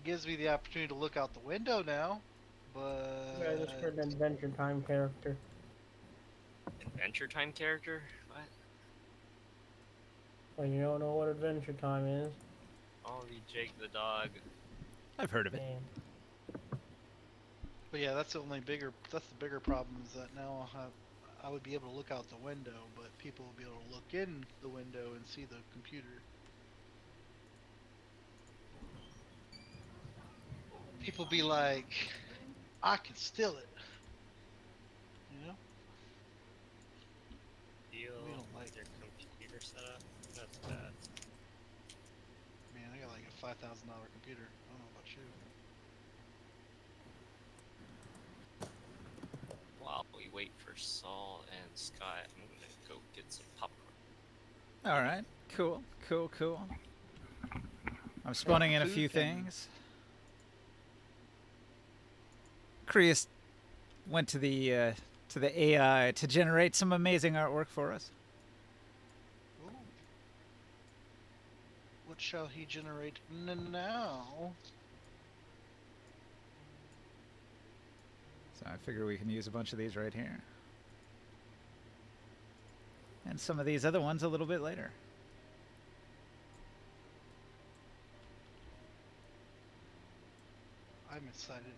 It gives me the opportunity to look out the window now, Yeah, just for but an Adventure Time character. Adventure Time character? What? Well, you don't know what Adventure Time is. I'll be Jake the dog. I've heard of it. Man. yeah, that's the only bigger. That's the bigger problem is that now I would be able to look out the window, but people will be able to look in the window and see the computer. People be like, I can steal it. You know, Deal we don't like. your computer setup. That's bad. Man, I got like a $5,000 computer. I don't know about you. While we wait for Saul and Scott, I'm gonna go get some popcorn. All right. Cool. Cool. Cool. I'm spawning in a Food few coming. things. Krius went to the AI to generate some amazing artwork for us. Ooh. What shall he generate now? So I figure we can use a bunch of these right here. And some of these other ones a little bit later. I'm excited.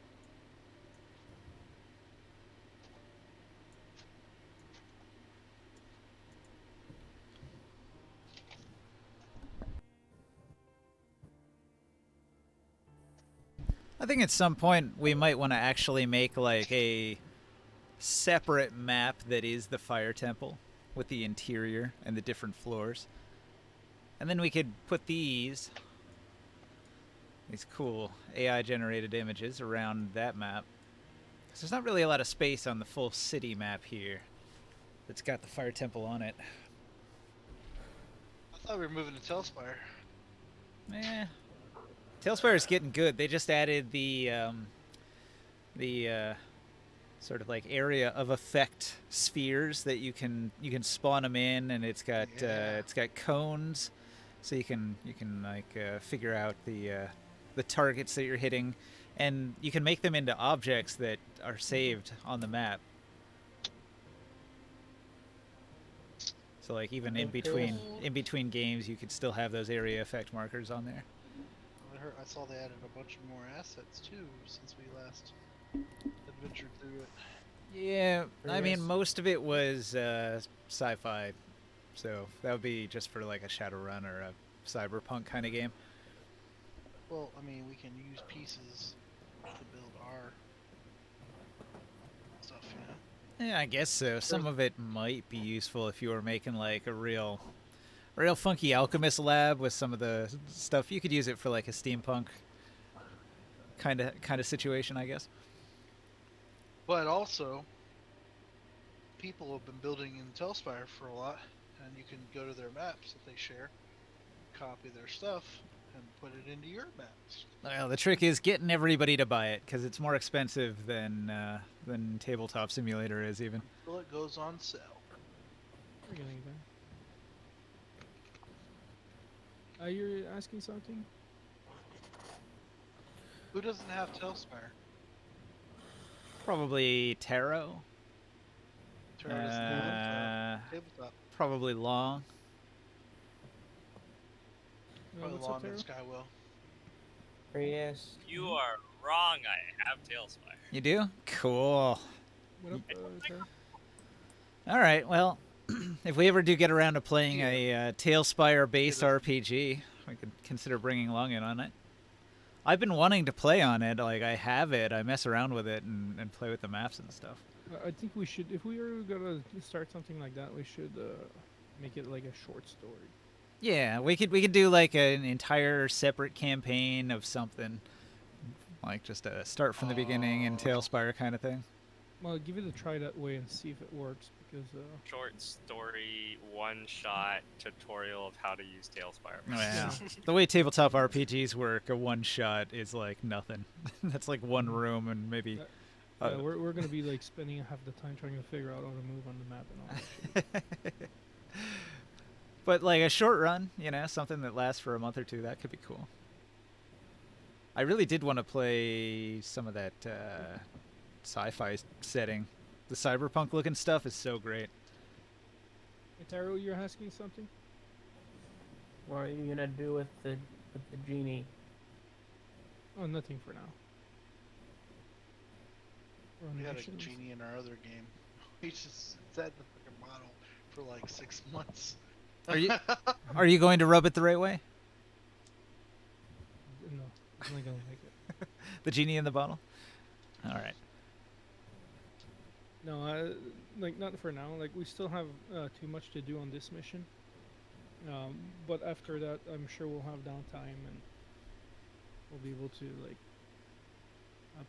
I think at some point we might want to actually make like a separate map that is the fire temple with the interior and the different floors. And then we could put these cool AI generated images around that map. Because there's not really a lot of space on the full city map here that's got the fire temple on it. I thought we were moving to Telspire. Eh. Tailspire's getting good. They just added the sort of like area of effect spheres that you can spawn them in, and it's got cones, so you can like figure out the targets that you're hitting, and you can make them into objects that are saved on the map. So like even in between games, you could still have those area effect markers on there. I saw they added a bunch more assets too since we last adventured through it. Yeah, I mean, Yes. most of it was sci-fi, so that would be just for like a Shadowrun or a cyberpunk kind of game. Well, I mean, we can use pieces to build our stuff, you know? Yeah, I guess so. Some of it might be useful if you were making like a real funky alchemist lab with some of the stuff. You could use it for like a steampunk kind of situation, I guess. But also, people have been building in Telspire for a lot, and you can go to their maps that they share, copy their stuff, and put it into your maps. Well, the trick is getting everybody to buy it because it's more expensive than Tabletop Simulator is even. Until it goes on sale. We're getting there. You're asking something? Who doesn't have Telspire? Probably Tarot. Terra doesn't have tabletop. Probably Long. Probably What's up, Long Tara? and Skywell. Yes. You are wrong. I have Tailspire. You do? Cool. What up, Tara? All right. Well, if we ever do get around to playing a Tailspire-based Yeah. RPG, we could consider bringing Long in on it. I've been wanting to play on it. Like, I have it. I mess around with it and play with the maps and stuff. I think we should, if we are gonna start something like that, we should make it like a short story. Yeah, we could do like an entire separate campaign of something, like just a start from the beginning in Tailspire kind of thing. Well, give it a try that way and see if it works, because Short story, one-shot tutorial of how to use Tailspire. Well, the way tabletop RPGs work, a one shot is like nothing. That's like one room and maybe. we're gonna be like spending half the time trying to figure out how to move on the map and all that shit. But like a short run, something that lasts for a month or two, that could be cool. I really did want to play some of that sci-fi setting. The cyberpunk looking stuff is so great. Hey, Taro, you're asking something? What are you gonna do with the genie? Oh, nothing for now. We're on We had a missions. genie in our other game. We just set the fucking model for like 6 months. Are you going to rub it the right way? No, he's not gonna like it. The genie in the bottle? All right. No, like not for now. Like we still have too much to do on this mission. But after that, I'm sure we'll have downtime and we'll be able to like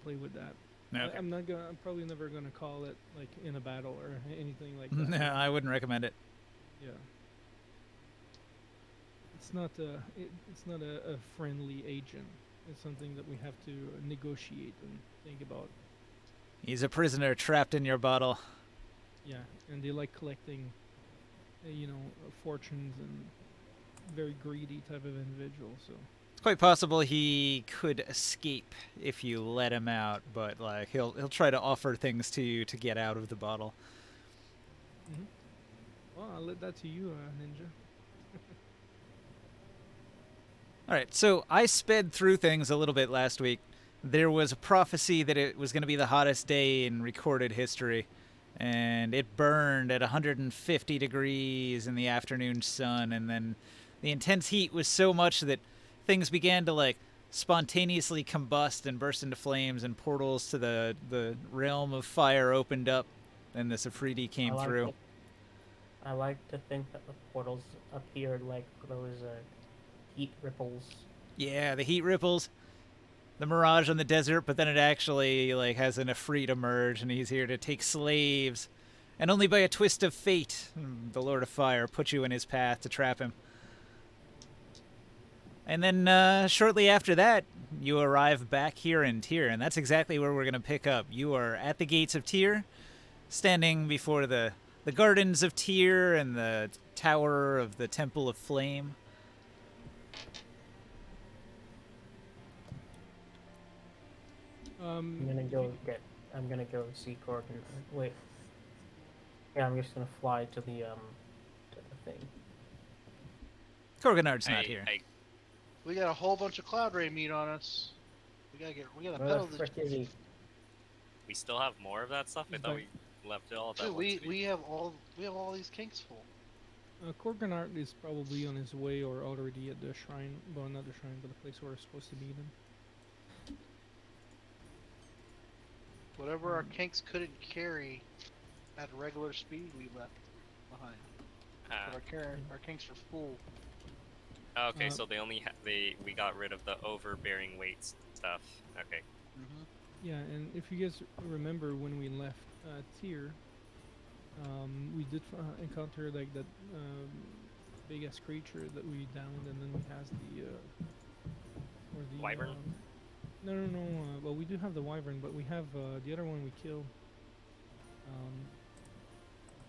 play with that. Okay. I'm probably never gonna call it like in a battle or anything like No, that. I wouldn't recommend it. Yeah. It's not a friendly agent. It's something that we have to negotiate and think about. He's a prisoner trapped in your bottle. Yeah, and they like collecting, fortunes and very greedy type of individual. So It's quite possible he could escape if you let him out, but like he'll try to offer things to you to get out of the bottle. well, I'll let that to you, Ninja. All right, so I sped through things a little bit last week. There was a prophecy that it was going to be the hottest day in recorded history, and it burned at 150 degrees in the afternoon sun, and then the intense heat was so much that things began to like spontaneously combust and burst into flames, and portals to the realm of fire opened up, and the Safridi came through. I like to think that the portals appeared like those heat ripples. Yeah, the heat ripples, the mirage on the desert, but then it actually like has an Ifrit emerge, and he's here to take slaves, and only by a twist of fate, the Lord of Fire put you in his path to trap him. And then shortly after that, you arrive back here in Tyr, and that's exactly where we're going to pick up. You are at the gates of Tyr, standing before the gardens of Tyr and the tower of the Temple of Flame. I'm gonna go see Corkin. Wait. Yeah, I'm just gonna fly to the thing. Korganard's not here. We got a whole bunch of Cloud Ray meat on us. We gotta Where pedal the this. frick is he? We still have more of that stuff. I thought we left it all. That Dude, once we have all these kinks full. Korganart is probably on his way or already at the shrine. Well, not the shrine, but the place where we're supposed to meet him. Whatever our kinks couldn't carry at regular speed, we left behind. But our kinks are full. Okay, so they only we got rid of the overbearing weight stuff. Okay. Mm-hmm. Yeah, and if you guys remember when we left Tyr, we did encounter like that big ass creature that we downed, and then we has the Wyvern? No. Well, we do have the wyvern, but we have the other one we killed.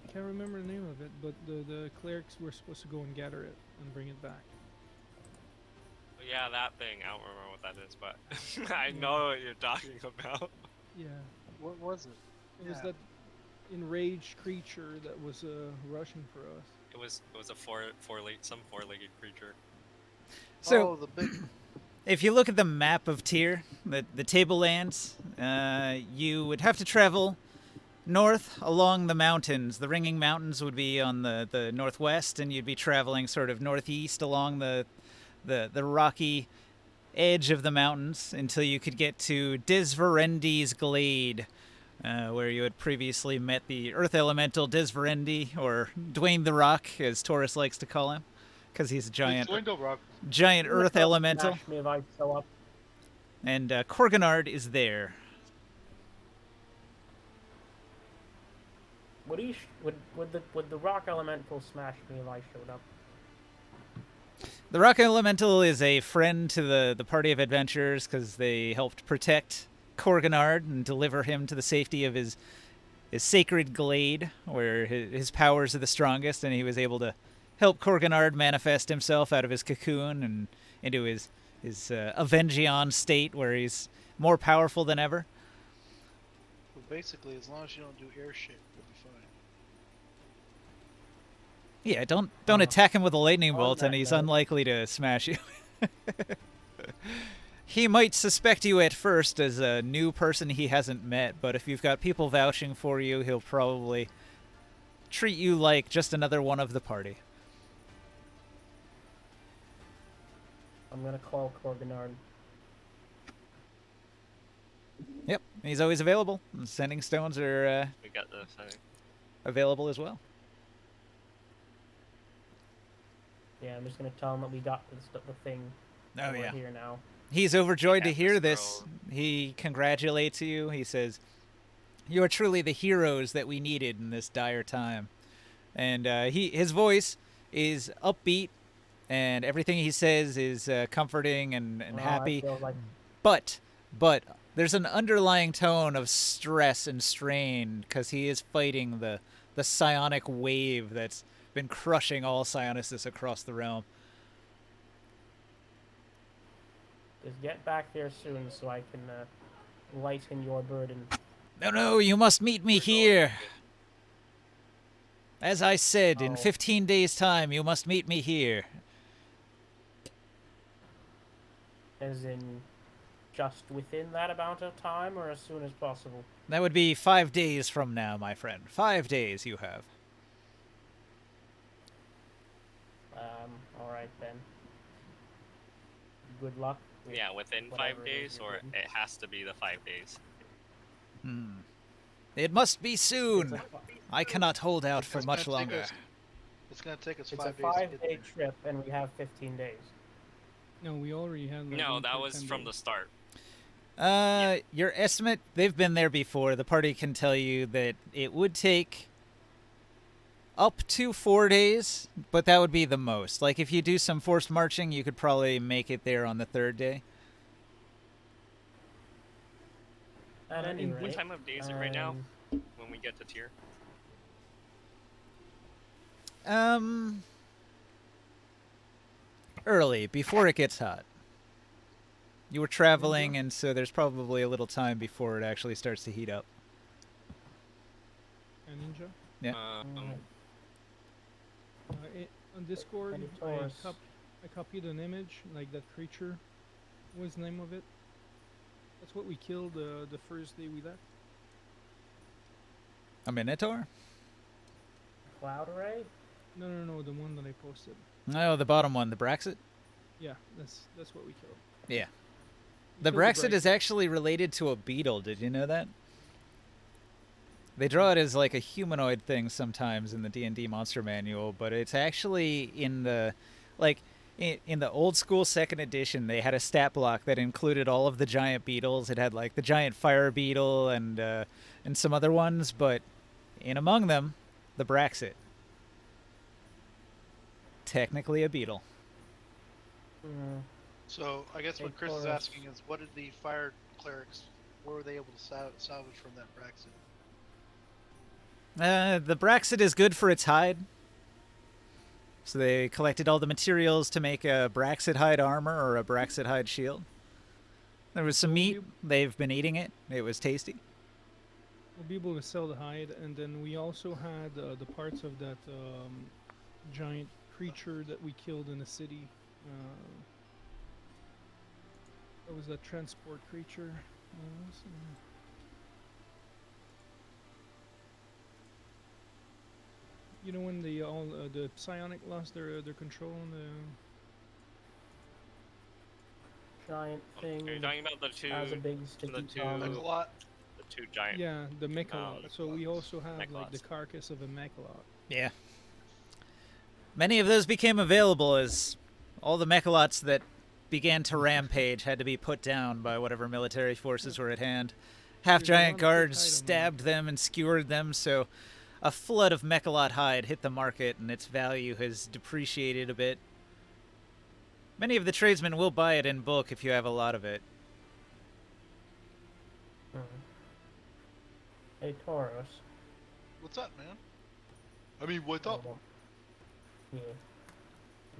I can't remember the name of it, but the clerics were supposed to go and gather it and bring it back. Yeah, that thing. I don't remember what that is, but I know what you're talking about. Yeah. What was it? It was Yeah. that enraged creature that was rushing for us. It was a four-legged creature. So Oh, the big. if you look at the map of Tyr, the tablelands, you would have to travel north along the mountains. The Ringing Mountains would be on the northwest, and you'd be traveling sort of northeast along the rocky edge of the mountains until you could get to Disvarendi's Glade, where you had previously met the Earth Elemental Disvarendi, or Dwayne the Rock, as Taurus likes to call him, because he's a giant Earth Elemental. Smash me if I show up. And Korganard is there. Would the rock elemental smash me if I showed up? The Rock Elemental is a friend to the party of adventurers because they helped protect Korganard and deliver him to the safety of his sacred glade, where his powers are the strongest, and he was able to help Korganard manifest himself out of his cocoon and into his Avengion state where he's more powerful than ever. But basically, as long as you don't do air shit, you'll be fine. Yeah, don't Uh, attack him with a lightning on bolt, and that he's note- unlikely to smash you. He might suspect you at first as a new person he hasn't met, but if you've got people vouching for you, he'll probably treat you like just another one of the party. I'm gonna call Corganard. Yep, he's always available. And sending stones are We got the thing. available as well. Yeah, I'm just gonna tell him that we got the thing. Oh and we're yeah. here now. He's overjoyed to Yeah, hear this this. He congratulates you. He says, "You are truly the heroes that we needed in this dire time." And his voice is upbeat, and everything he says is comforting and Oh, happy. I feel like But there's an underlying tone of stress and strain because he is fighting the psionic wave that's been crushing all psionicis across the realm. just get back here soon so I can lighten your burden. No, you must meet me here. As I said, in Oh. 15 days' time, you must meet me here. As in, just within that amount of time, or as soon as possible? That would be 5 days from now, my friend. 5 days you have. All right then. Good luck. with Yeah, within whatever 5 it is days, you're or doing. it has to be the 5 days. It must be It's soon. a, I cannot hold out for It's much gonna take longer. us- It's gonna take us it's a 5 days. To get 5-day there. trip, and we have 15 days. No, we already had. Like, No, one that for was 10 from the days. start. Your estimate, they've been there before. The party can tell you that it would take up to 4 days, but that would be the most. Like, if you do some forced marching, you could probably make it there on the 3rd day. At any in rate, What time of day is it right now um, when we get to tier? Early, before it gets hot. You were traveling, and so there's probably a little time before it actually starts to heat up. A ninja. Yeah. mm, On Discord, Any I, Taurus? I copied an image, like that creature. What was the name of it? That's what we killed the first day we left. A Minotaur? Cloud Ray? No, the one that I posted. No, the bottom one, the Braxit. Yeah, that's what we killed. Yeah. We The killed Braxit is actually related to a beetle. Did you know that? They draw it as like a humanoid thing sometimes in the D&D Monster Manual, but it's actually in the in the old school 2nd edition. They had a stat block that included all of the giant beetles. It had like the giant fire beetle and some other ones, but in among them, the Braxit. Technically a beetle. Mm, So I guess what Hey, Chris is Taurus. asking is, what did the fire clerics? What were they able to salvage from that Braxton? The Braxit is good for its hide. So they collected all the materials to make a Braxit hide armor or a Braxit hide shield. There was some meat. They've been eating it. It was tasty. We'll be able to sell the hide, and then we also had the parts of that giant creature that we killed in the city. That was that transport creature. You know when the psionic lost their control on the giant thing You're talking about the two, has a big sticky two- tongue. Like a lot. the two giant. yeah the mechalot. So we also have like the Mechalots. carcass of a mechalot. Yeah. Many of those became available as all the mechalots that began to rampage had to be put down by whatever military forces were at hand. Half There's a lot giant of guards quick item, stabbed them and skewered them, so a flood of mechalot hide hit the market and its value has depreciated a bit. Many of the tradesmen will buy it in bulk if you have a lot of it. Mhm. Hey Taurus. What's up, man? I mean, what's up? Yeah.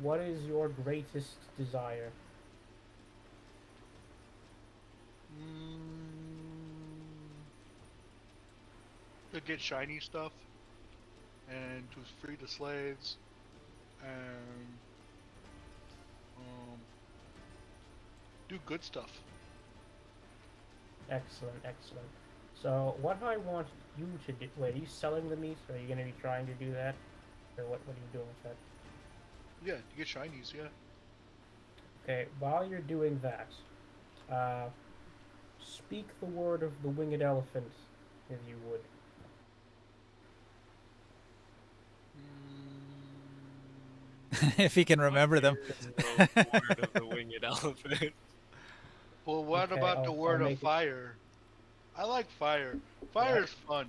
What is your greatest desire? get shiny stuff, and to free the slaves, and do good stuff. Excellent, excellent. So what I want you to do... Wait, are you selling the meat? Or are you going to be trying to do that? Or what are you doing with that? Yeah, you get shinies. Yeah. Okay, while you're doing that, speak the word of the winged elephant, if you would. If he can remember them. The word of the winged elephant. Well, what Okay, about the I'll word of make it- fire? I like fire. Fire is fun.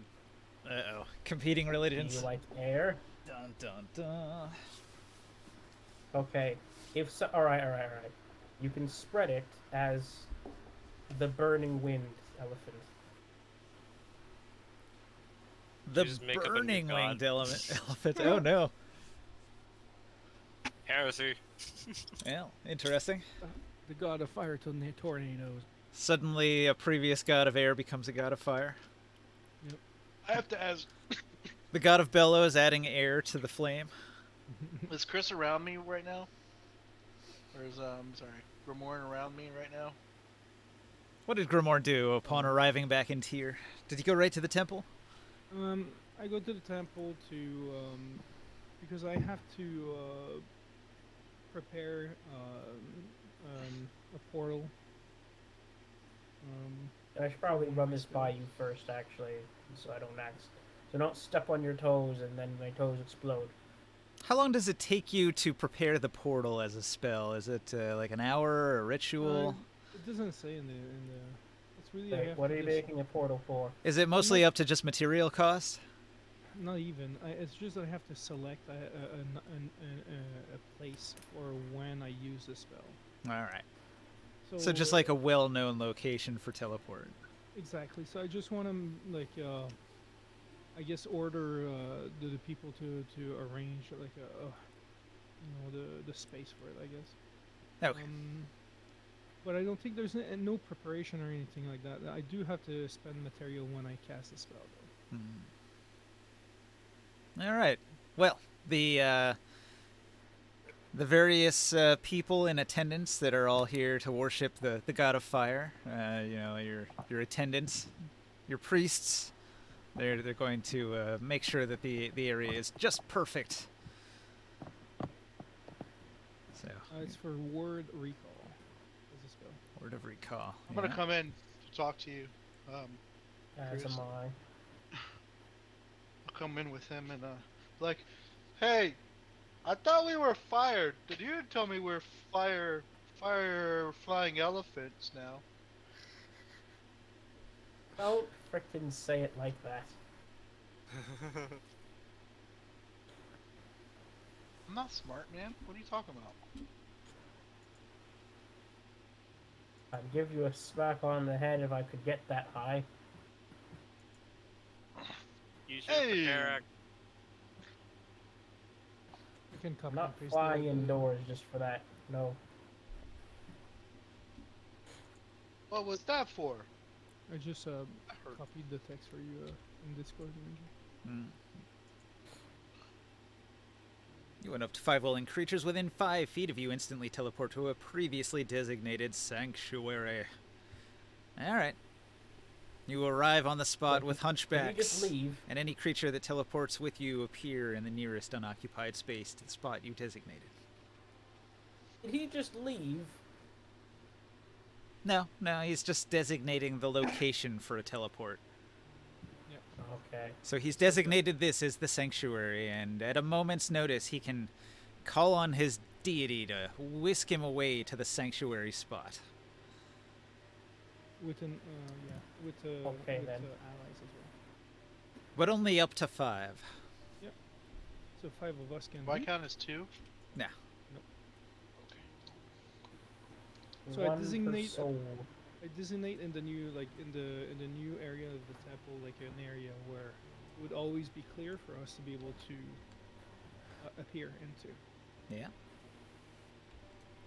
Uh-oh. Competing Do religions. you like air? Dun, dun, dun. Okay. If so, all right. You can spread it as the burning wind elephant. The just make up a new burning winged god. elephant. Oh no. Heresy. Well, interesting. The god of fire to tornadoes. Suddenly, a previous god of air becomes a god of fire. I have to ask, The god of bellows adding air to the flame. is Chris around me right now? Or is, Grimoire around me right now? What did Grimoire do upon arriving back in Tyr? Did he go right to the temple? I go to the temple to, because I have to, prepare, a portal. And I should probably run this by you first, actually, so I don't so don't step on your toes and then my toes explode. How long does it take you to prepare the portal as a spell? Is it like an hour or a ritual? It doesn't say in the. It's really. I Wait, have what to are you just- making a portal for? Is it mostly up to just material cost? Not even. It's just I have to select a place for when I use the spell. All right. So just like a well-known location for teleport. Exactly. So I just want to like I guess order the people to arrange like the space for it. I guess. Okay. But I don't think there's no preparation or anything like that. I do have to spend material when I cast the spell, though. All right. Well, the various people in attendance that are all here to worship the god of fire. Your attendants, your priests. They're going to make sure that the area is just perfect. So It's for word recall. As a spell. word of recall. I'm gonna yeah. come in to talk to you. As Chris. am I. I'll come in with him and like, hey, I thought we were fired. Did you tell me we're fire flying elephants now? Don't frickin' say it like that. I'm not smart, man. What are you talking about? I'd give you a smack on the head if I could get that high. You should Hey! prepare You can copy I'm not and paste flying the- indoors just for that. No. What was that for? I just I heard. copied the text for you in Discord. Ninja. Mm. You went up to 5 willing creatures within 5 feet of you, instantly teleport to a previously designated sanctuary. Alright. You arrive on the spot with Did you hunchbacks, just leave? and any creature that teleports with you appear in the nearest unoccupied space to the spot you designated. Did he just leave? No, he's just designating the location for a teleport. Okay. So he's designated this as the sanctuary, and at a moment's notice, he can call on his deity to whisk him away to the sanctuary spot. With an with Okay, then. allies as well. But only up to 5. So 5 of us can. My count is 2. Nah. So I One per designate- soul. I designate in the new in the new area of the temple like an area where it would always be clear for us to be able to appear into. Yeah.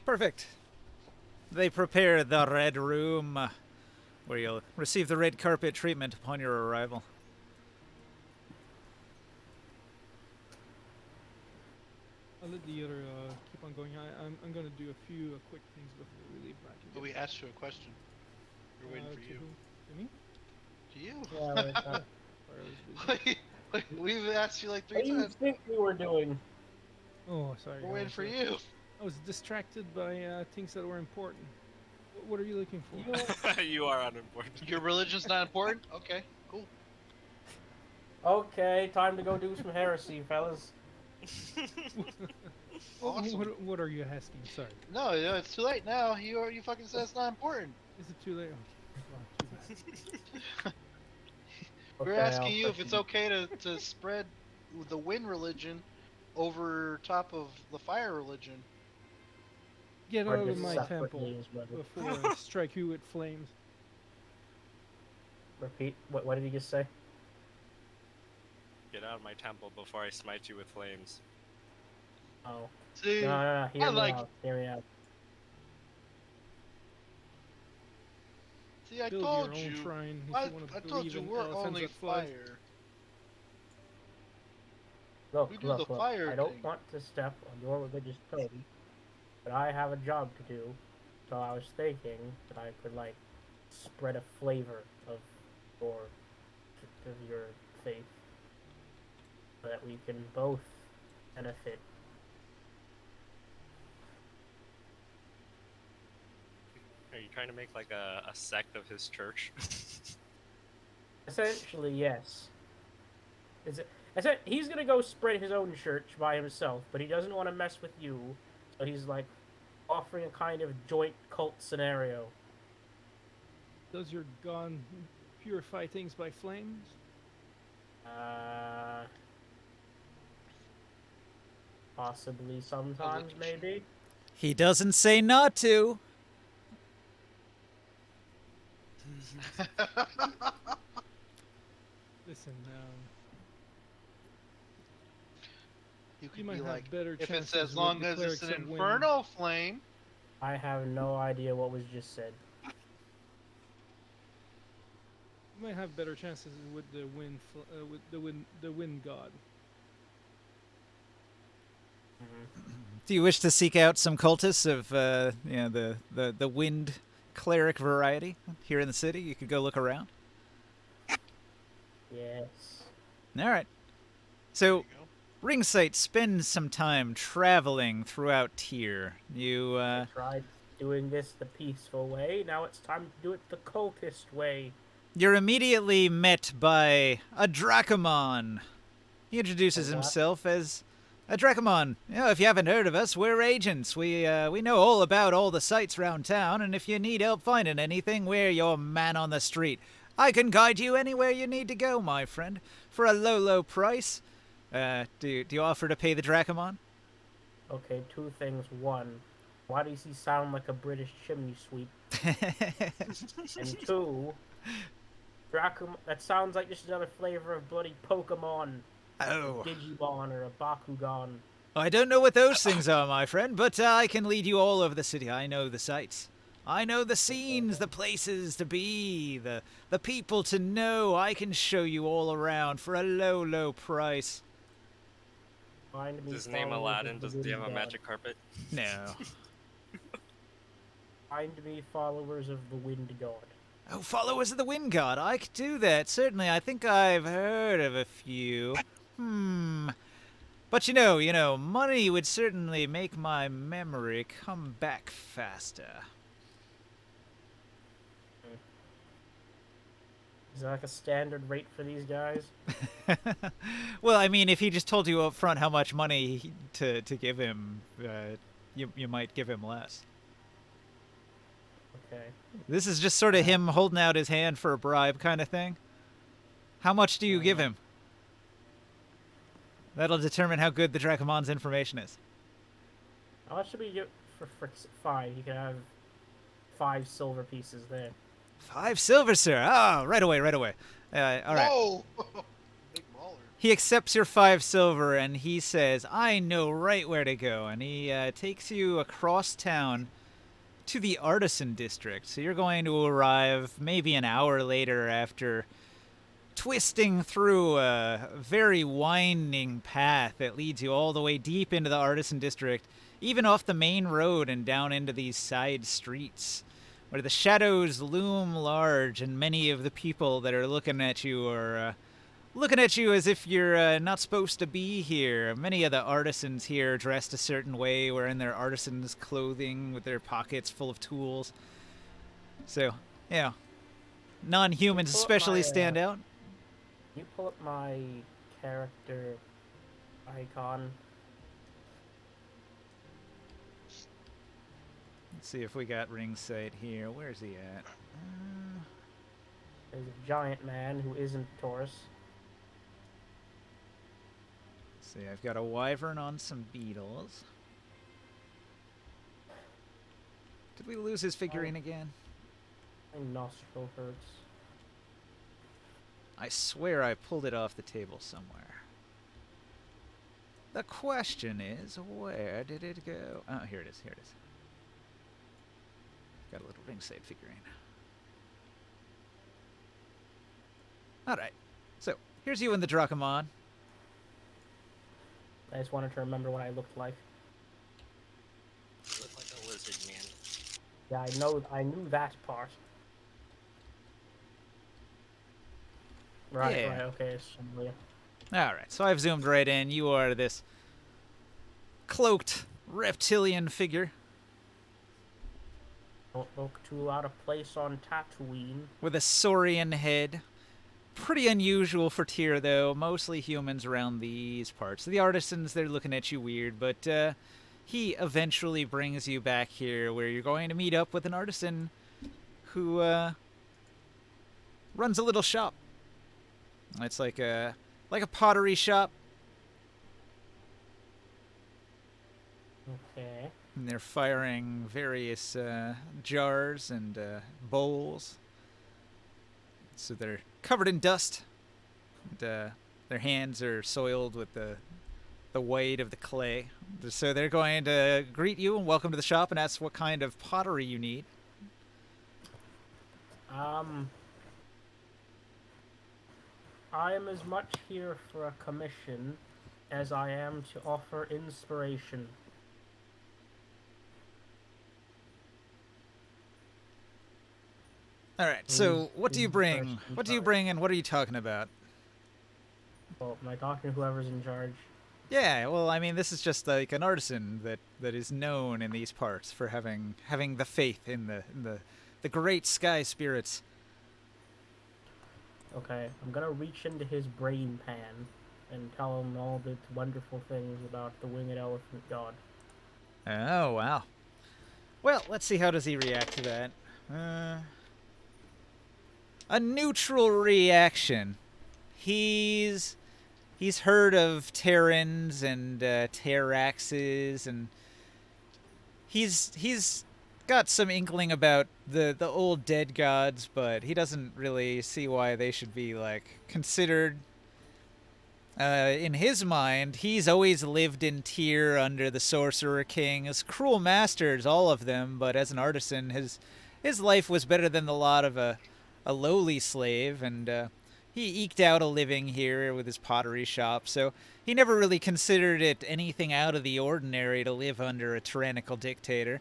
Perfect. They prepare the red room, where you'll receive the red carpet treatment upon your arrival. I'll let the other keep on going. I'm gonna do a few quick things before we leave back But again. we asked you a question. We're waiting for To you. who? To me? To you. Yeah, wait, Sorry, I was busy. We've asked you like what 3 do you times. think we were doing? Oh, sorry. We're waiting for you. I was distracted by things that were important. What are you looking for? You are unimportant. Your religion's not important? Okay, cool. Okay, time to go do some heresy, fellas. Awesome. What are you asking? Sorry. No, it's too late now. You fucking said it's not important. Is it too late? Okay. Well, too bad. We're Okay, asking I'll you if push it's okay to spread the wind religion over top of the fire religion. Get Or out of just my temple separately as well. before I strike you with flames. Repeat. What did he just say? Get out of my temple before I smite you with flames. Oh. See, No. Hear I me like- out. Hear me out. see, I Build told your own you. shrine if I you want to told believe you in we're elephants only that fly. fire. Look, We do the fire I don't thing. want to step on your religious toes, but I have a job to do. So I was thinking that I could like spread a flavor of your faith, so that we can both benefit. Are you trying to make like a sect of his church? Essentially, yes. He's gonna go spread his own church by himself, but he doesn't want to mess with you, so he's like offering a kind of joint cult scenario. Does your gun purify things by flames? Possibly sometimes, maybe. He doesn't say not to. Listen, You you could might be have like, better if chances it's as with long the as it's clerics an of wind. inferno flame. I have no idea what was just said. You might have better chances with the wind, the wind god. Do you wish to seek out some cultists of the wind cleric variety here in the city? You could go look around. Yes. All right. So, There you go. Ringsight spends some time traveling throughout Tyr. You I tried doing this the peaceful way. Now it's time to do it the cultist way. You're immediately met by a Dracomon. He introduces A what? himself as a Dracomon. You know, if you haven't heard of us, we're agents. We know all about all the sites around town, and if you need help finding anything, we're your man on the street. I can guide you anywhere you need to go, my friend, for a low, low price. Do you offer to pay the Dracomon? Okay, two things. One, why does he sound like a British chimney sweep? And two, that sounds like just another flavor of bloody Pokemon. Oh. Digimon or a Bakugan. I don't know what those things are, my friend, but I can lead you all over the city. I know the sights. I know the scenes, the places to be, the people to know. I can show you all around for a low, low price. Find me Does his name followers Aladdin? of the Does he have a wind magic carpet? No. god. Find me followers of the wind god. Oh, followers of the Wind God. I could do that. Certainly, I think I've heard of a few. But you know, money would certainly make my memory come back faster. Is that like a standard rate for these guys? Well, I mean, if he just told you up front how much money to give him, you might give him less. Okay. This is just sort of him holding out his hand for a bribe kind of thing. How much do you give him? That'll determine how good the Dracomon's information is. How much should we get for fine? You can have 5 silver pieces there. 5 silver, sir. Ah, right away. All right. Whoa! Big baller. He accepts your 5 silver and he says, I know right where to go. And he takes you across town to the Artisan District. So you're going to arrive maybe an hour later after twisting through a very winding path that leads you all the way deep into the Artisan District, even off the main road and down into these side streets, where the shadows loom large and many of the people that are looking at you are looking at you as if you're not supposed to be here. Many of the artisans here dressed a certain way, wearing their artisans' clothing with their pockets full of tools. So, yeah, non-humans Pull up especially my, stand out. You pull up my character icon. Let's see if we got ringside here. Where's he at? There's a giant man who isn't Taurus. Let's see, I've got a wyvern on some beetles. Did we lose his figurine again? My nostril hurts. I swear I pulled it off the table somewhere. The question is, where did it go? Oh, here it is, here it is. Got a little ringside figurine. Alright, so here's you and the Dracomon. I just wanted to remember what I looked like. You look like a lizard man. Yeah, I knew that part. Right, Yeah. right, okay, it's familiar. Alright, so I've zoomed right in. You are this cloaked reptilian figure Don't look too out of place on Tatooine. with a saurian head. Pretty unusual for Tyr, though. Mostly humans around these parts. The artisans, they're looking at you weird, but he eventually brings you back here where you're going to meet up with an artisan who runs a little shop. It's like a pottery shop. Okay. And they're firing various jars and bowls. So they're covered in dust. And, their hands are soiled with the weight of the clay. So they're going to greet you and welcome to the shop and ask what kind of pottery you need. I am as much here for a commission as I am to offer inspiration. All right. So what do you bring? Inspiration What do you card. bring, and what are you talking about? Well, am I talking to whoever's in charge? Yeah. Well, I mean, this is just like an artisan that is known in these parts for having the faith in the great sky spirits. Okay, I'm gonna reach into his brain pan and tell him all the wonderful things about the winged elephant god. Oh, wow. Well, let's see, how does he react to that? A neutral reaction. He's heard of Terrans and Terraxes, and he's got some inkling about the old dead gods, but he doesn't really see why they should be like considered. In his mind, he's always lived in Tyr under the Sorcerer King as cruel masters, all of them, but as an artisan, his life was better than the lot of a lowly slave, and he eked out a living here with his pottery shop, so he never really considered it anything out of the ordinary to live under a tyrannical dictator.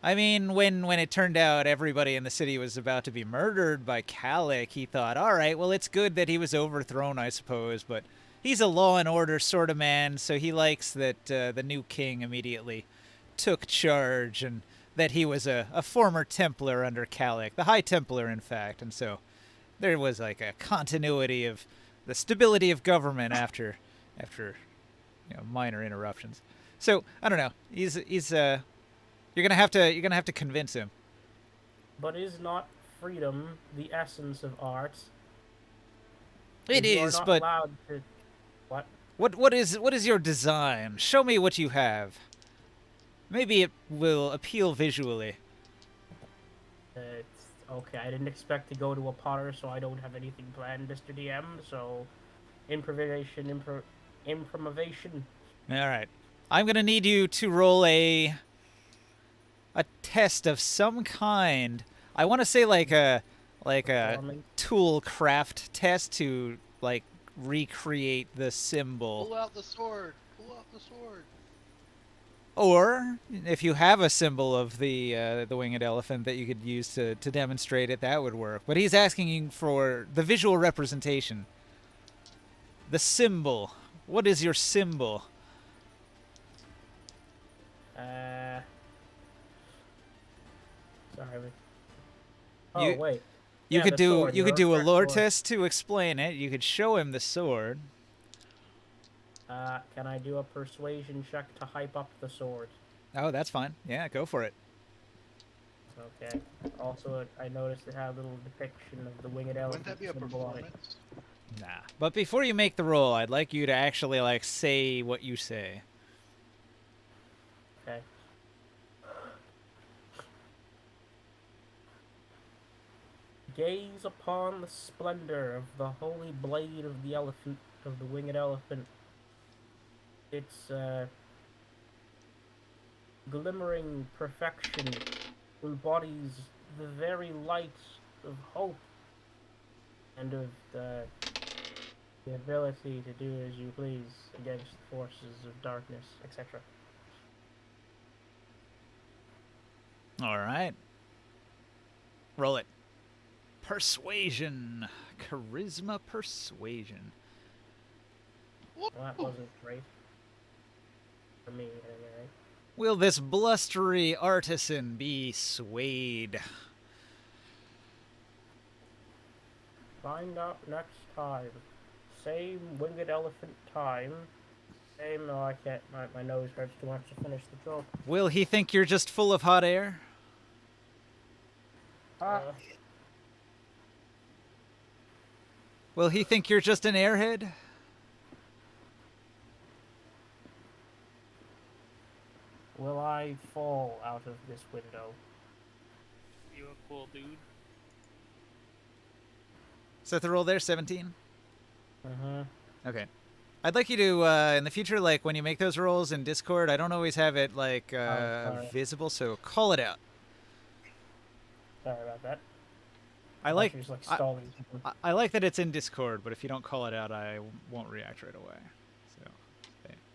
I mean, when it turned out everybody in the city was about to be murdered by Kalik, he thought, all right, well, it's good that he was overthrown, I suppose, but he's a law and order sort of man, so he likes that the new king immediately took charge, and that he was a former Templar under Kalik, the High Templar, in fact, and so there was like a continuity of the stability of government after minor interruptions. So I don't know. He's you're gonna have to convince him. But is not freedom the essence of art? It You are is, not but allowed to... What? what is your design? Show me what you have. Maybe it will appeal visually. It's okay. I didn't expect to go to a potter, so I don't have anything planned, Mr. DM. So, improvisation. All right. I'm gonna need you to roll a test of some kind. I want to say like a like a Performance. tool craft test to like recreate the symbol. Pull out the sword. Pull out the sword. Or if you have a symbol of the winged elephant that you could use to demonstrate it, that would work. But he's asking for the visual representation. The symbol. What is your symbol? Sorry. Oh You- wait. You Yeah, could the do sword, you the could do a reverse lore sword. test to explain it. You could show him the sword. Can I do a persuasion check to hype up the sword? Oh, that's fine. Yeah, go for it. Okay. Also, I noticed it had a little depiction of the winged Wouldn't elephant that be a symbol on it. performance? Nah. But before you make the roll, I'd like you to actually like say what you say. Okay. Gaze upon the splendor of the holy blade of the elephant, of the winged elephant. Its glimmering perfection embodies the very light of hope and of the ability to do as you please against the forces of darkness, etc. All right. Roll it. Persuasion. Charisma persuasion. Well, that wasn't great. For me, anyway. Will this blustery artisan be swayed? Find out next time. Same winged elephant time. Same. No, I can't. My nose hurts too much to finish the job. Will he think you're just full of hot air? Will he think you're just an airhead? Will I fall out of this window? You a cool dude? Is that the roll there? 17? Mm-hmm. Okay. I'd like you to, in the future, like, when you make those rolls in Discord, I don't always have it, like, sorry. visible, so call it out. Sorry about that. I thought like you was, like stalling something. I like that it's in Discord, but if you don't call it out, I won't react right away. So,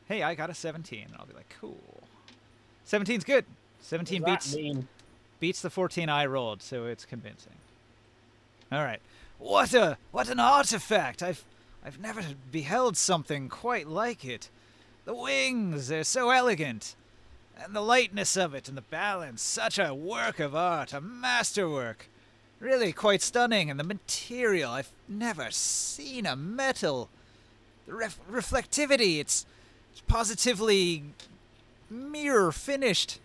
hey, I got a 17, and I'll be like, cool. 17's good. 17 What does that mean? beats the 14 I rolled, so it's convincing. All right. What an artifact! I've never beheld something quite like it. The wings, they're so elegant. And the lightness of it and the balance, such a work of art, a masterwork. Really quite stunning, and the material, I've never seen a metal. The reflectivity, it's positively mirror finished.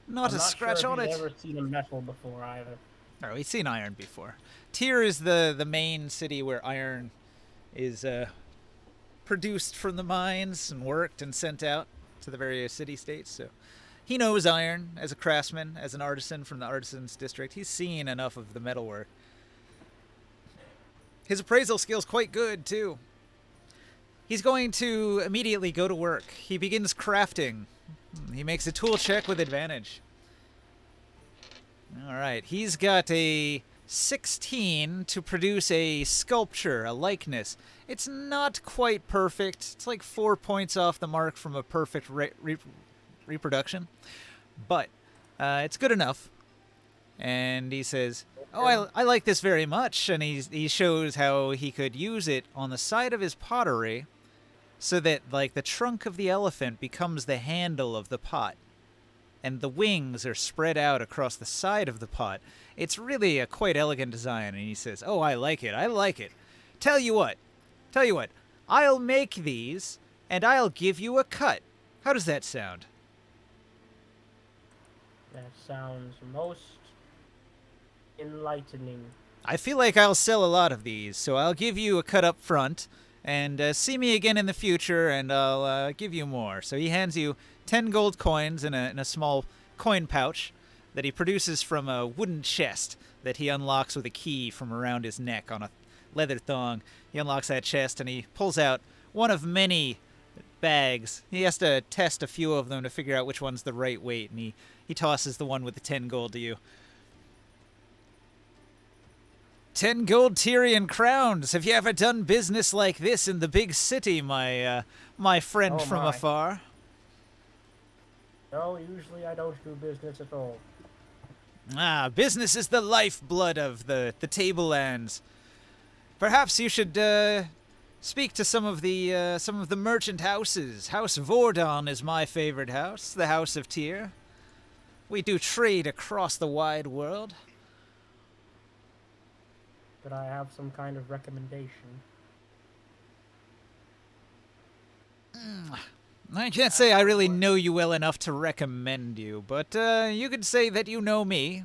Not I'm a scratch sure on if it. I've never seen a metal before either. Oh, we've seen iron before. Tyr is the main city where iron is produced from the mines and worked and sent out to the various city-states. So he knows iron as a craftsman, as an artisan from the artisans district. He's seen enough of the metalwork. His appraisal skill's quite good, too. He's going to immediately go to work. He begins crafting. He makes a tool check with advantage. All right, he's got a 16 to produce a sculpture, a likeness. It's not quite perfect. It's like 4 points off the mark from a perfect reproduction, but it's good enough. And he says, "Oh, I like this very much." And he shows how he could use it on the side of his pottery, so that like the trunk of the elephant becomes the handle of the pot, and the wings are spread out across the side of the pot. It's really a quite elegant design. And he says, "Oh, I like it. I like it. Tell you what. I'll make these, and I'll give you a cut. How does that sound?" That sounds most enlightening. "I feel like I'll sell a lot of these, so I'll give you a cut up front, and see me again in the future, and I'll give you more." So he hands you 10 gold coins in a small coin pouch that he produces from a wooden chest that he unlocks with a key from around his neck on a leather thong. He unlocks that chest, and he pulls out one of many bags. He has to test a few of them to figure out which one's the right weight, and he tosses the one with the 10 gold to you. 10 gold Tyrian crowns. Have you ever done business like this in the big city, my friend Oh, from my. afar? No, usually I don't do business at all. Ah, business is the lifeblood of the tablelands. Perhaps you should speak to some of the merchant houses. House Vordon is my favorite house, the House of Tyr. We do trade across the wide world. Could I have some kind of recommendation? I can't say I really know you well enough to recommend you, but you could say that you know me.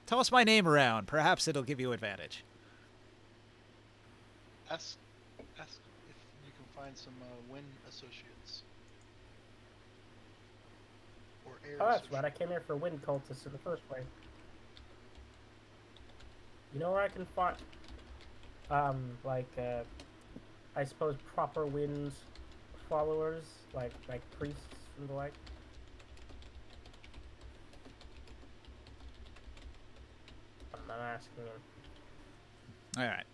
Toss my name around. Perhaps it'll give you advantage. Ask if you can find some Win associates. Or Air Oh, that's right. I associates. came here for wind cultists in the first place. You know where I can find, I suppose proper winds followers, like priests and the like. I'm not asking him. All right.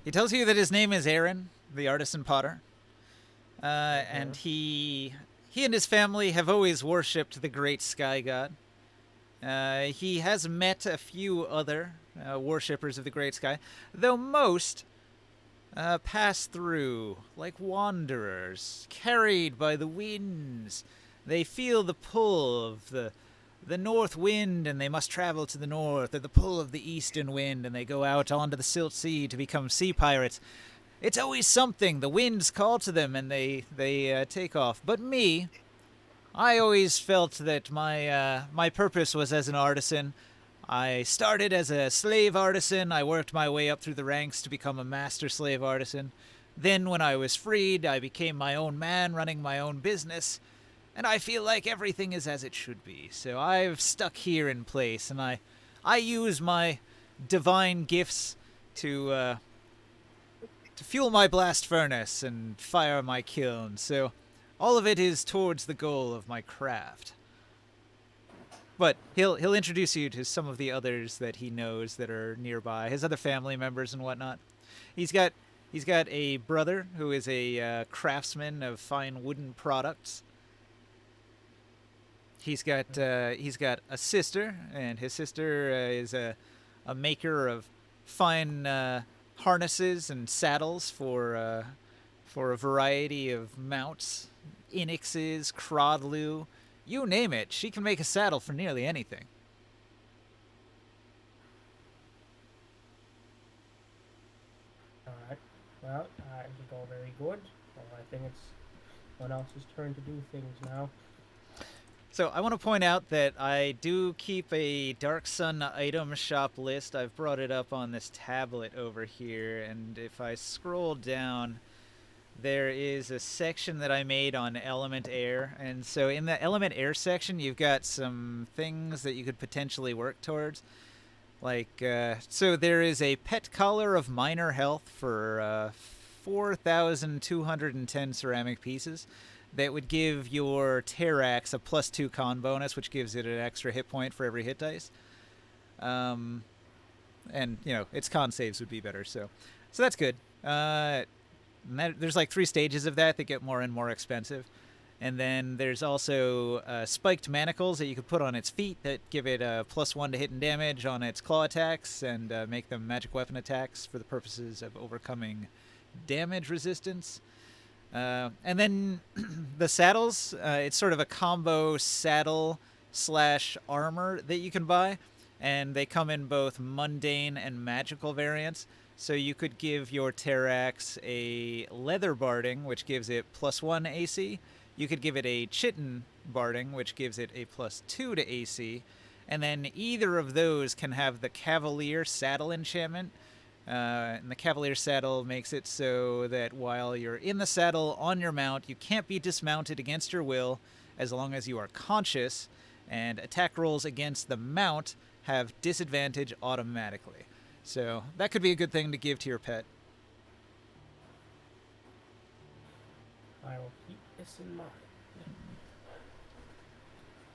He tells you that his name is Aaron, the artisan potter, and he and his family have always worshipped the great sky god. He has met a few other worshippers of the great sky, though most pass through like wanderers, carried by the winds. They feel the pull of the north wind, and they must travel to the north, or the pull of the eastern wind, and they go out onto the Silt Sea to become sea pirates. It's always something. The winds call to them, and they take off. But me, I always felt that my purpose was as an artisan. I started as a slave artisan. I worked my way up through the ranks to become a master slave artisan. Then, when I was freed, I became my own man, running my own business. And I feel like everything is as it should be. So I've stuck here in place, and I use my divine gifts to fuel my blast furnace and fire my kiln. So all of it is towards the goal of my craft. But he'll introduce you to some of the others that he knows that are nearby, his other family members and whatnot. He's got a brother who is a craftsman of fine wooden products. He's got a sister, and his sister is a maker of fine harnesses and saddles for a variety of mounts, Inixes, Crodlu, you name it. She can make a saddle for nearly anything. Alright. Well, it's all very good. Well, I think it's someone else's turn to do things now. So I want to point out that I do keep a Dark Sun item shop list. I've brought it up on this tablet over here, and if I scroll down, there is a section that I made on Element Air. And so in the Element Air section, you've got some things that you could potentially work towards. Like, so there is a pet collar of minor health for 4,210 ceramic pieces. That would give your Terrax a +2 con bonus, which gives it an extra hit point for every hit dice. And, you know, its con saves would be better, so that's good. There's like 3 stages of that get more and more expensive. And then there's also spiked manacles that you could put on its feet that give it a +1 to hit and damage on its claw attacks and make them magic weapon attacks for the purposes of overcoming damage resistance. And then the saddles, it's sort of a combo saddle / armor that you can buy, and they come in both mundane and magical variants. So you could give your Terrax a leather barding, which gives it +1 AC. You could give it a chitin barding, which gives it a +2 to AC. And then either of those can have the Cavalier saddle enchantment. And the Cavalier saddle makes it so that while you're in the saddle on your mount, you can't be dismounted against your will as long as you are conscious, and attack rolls against the mount have disadvantage automatically. So that could be a good thing to give to your pet. I will keep this in mind.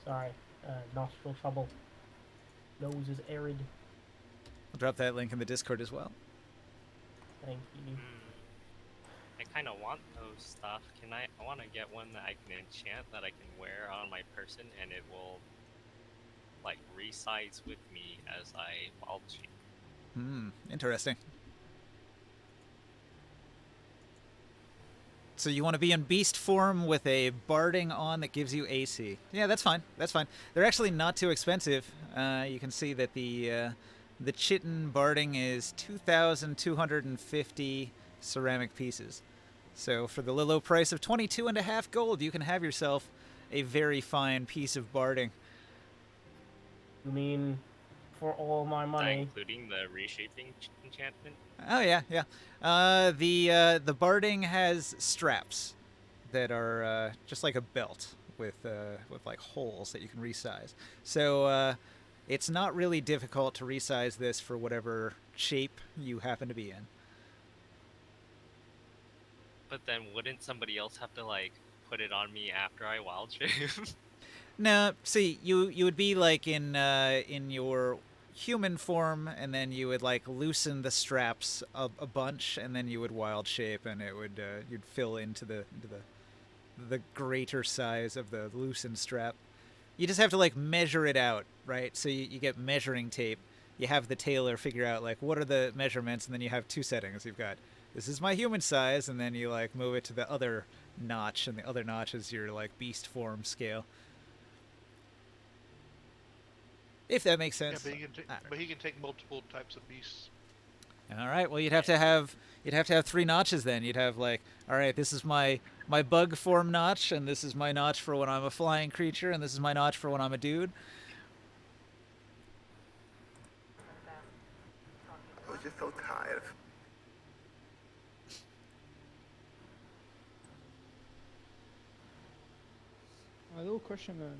Sorry, nostril trouble. Nose is arid. drop that link in the Discord as well. Thank you. I kind of want those stuff. I want to get one that I can enchant that I can wear on my person, and it will like resize with me as I wild shape. Interesting. So you want to be in beast form with a barding on that gives you AC. Yeah, that's fine. That's fine. They're actually not too expensive. You can see that the Chitin barding is 2,250 ceramic pieces. So for the low price of 22.5 gold, you can have yourself a very fine piece of barding. You mean for all my Is that money? including the reshaping enchantment? Oh yeah, yeah. The barding has straps that are just like a belt with like holes that you can resize. So it's not really difficult to resize this for whatever shape you happen to be in. But then wouldn't somebody else have to like put it on me after I wild shape? No, see, you would be like in your human form, and then you would like loosen the straps a bunch, and then you would wild shape, and it would you'd fill into the greater size of the loosened strap. You just have to like measure it out, right? So you get measuring tape. You have the tailor figure out like what are the measurements, and then you have two settings. You've got this is my human size, and then you like move it to the other notch, and the other notch is your like beast form scale. If that makes Yeah, sense. but he can take multiple types of beasts. All right. Well, you'd have to have 3 notches then. You'd have like, all right, this is my bug form notch, and this is my notch for when I'm a flying creature, and this is my notch for when I'm a dude. I was just so tired. A little question, Ninja.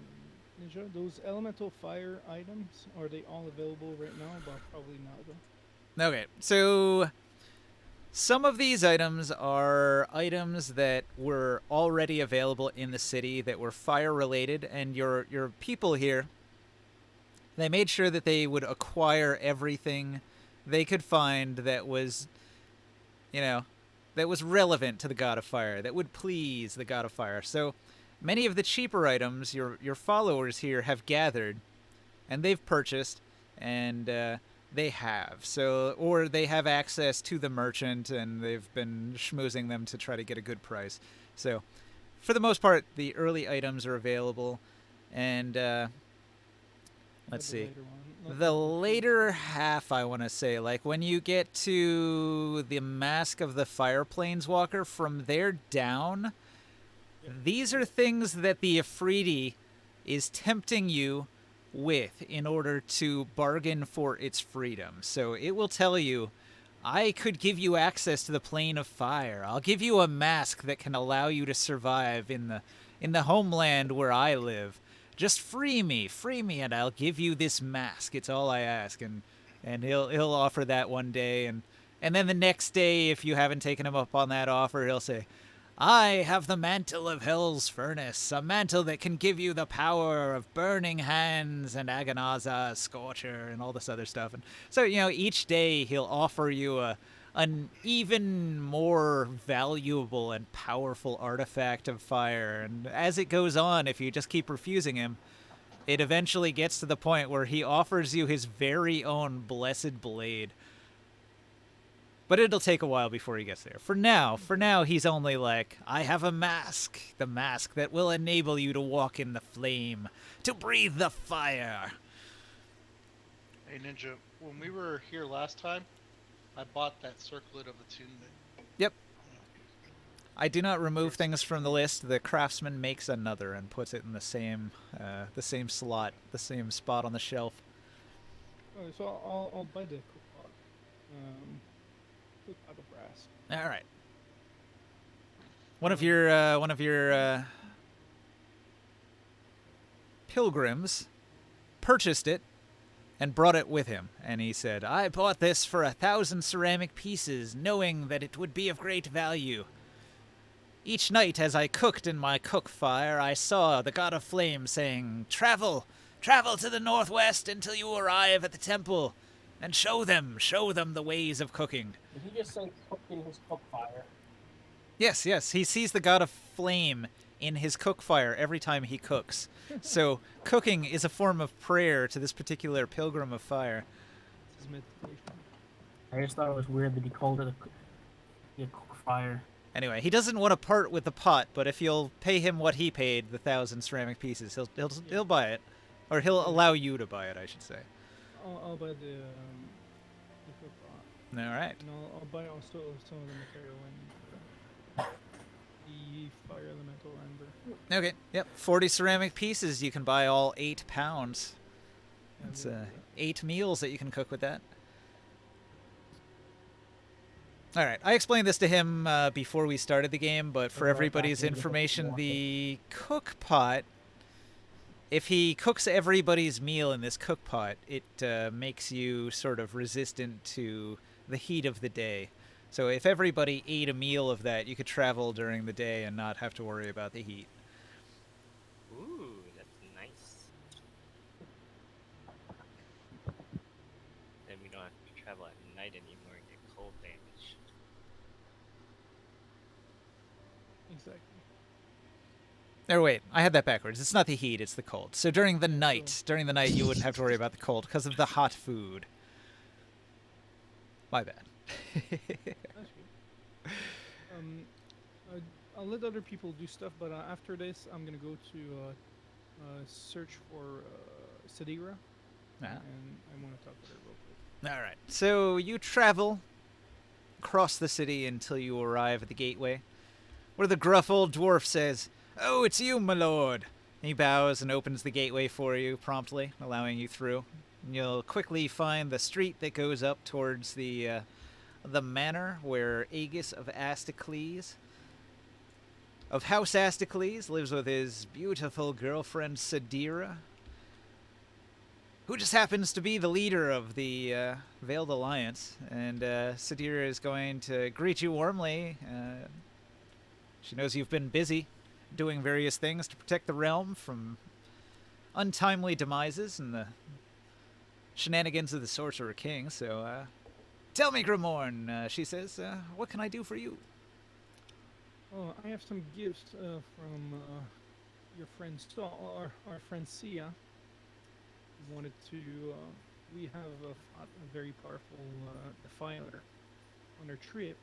Those elemental fire items, are they all available right now? But probably not, though. Okay. So some of these items are items that were already available in the city that were fire related, and your people here, they made sure that they would acquire everything they could find that was, that was relevant to the God of Fire, that would please the God of Fire. So many of the cheaper items your followers here have gathered, and they've purchased, and they have. So, or they have access to the merchant, and they've been schmoozing them to try to get a good price. So, for the most part, the early items are available, and let's see. The later half, I want to say, like when you get to the Mask of the Fire Planeswalker, from there down, these are things that the Ifriti is tempting you with in order to bargain for its freedom. So it will tell you, I could give you access to the Plane of Fire. I'll give you a mask that can allow you to survive in the homeland where I live. Just free me, and I'll give you this mask. It's all I ask. And he'll offer that one day, and then the next day, if you haven't taken him up on that offer, he'll say, I have the mantle of Hell's Furnace, a mantle that can give you the power of Burning Hands and Aganaza, Scorcher, and all this other stuff. And so, each day he'll offer you an even more valuable and powerful artifact of fire. And as it goes on, if you just keep refusing him, it eventually gets to the point where he offers you his very own Blessed Blade. But it'll take a while before he gets there. For now, he's only like, I have a mask. The mask that will enable you to walk in the flame, to breathe the fire. Hey, Ninja, when we were here last time, I bought that Circlet of Attunement. Yep. I do not remove things from the list. The craftsman makes another and puts it in the same slot, the same spot on the shelf. So I'll buy the cookpot. Cookpot of brass. All right. One of your pilgrims purchased it and brought it with him, and he said, I bought this for 1,000 ceramic pieces, knowing that it would be of great value. Each night as I cooked in my cook fire, I saw the God of Flame saying, Travel to the northwest until you arrive at the temple, and show them the ways of cooking. Did he just say cook in his cook fire? Yes, yes, he sees the god of flame in his cook fire every time he cooks. So cooking is a form of prayer to this particular pilgrim of fire. This is meditation. I just thought it was weird that he called it a cook fire. Anyway, he doesn't want to part with the pot, but if you'll pay him what he paid, the 1,000 ceramic pieces, he'll buy it, or he'll allow you to buy it, I should say. I'll buy the cook pot. All right. And I'll buy also some of the material and the fire elemental ember. Okay. Yep. 40 ceramic pieces. You can buy all 8 pounds. Yeah, That's we'll do that. 8 meals that you can cook with that. All right. I explained this to him before we started the game, but for Right, everybody's back in the information, water. the cook pot, if he cooks everybody's meal in this cook pot, it makes you sort of resistant to the heat of the day. So if everybody ate a meal of that, you could travel during the day and not have to worry about the heat. Ooh, that's nice. Then we don't have to travel at night anymore and get cold damage. Exactly. Or wait, I had that backwards. It's not the heat, it's the cold. So during the night, you wouldn't have to worry about the cold because of the hot food. My bad. That's good. I'll let other people do stuff, but after this, I'm gonna go to search for Sadira, Ah. and I want to talk with her real quick. All right. So you travel across the city until you arrive at the gateway, where the gruff old dwarf says, "Oh, it's you, my lord." He bows and opens the gateway for you promptly, allowing you through. And you'll quickly find the street that goes up towards the manor where Aegis of Astocles, of House Astocles, lives with his beautiful girlfriend Sadira, who just happens to be the leader of the Veiled Alliance. And Sadira is going to greet you warmly. She knows you've been busy doing various things to protect the realm from untimely demises and the shenanigans of the Sorcerer King. So, tell me, Grimorn, she says, what can I do for you? Oh, I have some gifts from your friend our friend Sia. Wanted to. We have fought a very powerful defiler on our trip,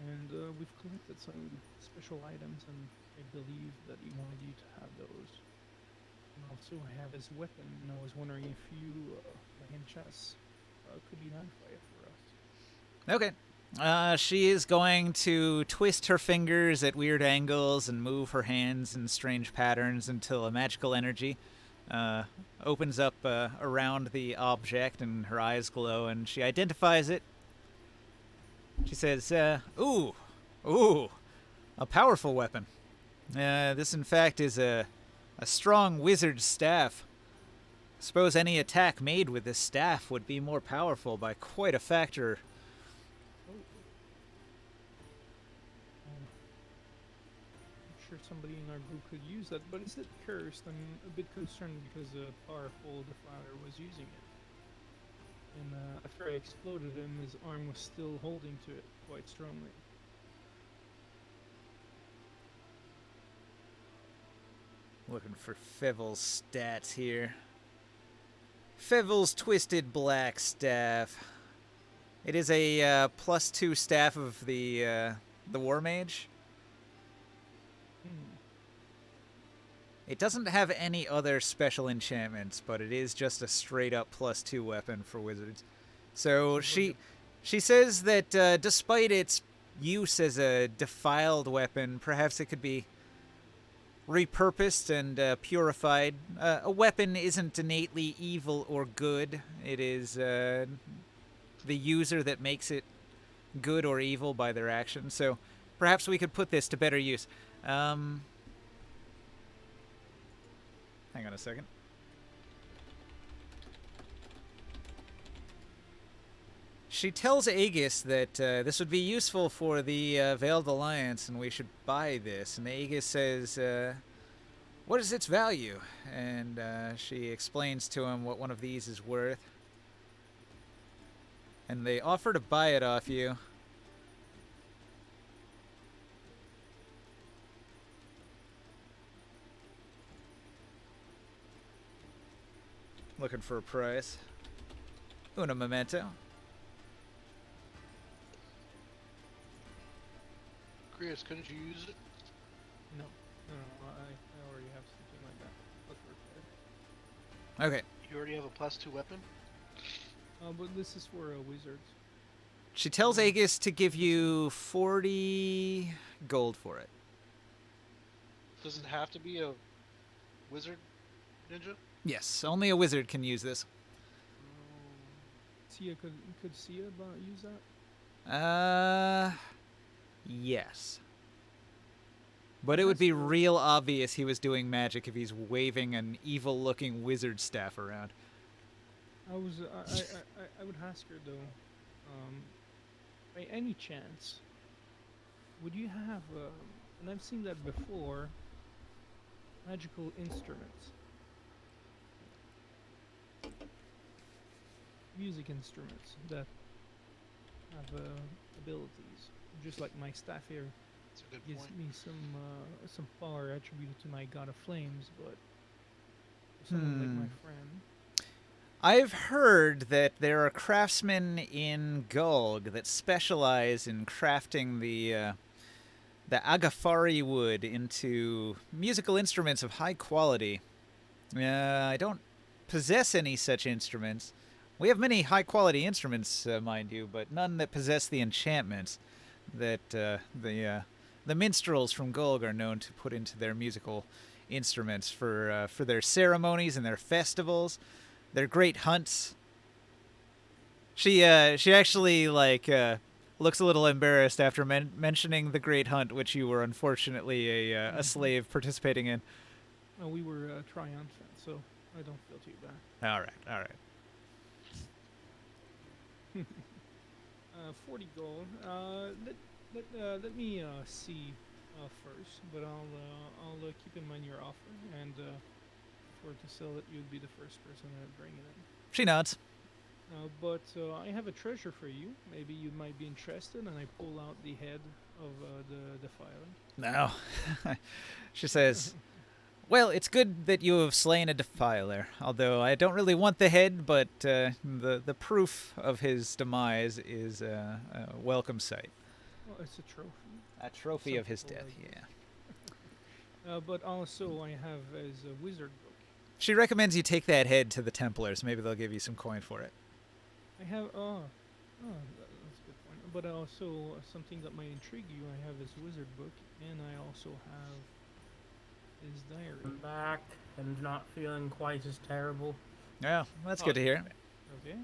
and we've collected some special items, and I believe that he wanted you to have those. And also, I have his weapon, and I was wondering if you, by any chance, could identify it for us. Okay. She is going to twist her fingers at weird angles and move her hands in strange patterns until a magical energy opens up around the object, and her eyes glow, and she identifies it. She says, ooh, a powerful weapon. This, in fact, is a strong wizard's staff. Suppose any attack made with this staff would be more powerful by quite a factor. I'm sure somebody in our group could use that, but is it cursed? I'm a bit concerned because a powerful defiler was using it. And after I exploded him, his arm was still holding to it quite strongly. Looking for Fievel's stats here. Fievel's Twisted Black Staff. It is a +2 staff of the War Mage. It doesn't have any other special enchantments, but it is just a straight-up +2 weapon for wizards. So she says that despite its use as a defiled weapon, perhaps it could be repurposed and purified. A weapon isn't innately evil or good. It is the user that makes it good or evil by their actions. So perhaps we could put this to better use. Hang on a second. She tells Aegis that this would be useful for the Veiled Alliance and we should buy this. And Aegis says, what is its value? And she explains to him what one of these is worth. and they offer to buy it off you. Looking for a price. Una memento. Chris, couldn't you use it? No, I already have something like that. That's prepared. Okay. You already have a +2 weapon? But this is for wizards. She tells Aegis to give you 40 gold for it. Does it have to be a wizard ninja? Yes, only a wizard can use this. Sia could Sia use that? Yes. But it would be real obvious he was doing magic if he's waving an evil-looking wizard staff around. I would ask her though, by any chance, would you have, and I've seen that before, magical instruments, music instruments that have abilities, just like my staff here That's a good gives point. me some power attributed to my god of flames, but someone like my friend. I've heard that there are craftsmen in Gulg that specialize in crafting the Agafari wood into musical instruments of high quality. I don't possess any such instruments. We have many high-quality instruments, mind you, but none that possess the enchantments that the minstrels from Gulg are known to put into their musical instruments for their ceremonies and their festivals, their great hunts. She actually looks a little embarrassed after mentioning the great hunt, which you were unfortunately a slave participating in. We were triumphant, so I don't feel too bad. All right. 40 gold. Let me see first, but I'll keep in mind your offer, and if we're to sell it, you'd be the first person to bring it in. She nods. But I have a treasure for you. Maybe you might be interested, and I pull out the head of the defiler. No. She says, well, it's good that you have slain a defiler, although I don't really want the head, but the proof of his demise is a welcome sight. Well, it's a trophy. A trophy Some of his people death, like it. yeah. But also I have as a wizard book. She recommends you take that head to the Templars. Maybe they'll give you some coin for it. I have that's a good point. But also something that might intrigue you. I have his wizard book, and I also have his diary. I'm back and not feeling quite as terrible. Yeah, that's good to hear. Okay.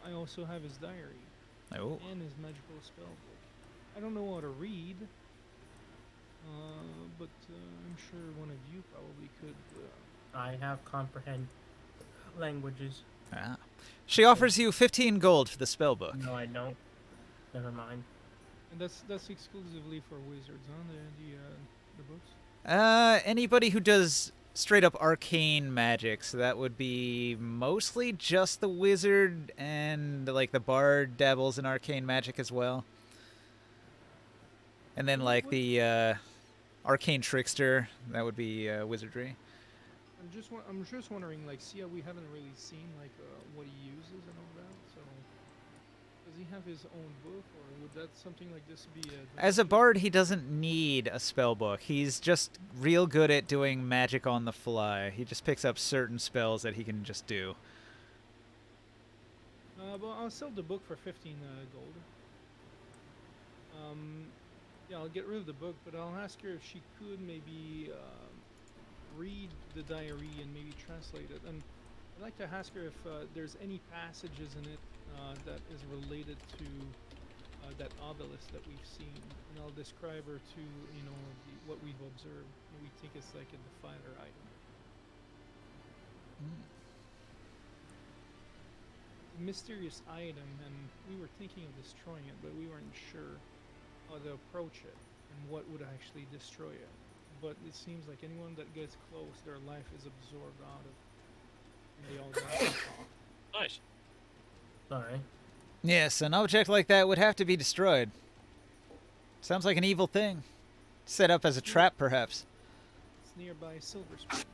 I also have his diary Oh. and his magical spell book. I don't know how to read, but I'm sure one of you probably could. I have comprehend languages. Ah. She offers you 15 gold for the spell book. No, I don't. Never mind. And that's exclusively for wizards, huh? The books. Anybody who does straight up arcane magic, so that would be mostly just the wizard, and like the bard dabbles in arcane magic as well. And then like the arcane trickster, that would be wizardry. I'm just wondering, like, see how we haven't really seen like what he uses and all that. So does he have his own book, or would that something like this be? As a bard, he doesn't need a spell book. He's just real good at doing magic on the fly. He just picks up certain spells that he can just do. Well, I'll sell the book for 15 gold. Yeah, I'll get rid of the book, but I'll ask her if she could maybe read the diary and maybe translate it. And I'd like to ask her if there's any passages in it that is related to that obelisk that we've seen, and I'll describe her to what we've observed. And we think it's like a defiler item. Mysterious item, and we were thinking of destroying it, but we weren't sure how to approach it and what would actually destroy it. But it seems like anyone that gets close, their life is absorbed out of, and they all die. Alright. Yes, an object like that would have to be destroyed. Sounds like an evil thing. Set up as a trap, perhaps. It's nearby Silver Spring.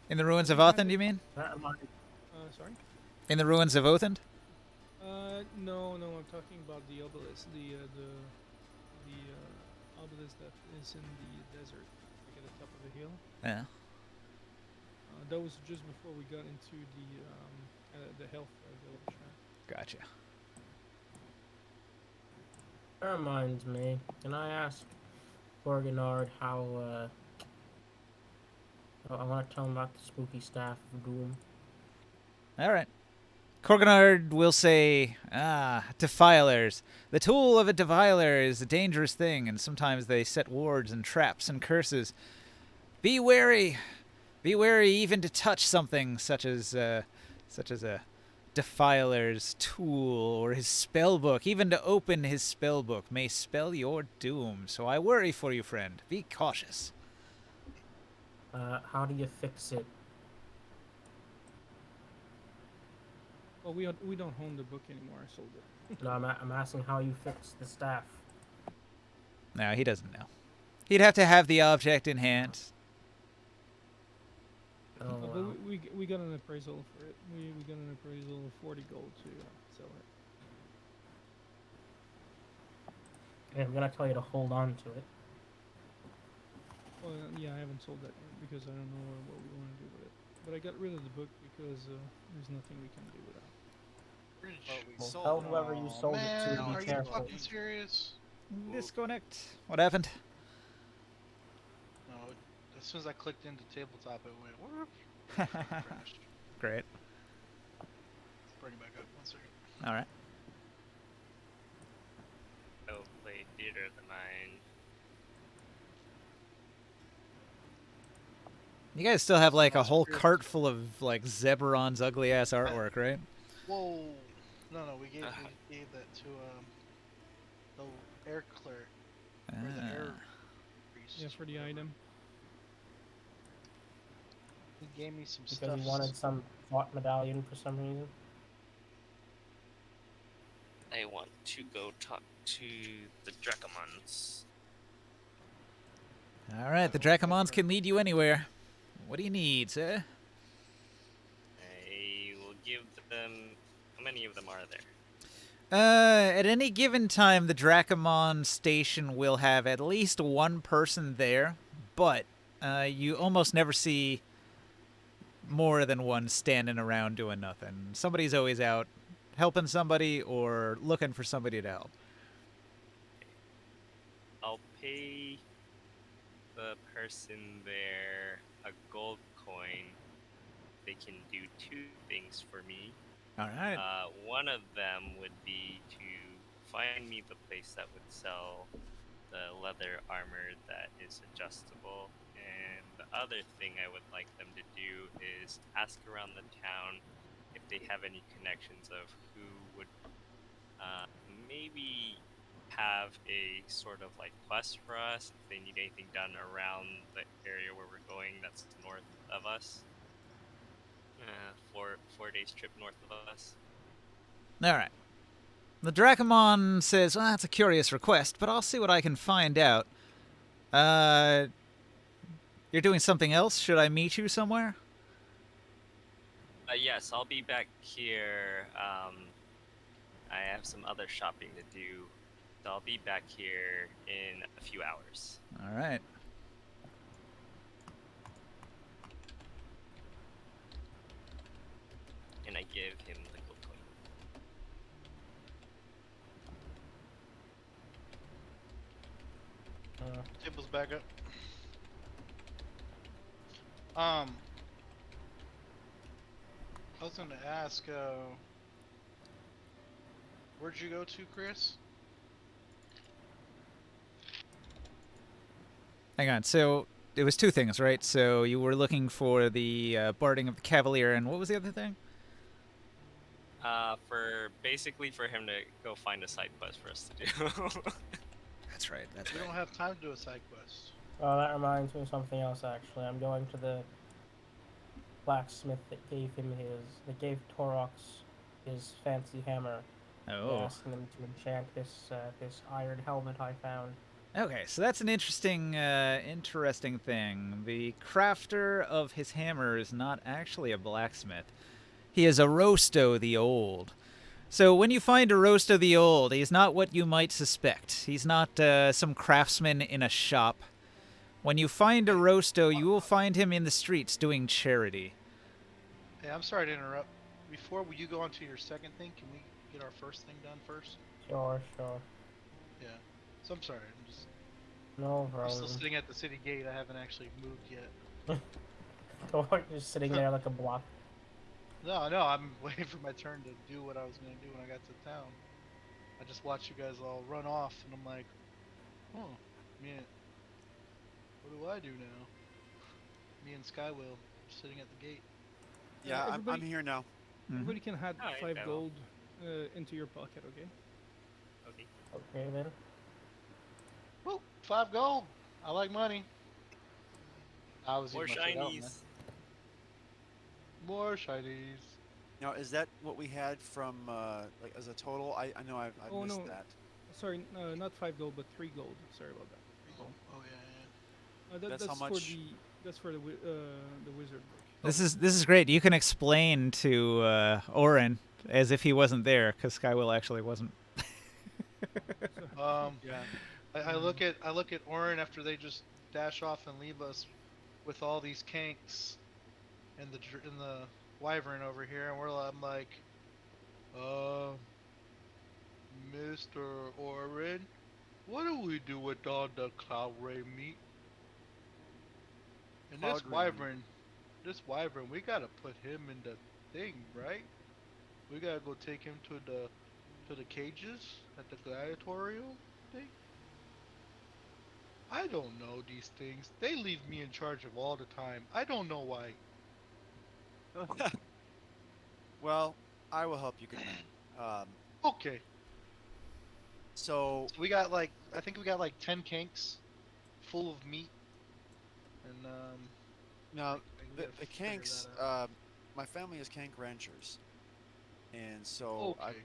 In the ruins of Othend, you mean? That reminds Sorry? In the ruins of Othend? No, I'm talking about the obelisk, the obelisk that is in the desert, like at the top of the hill. Yeah. That was just before we got into the health village. Gotcha. That reminds me. Can I ask Borgenard how, I want to tell him about the spooky staff of doom. All right. Corganard will say, defilers. The tool of a defiler is a dangerous thing, and sometimes they set wards and traps and curses. Be wary. Be wary even to touch something such as a defiler's tool or his spell book. Even to open his spell book may spell your doom. So I worry for you, friend. Be cautious. How do you fix it? Well, we don't own the book anymore. I sold it. No, I'm asking how you fix the staff. No, he doesn't know. He'd have to have the object in hand. Oh, But well. we got an appraisal for it. We got an appraisal of 40 gold to sell it. Okay, I'm gonna tell you to hold on to it. Well, yeah, I haven't sold that yet because I don't know what we want to do with it. But I got rid of the book because there's nothing we can do with it. Bridge. Well, tell whoever you sold it Man, to are be you careful. fucking serious? Disconnect. What happened? No, as soon as I clicked into tabletop, it went whoop. Crashed. Great. Let's bring it back up. 1 second. All right. Oh, play Theater of the Mind. You guys still have like a whole cart full of like Zeberon's ugly ass artwork, right? Whoa. No, we gave that to the air cleric or the air priest. Yeah, for the item. He gave me some Because stuff. he wanted some thought medallion for some reason. I want to go talk to the Dracomons. All right, the Dracomons can lead you anywhere. What do you need, sir? I will give them. How many of them are there? At any given time, the Dracomon station will have at least one person there, but you almost never see more than one standing around doing nothing. Somebody's always out helping somebody or looking for somebody to help. I'll pay the person there a gold coin. They can do 2 things for me. All right. One of them would be to find me the place that would sell the leather armor that is adjustable. And the other thing I would like them to do is ask around the town if they have any connections of who would maybe have a sort of like quest for us if they need anything done around the area where we're going that's north of us. 4 days trip north of us. All right. The Dracomon says, well, that's a curious request, but I'll see what I can find out. You're doing something else? Should I meet you somewhere? Yes, I'll be back here. I have some other shopping to do, so I'll be back here in a few hours. All right. And I give him the gold coin. Table's back up. I was gonna ask, where'd you go to, Chris? Hang on. So it was 2 things, right? So you were looking for the Barding of the Cavalier, and what was the other thing? For him to go find a side quest for us to do. That's right. That's We right. don't have time to do a side quest. Oh, that reminds me of something else, actually. I'm going to the blacksmith that gave Torox his fancy hammer. Oh. Asking him to enchant this iron helmet I found. Okay, so that's an interesting thing. The crafter of his hammer is not actually a blacksmith. He is a Rosto the Old. So when you find a Rosto the Old, he's not what you might suspect. He's not some craftsman in a shop. When you find a Rosto, you will find him in the streets doing charity. Hey, I'm sorry to interrupt. Before you go on to your second thing, can we get our first thing done first? Sure. Yeah. So I'm sorry. I'm just. No I'm still problem. sitting at the city gate. I haven't actually moved yet. Or just sitting there like a block. No, I'm waiting for my turn to do what I was gonna do when I got to town. I just watched you guys all run off, and I'm like, oh, man, what do I do now? Me and Skywill sitting at the gate. Yeah, I'm everybody- here now. Everybody can add Alright, 5 I will. gold into your pocket, okay? Okay. Okay then. Woo, 5 gold. I like money. I was More eating my food out, man. shinies. More shinies. Now, is that what we had from like as a total? I know I've Oh, missed no. that. Sorry, not 5 gold, but 3 gold. Sorry about that. Oh yeah. That, That's how for much- the wizard book. This is great. You can explain to Orin as if he wasn't there, because Skywill actually wasn't. Yeah. I look at Orin after they just dash off and leave us with all these kanks and the wyvern over here, and I'm like, Mr. Orin, what do we do with all the cloud ray meat? And Cloud ray meat. this wyvern, we gotta put him in the thing, right? We gotta go take him to the cages at the gladiatorial thing. I don't know these things. They leave me in charge of all the time. I don't know why. Well, I will help you, good man. Okay. So So we got like, I think we got like 10 kanks full of meat. And now we the gotta figure Kanks, that out. my family is Kank ranchers, and so Okay.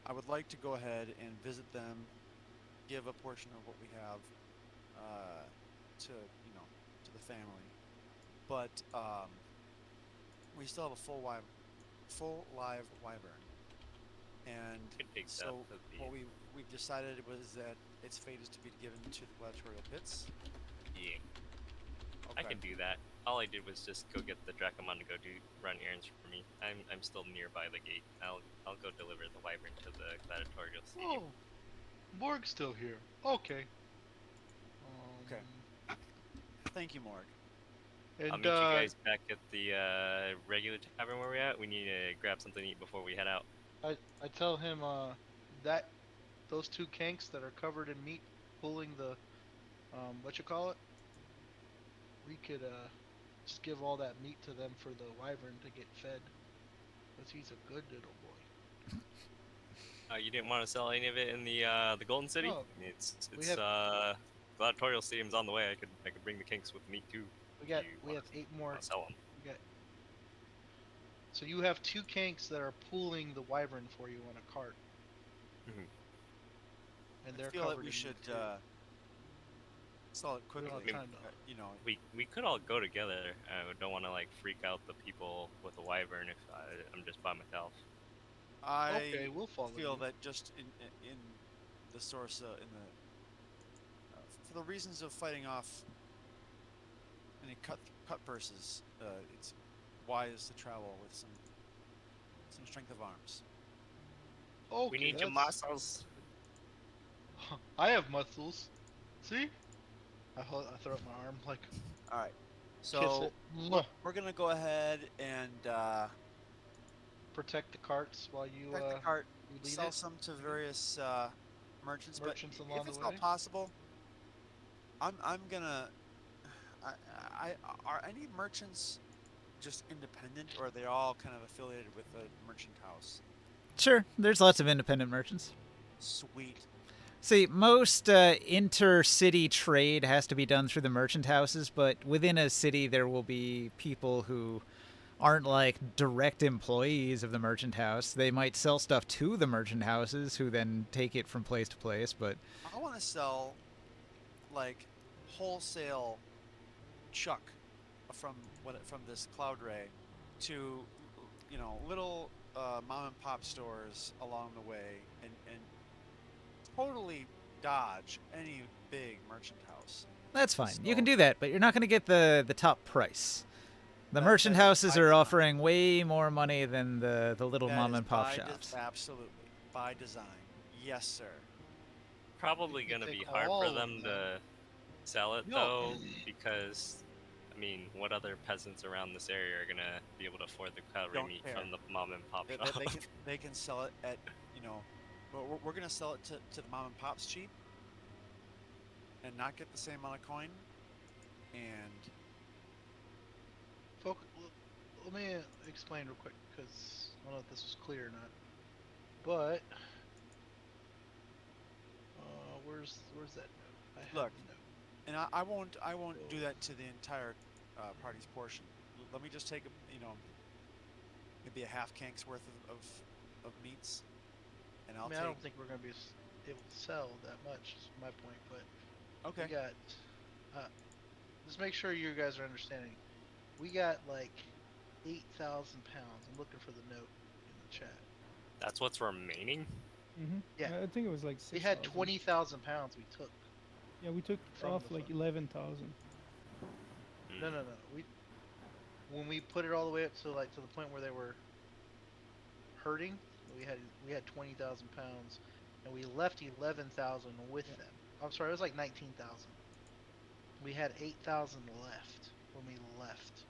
I would like to go ahead and visit them, give a portion of what we have to to the family, but we still have a full live wyvern, and Could dig that so with the- what we've decided was that its fate is to be given to the gladiatorial pits. Yeah. Okay. I can do that. All I did was just go get the Dracomon to go run errands for me. I'm still nearby the gate. I'll go deliver the wyvern to the gladiatorial stadium. Oh, Morg's still here. Okay. Okay. Thank you, Morg. And I'll meet you guys back at the regular tavern where we're at. We need to grab something to eat before we head out. I tell him that those 2 kanks that are covered in meat pulling the what you call it? We could just give all that meat to them for the wyvern to get fed. Cause he's a good little boy. You didn't want to sell any of it in the Golden City? No. It's We have- gladiatorial stadium's on the way. I could bring the kinks with me too. We got You we wanna- have 8 more. Wanna sell them. We got. So you have 2 kanks that are pulling the wyvern for you on a cart. Mhm. And I they're feel covered that we in should meat, too. sell it We don't quickly. have time to- I mean, we could all go together. I don't want to like freak out the people with the wyvern if I'm just by myself. I Okay, we'll follow feel you. that just in the source in the for the reasons of fighting off any cut purses, it's wise to travel with some strength of arms. Okay, We need your that's- muscles. I have muscles. See? I throw up my arm like All right, kiss so it. Mwah. we're gonna go ahead and Protect the carts while you take the cart, you lead sell it. some to various merchants, Merchants but along if it's the not way? possible, I'm gonna. Are any merchants just independent, or are they all kind of affiliated with a merchant house? Sure, there's lots of independent merchants. Sweet. See, most inter-city trade has to be done through the merchant houses, but within a city there will be people who aren't like direct employees of the merchant house. They might sell stuff to the merchant houses, who then take it from place to place. But I want to sell like wholesale chuck from this Cloud Ray to little mom and pop stores along the way, and totally dodge any big merchant house. that's fine. You can So- do that, but you're not going to get the top price. The That- merchant that is houses by are design. offering way more money than the little That mom is and pop by shops. absolutely by design. Yes, sir. Probably You gonna take be hard all for of them to sell it No. though, because I mean, what other peasants around this area are gonna be able to afford the calorie Don't meat care. from the mom and pop They, shop? they can sell it at we're gonna sell it to the mom and pops cheap, and not get the same amount of coin, and Let me explain real quick, because I don't know if this was clear or not. But where's that note? I have Look. the note. and I won't do that to the entire party's portion. Let me just take maybe a half cank's worth of meats, and I'll I mean, take. I don't think we're gonna be able to sell that much. Is my point, but Okay. we got. Just make sure you guys are understanding. We got like 8,000 pounds. I'm looking for the note in the chat. That's what's remaining. Yeah. I think it was like We had 6,000. 20,000 pounds we took. Yeah, we took from off the like fund. 11,000. No. When we put it all the way up to the point where they were hurting, we had 20,000 pounds, and we left 11,000 with them. I'm sorry, it was like 19,000. We had 8,000 left when we left.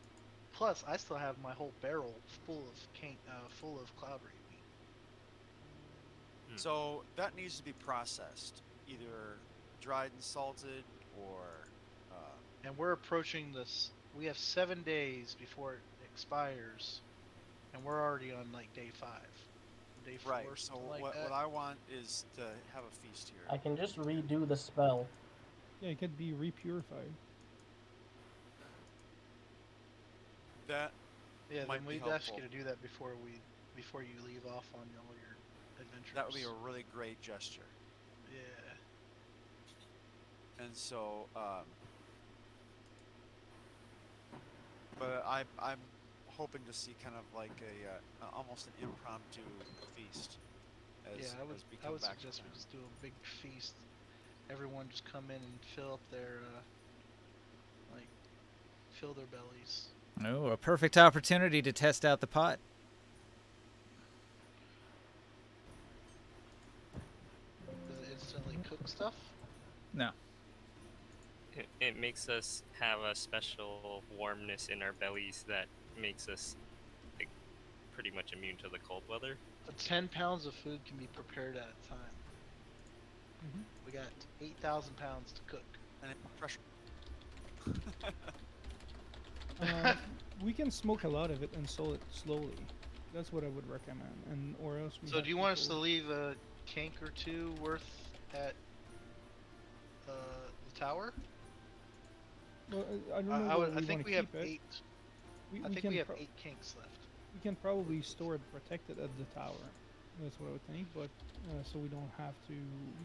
Plus, I still have my whole barrel full of cloud ray meat. So that needs to be processed, either dried and salted, or And we're approaching this. We have 7 days before it expires, and we're already on like day 5, day 4, right. So something like what that. I want is to have a feast here. I can just redo the spell. Yeah, it could be repurified. That Yeah, might then be we'd ask you helpful. to do that before you leave off on all your adventures. that would be a really great gesture. Yeah. And so, but I'm hoping to see kind of like a almost an impromptu feast as Yeah, I as we would come back. suggest to we town. just do a big feast. Everyone just come in and fill up their fill their bellies. Oh, a perfect opportunity to test out the pot. The instantly cooked stuff. No. It makes us have a special warmness in our bellies that makes us like, pretty much immune to the cold weather. 10 pounds of food can be prepared at a time. We got 8,000 pounds to cook. And it, pressure. We can smoke a lot of it and sell it slowly. That's what I would recommend. And or else we So have do you want us to people- leave a cank or two worth at the tower? Well, I don't know. I whether think wanna we have keep it. 8. I We think can we have pro- 8 kinks left. We can probably store it protected at the tower. That's what I would think. But so we don't have to,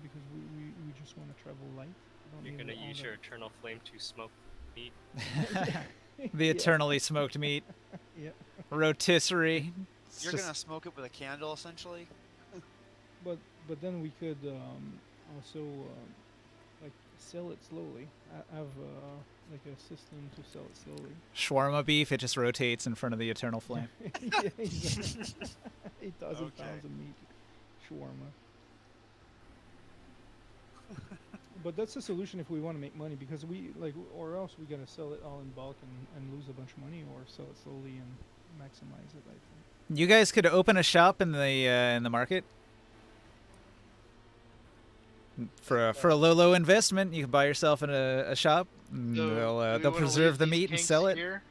because we just want to travel light. We don't You're need gonna all use the- your eternal flame to smoke meat. The Yeah. eternally smoked meat. Yeah. Rotisserie. It's You're just- gonna smoke it with a candle, essentially. But then we could also like sell it slowly. Have like a system to sell it slowly. shawarma beef. It just rotates in front of the eternal flame. Yeah, exactly. 8,000 Okay. pounds of meat, shawarma. But that's the solution if we want to make money, because or else we gotta sell it all in bulk and lose a bunch of money, or sell it slowly and maximize it. I think. You guys could open a shop in the market for a low investment. You could buy yourself in a shop. And So, do they'll we they'll wanna preserve leave the these meat and kinks sell it. Here?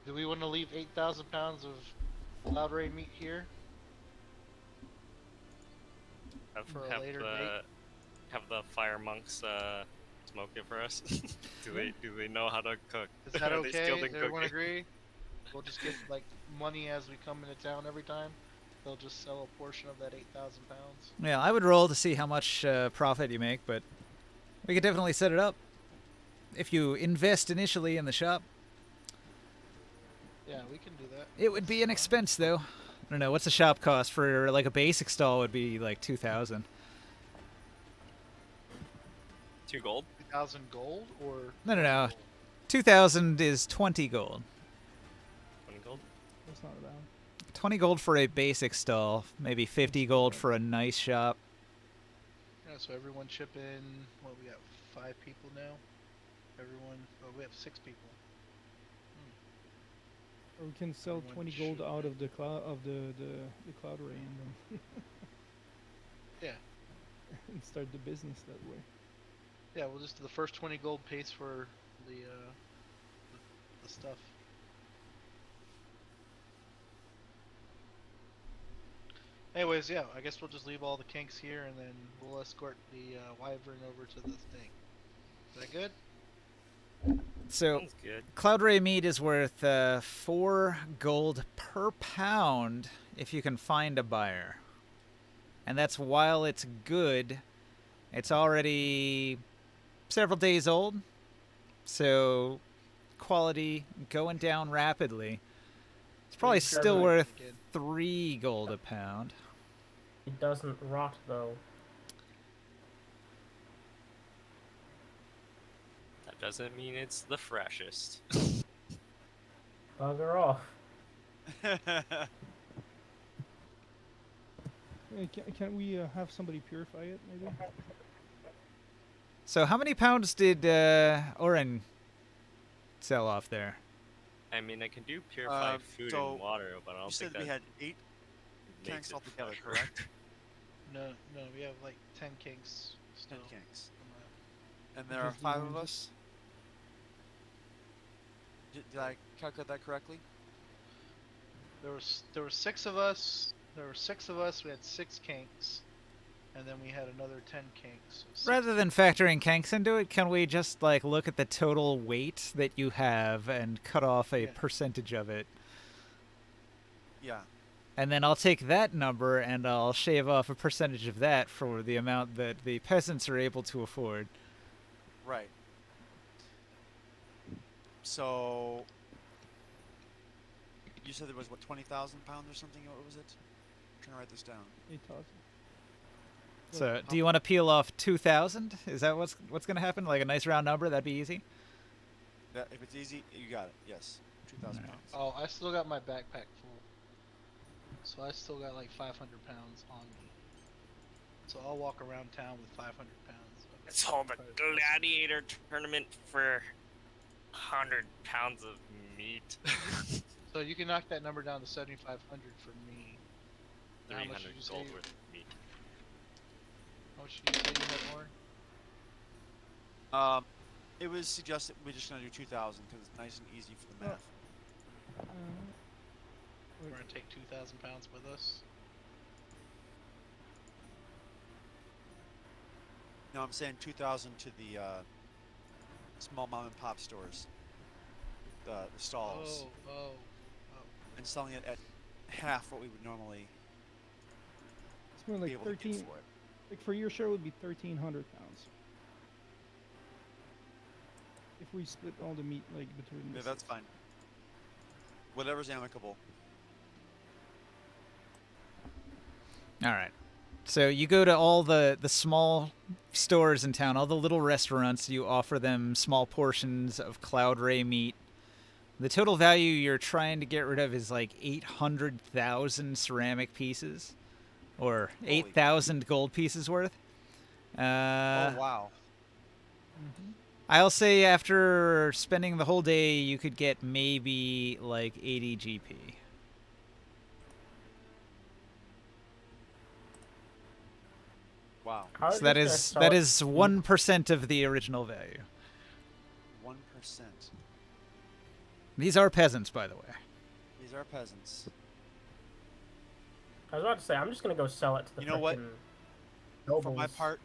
Do we want to leave 8,000 pounds of cloud ray meat here? For a later date? Have the fire monks smoke it for us. Do they know how to cook? Is that Are they okay? skilled in Does everyone cooking? agree? We'll just get like money as we come into town every time. They'll just sell a portion of that 8,000 pounds. Yeah, I would roll to see how much profit you make, but we could definitely set it up. If you invest initially in the shop, Yeah, we can do that. it would be an expense, though. I don't know, what's the shop cost for, like, a basic stall would be, like, 2,000. 2 gold? 2,000 gold or? No. 2,000 is 20 gold. 20 gold? That's not bad. 20 gold for a basic stall, maybe 50 gold for a nice shop. Yeah, so everyone chip in. What, we got 5 people now. Everyone. Oh, we have 6 people. Or we can sell Everyone 20 gold should- out of the cloud of the cloud ray and then Yeah. and start the business that way. Yeah, we'll just do the first 20 gold pays for the stuff. Anyways, yeah, I guess we'll just leave all the kinks here and then we'll escort the wyvern over to the thing. Is that good? So, Sounds good. Cloud Ray meat is worth 4 gold per pound if you can find a buyer. And that's while it's good. It's already several days old, so quality going down rapidly. It's probably Pretty still sure worth again. 3 gold a pound. It doesn't rot though. That doesn't mean it's the freshest. Bugger off. Can we have somebody purify it, maybe? So how many pounds did Oren sell off there? I mean, I can do purified food so and water, but I You don't said think we that had 8 makes tanks it altogether, fresher. correct? No, we have like 10 kinks 10 still. tanks. on And there are Just 5 the of ones- us. Did I calculate that correctly? There were 6 of us. There were 6 of us. We had 6 kinks, and then we had another 10 kinks. So Rather than factoring Kanks into it, can we just like look at the total weight that you have and cut off a Yeah. percentage of it? Yeah. And then I'll take that number and I'll shave off a percentage of that for the amount that the peasants are able to afford. Right. So you said there was what 20,000 pounds or something? What was it? I'm trying to write this down. 8,000. So, do you want to peel off 2,000? Is that what's going to happen? Like a nice round number? That'd be easy. That, if it's easy, you got it. Yes, 2,000 Alright. pounds. Oh, I still got my backpack full. So I still got like 500 pounds on me. So I'll walk around town with 500 pounds. of Let's hold a private- gladiator tournament for 100 pounds of meat. So you can knock that number down to 7,500 for me. How much 300 did you say gold you- worth of meat. How much did you say you had more? It was suggested we're just gonna do 2,000 because it's nice and easy for the Oh. math. We're gonna take 2,000 pounds with us. No, I'm saying 2,000 to the small mom and pop stores, the stalls, Oh. and selling it at half what we would normally It's more be like able to get 13. for it. Like for your share, would be 1,300 pounds. If we split all the meat like between. Yeah, the that's six. fine. Whatever's amicable. All right. So you go to all the small stores in town, all the little restaurants, you offer them small portions of Cloud Ray meat. The total value you're trying to get rid of is like 800,000 ceramic pieces or Holy 8,000 gold pieces worth. Oh wow. Mhm. I'll say after spending the whole day, you could get maybe like 80 GP. Wow. How are So you that gonna is sell that it? is 1% of the original value. 1%. These are peasants, by the way. These are peasants. I was about to say, I'm just gonna go sell it to the You know what? frickin' For my nobles. part,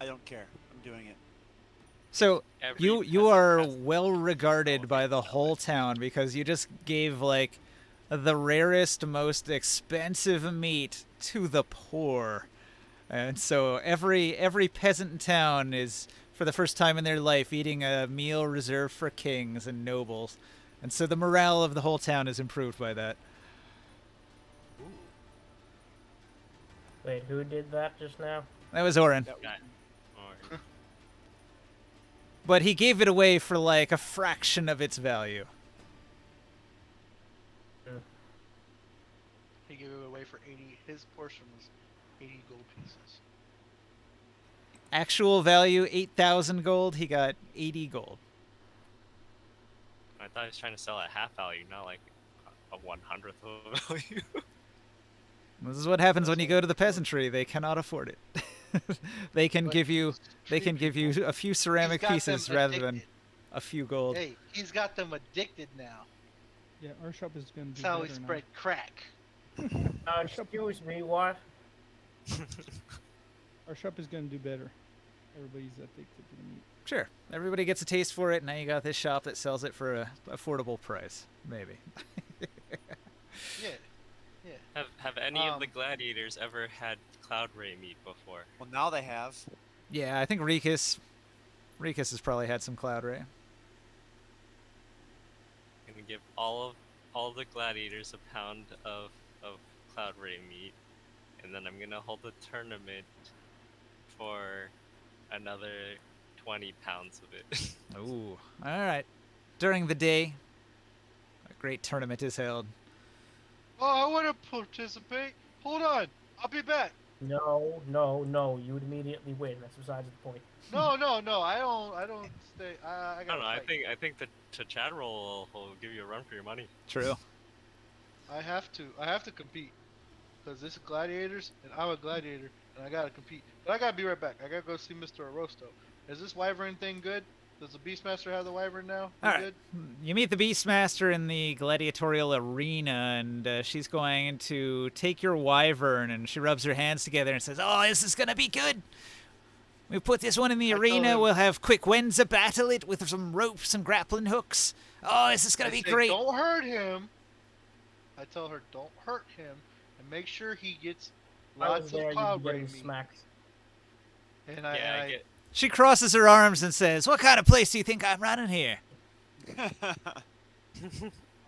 I don't care. I'm doing it. So Every you peasant are has well regarded to by the sell it. whole town because you just gave like the rarest, most expensive meat to the poor. And so every peasant in town is, for the first time in their life, eating a meal reserved for kings and nobles. And so the morale of the whole town is improved by that. Ooh, Wait, who did that just now? That was Oren. That got or But he gave it away for like a fraction of its value. He gave it away for 80. His portion was 80 gold pieces. Actual value 8,000 gold, he got 80 gold. I thought he was trying to sell at half value, not like a 1/100th of value. This is what happens when you go to the peasantry. They cannot afford it. They can But give you treat people- a few he's ceramic got them pieces rather than addicted. a few gold. Hey, he's got them addicted now. Yeah, our shop is gonna do That's how he better now. spread crack. Excuse me, what? Our shop is gonna do better. Everybody's addicted to the meat. Sure, everybody gets a taste for it. Now you got this shop that sells it for a affordable price, maybe. Yeah. Yeah. Have any of the Um, gladiators ever had cloud ray meat before? well, now they have. Yeah, I think Rikus has probably had some cloud ray. I'm gonna give all the gladiators a pound of cloud ray meat, and then I'm gonna hold a tournament for another 20 pounds of it. Ooh, all right. During the day, a great tournament is held. Oh, I want to participate. Hold on. I'll be back. No, no, no. You would immediately win. That's besides the point. No, no, no. I don't stay. I I got. don't know. I think the chat roll will give you a run for your money. True. I have to compete. Because this is gladiators, and I'm a gladiator, and I gotta compete. But I gotta be right back. I gotta go see Mr. Arosto. Is this wyvern thing good? Does the Beastmaster have the wyvern now? We All right. good? You meet the Beastmaster in the gladiatorial arena, and she's going to take your wyvern, and she rubs her hands together and says, "Oh, this is gonna be good. We put this one in the I told arena. him- We'll have quick Wenza battle it with some ropes and grappling hooks. Oh, this is gonna I be say, great." Don't hurt him. I tell her, don't hurt him, and make sure he gets I was lots there, of you'd cloud be ray getting meat. smacked. And Yeah, I I get. She crosses her arms and says, "What kind of place do you think I'm running here?"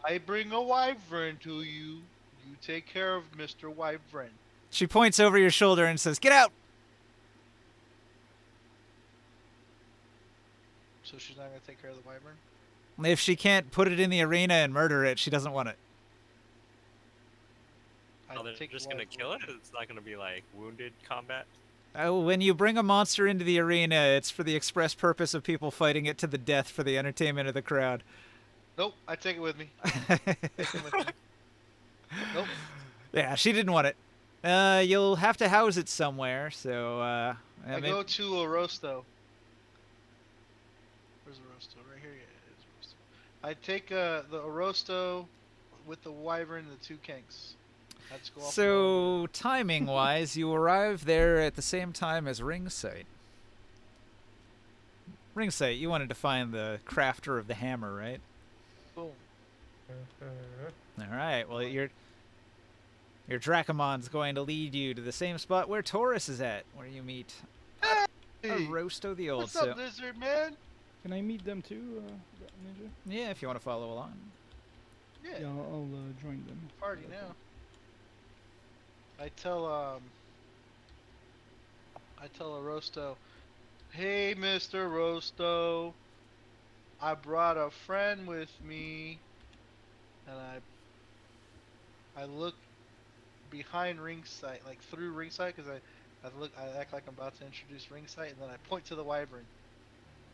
I bring a wyvern to you. You take care of Mr. Wyvern. She points over your shoulder and says, "Get out." So she's not gonna take care of the wyvern. If she can't put it in the arena and murder it, she doesn't want it. I Oh, they're take the just gonna wyvern. kill it. It's not gonna be like wounded combat. When you bring a monster into the arena, it's for the express purpose of people fighting it to the death for the entertainment of the crowd. Nope, I take it with me. Take it with me. Nope. Yeah, she didn't want it. You'll have to house it somewhere, so, I mean- go to Arosto. Where's Arosto? Right here. Yeah, it is Arosto. I take the Arosto with the wyvern and the two kinks. I just go off So, timing-wise, you arrive there at the same time as Ringsight. Ringsight, you wanted to find the crafter of the hammer, right? boom. Mhm. All right. Well, your Dracomon's going to lead you to the same spot where Taurus is at, where you meet Hey, Arosto the Old. what's So, up, lizard man? Can I meet them too, Ninja? yeah, if you want to follow along. Yeah, Yeah, I'll join them. party now. I tell Arosto, hey, Mr. Rosto, I brought a friend with me, and I look behind Ringsight, like through Ringsight, because I act like I'm about to introduce Ringsight, and then I point to the wyvern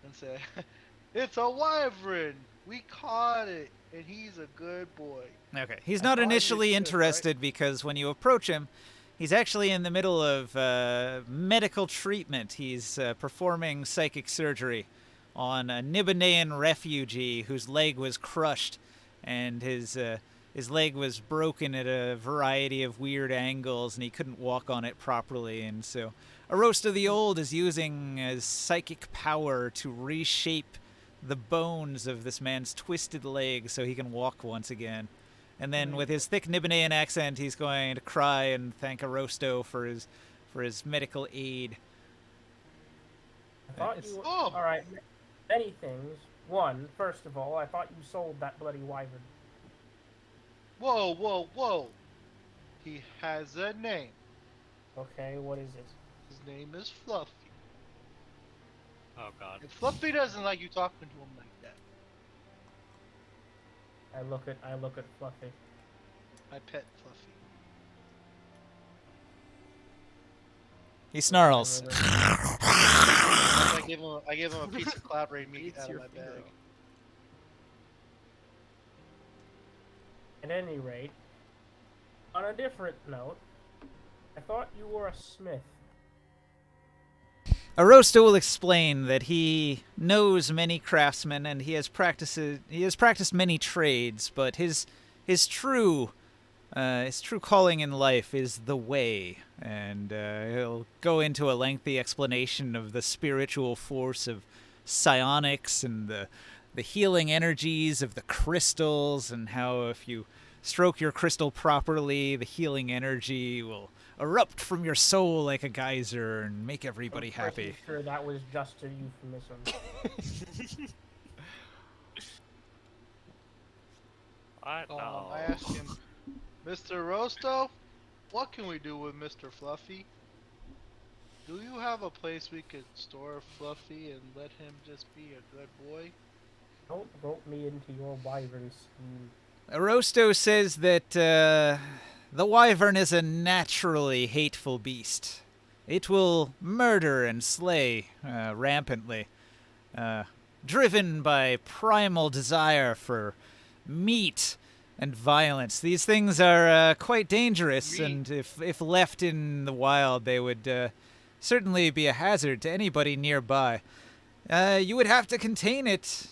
and say, it's a wyvern! We caught it, and he's a good boy. Okay. He's I not thought you initially should, right? interested because when you approach him, he's actually in the middle of medical treatment. He's performing psychic surgery on a Nibanaean refugee whose leg was crushed, and his his leg was broken at a variety of weird angles, and he couldn't walk on it properly. And so, Arosto the Old is using his psychic power to reshape the bones of this man's twisted leg so he can walk once again. And then, with his thick Nibanaean accent, he's going to cry and thank Arosto for his medical aid. I thought you. Oh. All right. Many things. One, first of all, I thought you sold that bloody wyvern. Whoa, whoa, whoa. He has a name. Okay, what is it? His name is Fluffy. Oh god. If Fluffy doesn't like you talking to him like that, I look at Fluffy. I pet Fluffy. He snarls. I give him a piece of collaborating meat Eats out of your my finger bag. off. At any rate, on a different note, I thought you were a smith. Arosto will explain that he knows many craftsmen and he has practiced many trades, but his true calling in life is the way, and he'll go into a lengthy explanation of the spiritual force of psionics and the healing energies of the crystals, and how if you stroke your crystal properly, the healing energy will erupt from your soul like a geyser and make everybody I'm happy. pretty sure that was just a euphemism. What? No. I asked him, Mr. Rosto, what can we do with Mr. Fluffy? Do you have a place we could store Fluffy and let him just be a good boy? Don't rope me into your wyvern scheme. Arosto says that the wyvern is a naturally hateful beast. It will murder and slay rampantly, driven by primal desire for meat and violence. These things are quite dangerous, and if left in the wild, they would certainly be a hazard to anybody nearby. You would have to contain it,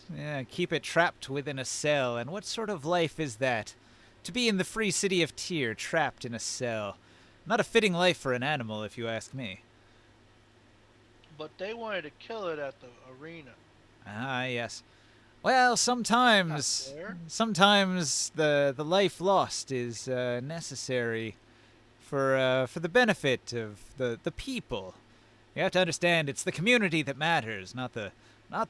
keep it trapped within a cell, and what sort of life is that? To be in the free city of Tyr, trapped in a cell. Not a fitting life for an animal, if you ask me. But they wanted to kill it at the arena. Ah, yes. Well, sometimes the life lost is necessary for the benefit of the people. You have to understand, it's the community that matters, not the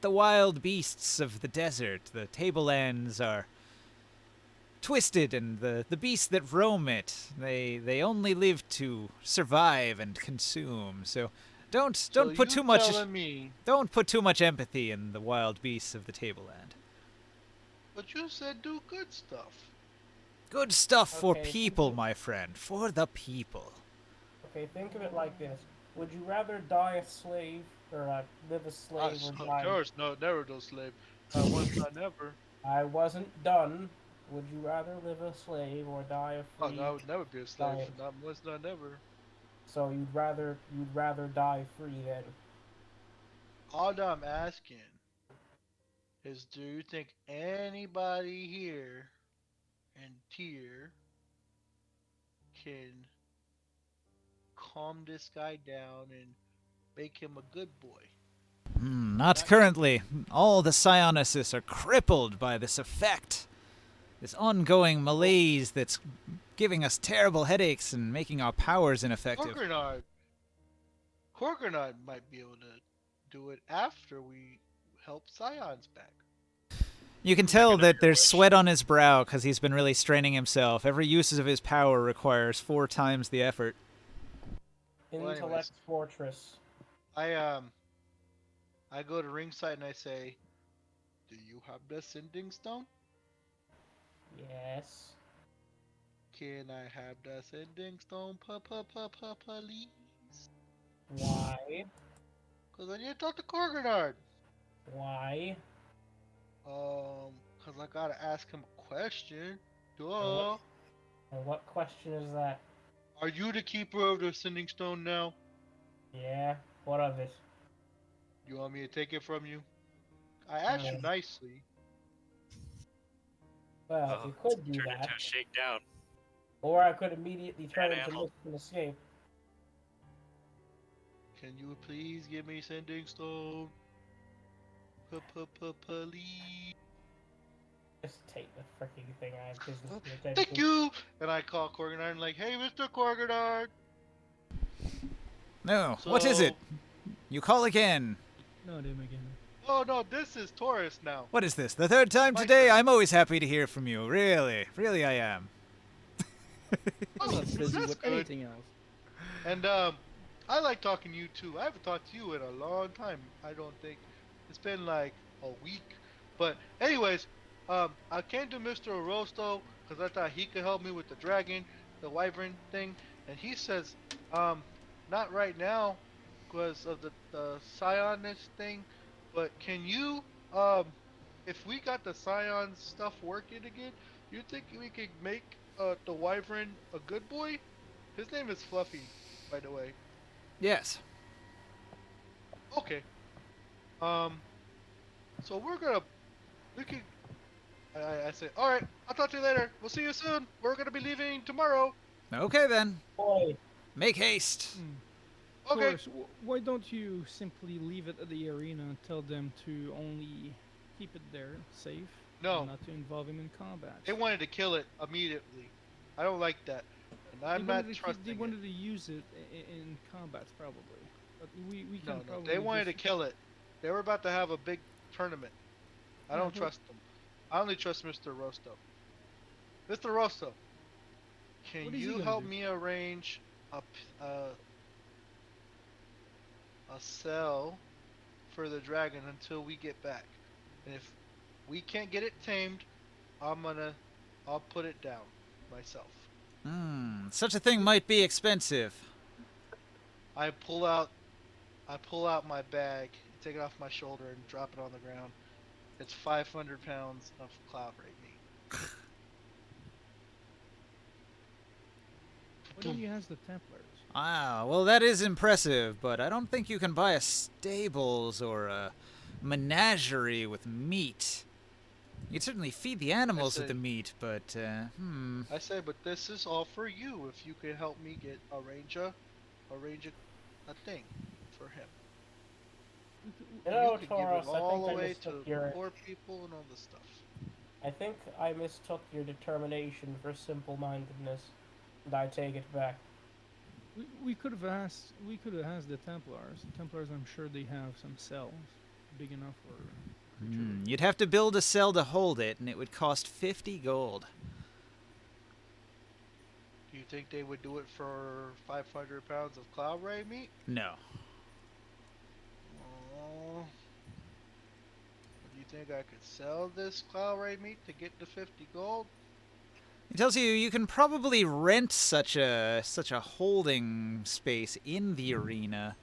wild beasts of the desert. The tablelands are twisted, and the beasts that roam it, they only live to survive and consume. So don't put too much empathy in the wild beasts of the tableland. But you said do good stuff. Good stuff for Okay. people, my friend, for the people. Okay, think of it like this. Would you rather die a slave, or live a slave, or Of die? course, no, never no slave. Once not never. I wasn't done. Would you rather live a slave or die a Oh, free? no, I would never be a slave. Diet. Not once, not never. So you'd rather die free then? All I'm asking is, do you think anybody here in Tyr can calm this guy down and make him a good boy? Not currently. All the psionists are crippled by this effect. This ongoing malaise that's giving us terrible headaches and making our powers ineffective. Korgranard might be able to do it after we help Scions back. You can tell that there's sweat on his brow because he's been really straining himself. Every use of his power requires 4 times the effort. Well, anyways. Intellect Fortress. I go to ringside and I say, "Do you have the Sending Stone? Yes. Can I have the Sending Stone, please? Why? Cause I need to talk to Korgranard. Why? Cause I gotta ask him a question. Duh. What? And what question is that? Are you the keeper of the Sending Stone now? Yeah. What of it? You want me to take it from you? I asked you No. nicely. Well, you could do turn that, into a shakedown. or I could immediately turn into Animal. Mist and escape. Can you please give me sending stone? Please. Just take the freaking thing. I have business to attend Thank to. you! And I call Corganard like, hey, Mr. Corganard! No, what is it? So- You call again. Not him again. Oh no, this is Taurus now. What is this? The third time My today? turn. I'm always happy to hear from you. Really. Really I am. Oh, He's busy that's with good. anything else. And I like talking to you too. I haven't talked to you in a long time. I don't think it's been like a week. But anyways, I came to Mr. Orosto because I thought he could help me with the dragon, the wyvern thing, and he says, not right now, because of the Scionist thing. But can you, if we got the Scion stuff working again, you think we could make the wyvern a good boy? His name is Fluffy, by the way. Yes. Okay. So we could. I say, all right. I'll talk to you later. We'll see you soon. We're gonna be leaving tomorrow. Okay then. Boy, Make haste. Okay. Taurus, why don't you simply leave it at the arena and tell them to only keep it there, safe, No. and not to involve him in combat? They wanted to kill it immediately. I don't like that. And I'm not They trusting wanted it. to use it in combats, probably. But we No, can no. probably. They wanted to just- kill it. They were about to have a big tournament. I don't but- trust them. I only trust Mr. Rosto. Mr. Rosto, can What is he you gonna help do? me arrange a cell for the dragon until we get back? And if we can't get it tamed, I'll put it down myself. Such a thing might be expensive. I pull out my bag, take it off my shoulder, and drop it on the ground. It's 500 pounds of cloud ray meat. Why don't you ask the Templars? Ah, well that is impressive, but I don't think you can buy a stables or a menagerie with meat. You'd certainly feed the animals with say- the meat, but, I say, but this is all for you. If you could help me arrange a thing for him. you know, you could give Taurus, it I all think I the way mistook to your. poor people and all this stuff. I think I mistook your determination for simple-mindedness, and I take it back. We could have asked. We could have asked the Templars. The Templars, I'm sure they have some cells big enough for. you'd have to build a cell to hold it, and it would cost 50 gold. Do you think they would do it for 500 pounds of cloud ray meat? No. Oh. Do you think I could sell this cloud ray meat to get the 50 gold? It tells you can probably rent such a holding space in the arena.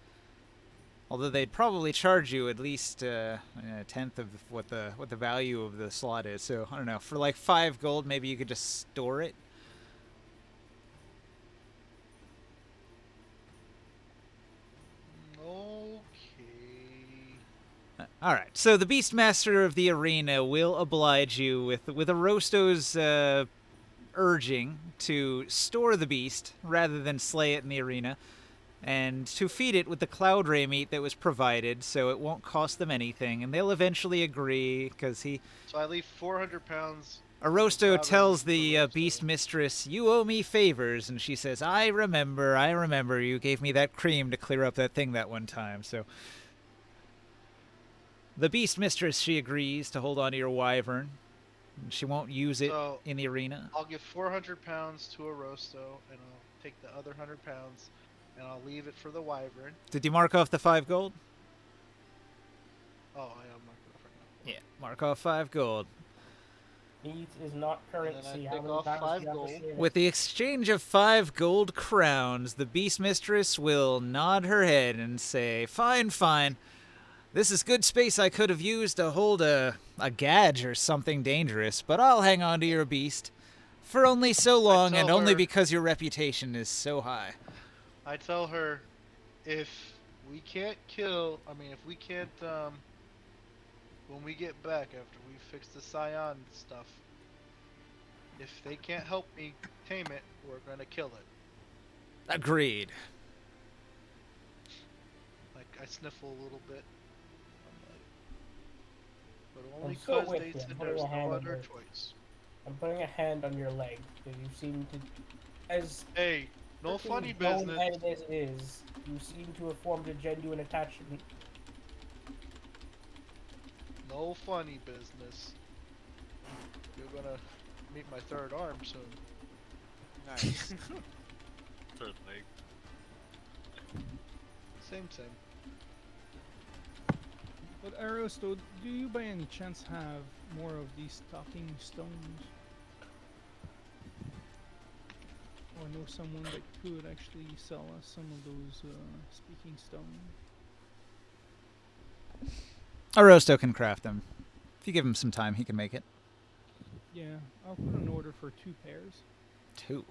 Although they'd probably charge you at least a tenth of what the value of the slot is. So I don't know, for like 5 gold, maybe you could just store it. Okay. All right. So the Beastmaster of the arena will oblige you with Arosto's urging to store the beast rather than slay it in the arena, and to feed it with the cloud ray meat that was provided, so it won't cost them anything, and they'll eventually agree because he. So I leave 400 pounds. Arosto Cloud tells ray meat the for beast Arosto. mistress, "You owe me favors," and she says, I remember. You gave me that cream to clear up that thing that one time." So the beast mistress, she agrees to hold on to your wyvern. She won't use it So in the arena. I'll give 400 pounds to Arosto, and I'll take the other 100 pounds, and I'll leave it for the wyvern. Did you mark off the 5 gold? Oh, I am not gonna Yeah, mark off 5 gold. Meat is not then I currency. How take many off times 5 do you have to gold. say that? With the exchange of 5 gold crowns, the beast mistress will nod her head and say, Fine. This is good space I could have used to hold a gadge or something dangerous, but I'll hang on to your beast for only so long, and tell only her- because your reputation is so high." I tell her, if we can't when we get back after we fix the Scion stuff, If they can't help me tame it, we're gonna kill it. Agreed. Like, I sniffle a little bit. I'm like, but only still because with they you. said I'm putting there's a hand no on other your- choice. I'm putting a hand on your leg because you seem to, as Hey, no freaking funny business. boneheaded as it is, you seem to have formed a genuine attachment. No funny business. You're gonna meet my third arm soon. Nice. Third leg. Same. But Aristo, do you by any chance have more of these talking stones? Or know someone that could actually sell us some of those speaking stones? Arosto can craft them. If you give him some time, he can make it. Yeah, I'll put an order for 2 pairs. 2.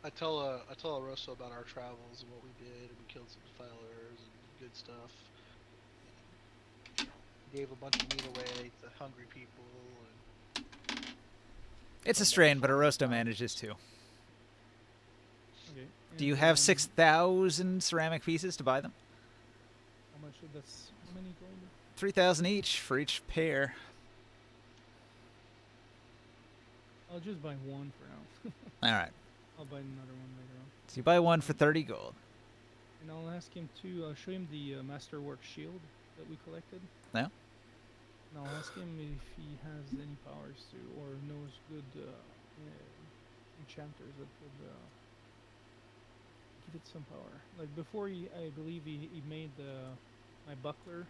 I tell Rosso about our travels and what we did, and we killed some defilers and good stuff. Gave a bunch of meat away to hungry people. And It's a strain, but Arosto manages to. Okay. Do you and, have 6,000 ceramic pieces to buy them? How much? That's how many gold? 3,000 each for each pair. I'll just buy one for now. All right. I'll buy another one later on. So you buy one for 30 gold. And I'll ask him to show him the Masterwork shield that we collected. Yeah. And I'll ask him if he has any powers to, or knows good enchanters that could give it some power. Like before, I believe he made my buckler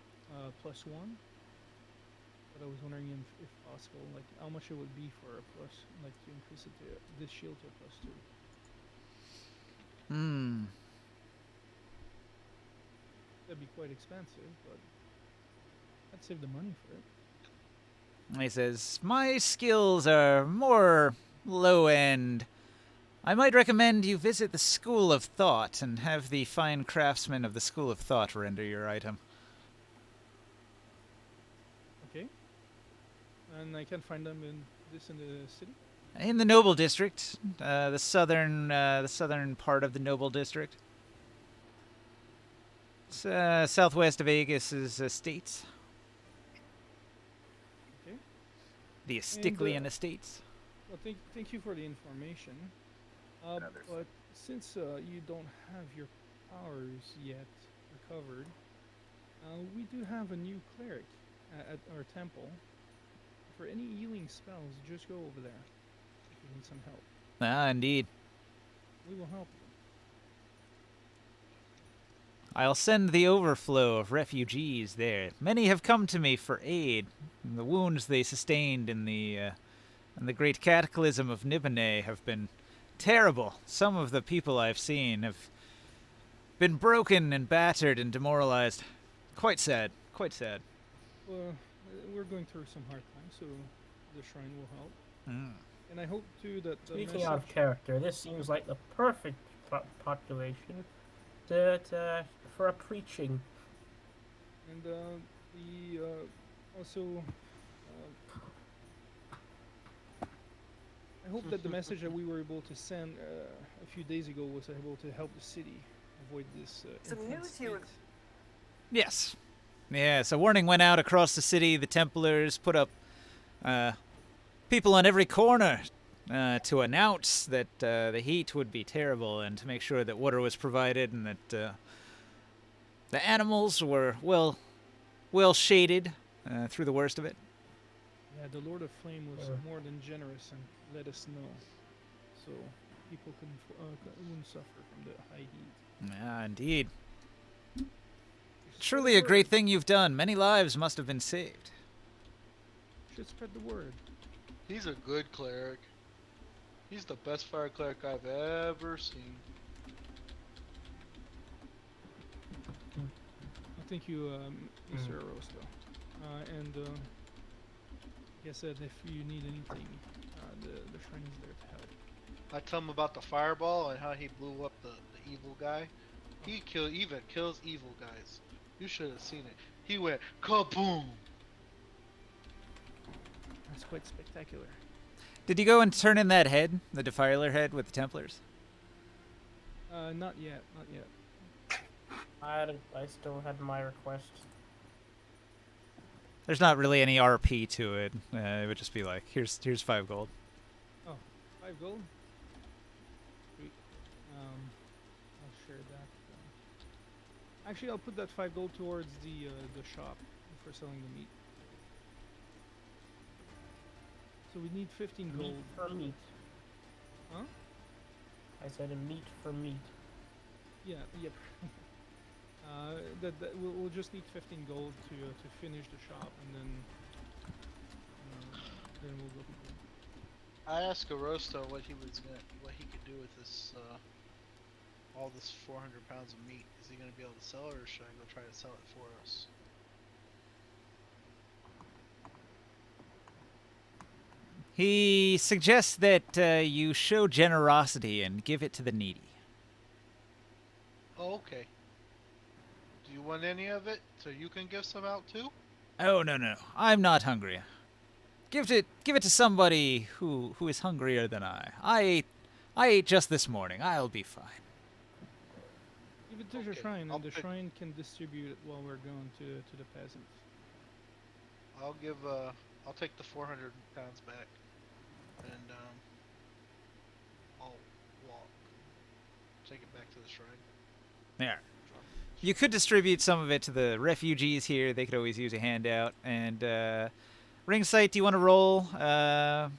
+1. But I was wondering if possible, like how much it would be for a plus, like to increase it to this shield to a +2. That'd be quite expensive, but I'd save the money for it. He says, my skills are more low end. I might recommend you visit the School of Thought and have the fine craftsmen of the School of Thought render your item. Okay. And I can find them in the city. In the Noble District, the southern part of the Noble District. It's southwest of Agus's estates. Okay. The Asticlian estates. Well, thank you for the information. But since you don't have your powers yet recovered, we do have a new cleric at our temple. For any healing spells, just go over there if you need some help. Ah, indeed. We will help you. I'll send the overflow of refugees there. Many have come to me for aid. The wounds they sustained in the great cataclysm of Nibene have been terrible. Some of the people I've seen have been broken and battered and demoralized. Quite sad. Quite sad. Well, we're going through some hard times, so the shrine will help. Mm. And I hope too that the Speaking message... out of character, this seems like the perfect population for a preaching. And also, I hope that the message that we were able to send a few days ago was able to help the city avoid this intense state. Yes. Yeah, so warning went out across the city. The Templars put up people on every corner to announce that the heat would be terrible and to make sure that water was provided and that the animals were well shaded through the worst of it. Yeah, the Lord of Flame was more than generous and let us know, so people wouldn't suffer from the high heat. Yeah, indeed. Truly a great thing you've done. Many lives must have been saved. Should spread the word. He's a good cleric. He's the best fire cleric I've ever seen. Thank you, Mr. Arosto. And like I said, if you need anything, the shrine is there to help. I tell him about the fireball and how he blew up the evil guy. He even kills evil guys. You should have seen it. He went kaboom. It's quite spectacular. Did you go and turn in that head, the Defiler head with the Templars? Not yet, not yet. I still had my request. There's not really any RP to it. It would just be like, here's 5 gold. 5 gold. Sweet. I'll share that. Actually, I'll put that 5 gold towards the shop for selling the meat. So we need 15 gold. Meat for meat. Huh? I said a meat for meat. Yeah. Yep. We'll just need 15 gold to finish the shop, and then we'll go from there. I asked Arosto what he could do with this, all this 400 pounds of meat. Is he gonna be able to sell it, or should I go try to sell it for us? He suggests that you show generosity and give it to the needy. Oh, okay. Do you want any of it so you can give some out too? Oh, no. I'm not hungry. Give it to somebody who is hungrier than I. I ate just this morning. I'll be fine. Give it to the Okay, shrine, I'll and the pick- shrine can distribute it while we're going to the peasants. I'll take the 400 pounds back, and I'll take it back to the shrine. There. You could distribute some of it to the refugees here. They could always use a handout. And Ringsight, do you want to roll? I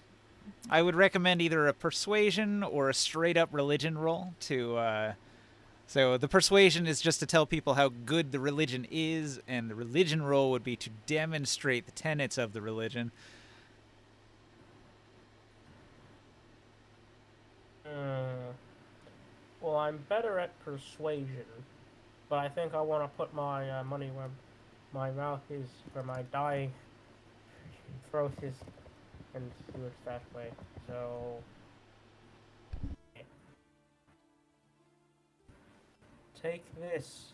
would recommend either a persuasion or a straight-up religion roll. So the persuasion is just to tell people how good the religion is, and the religion roll would be to demonstrate the tenets of the religion. Well, I'm better at persuasion, but I think I want to put my money where my mouth is, where my die throat is, and do it that way. So, take this.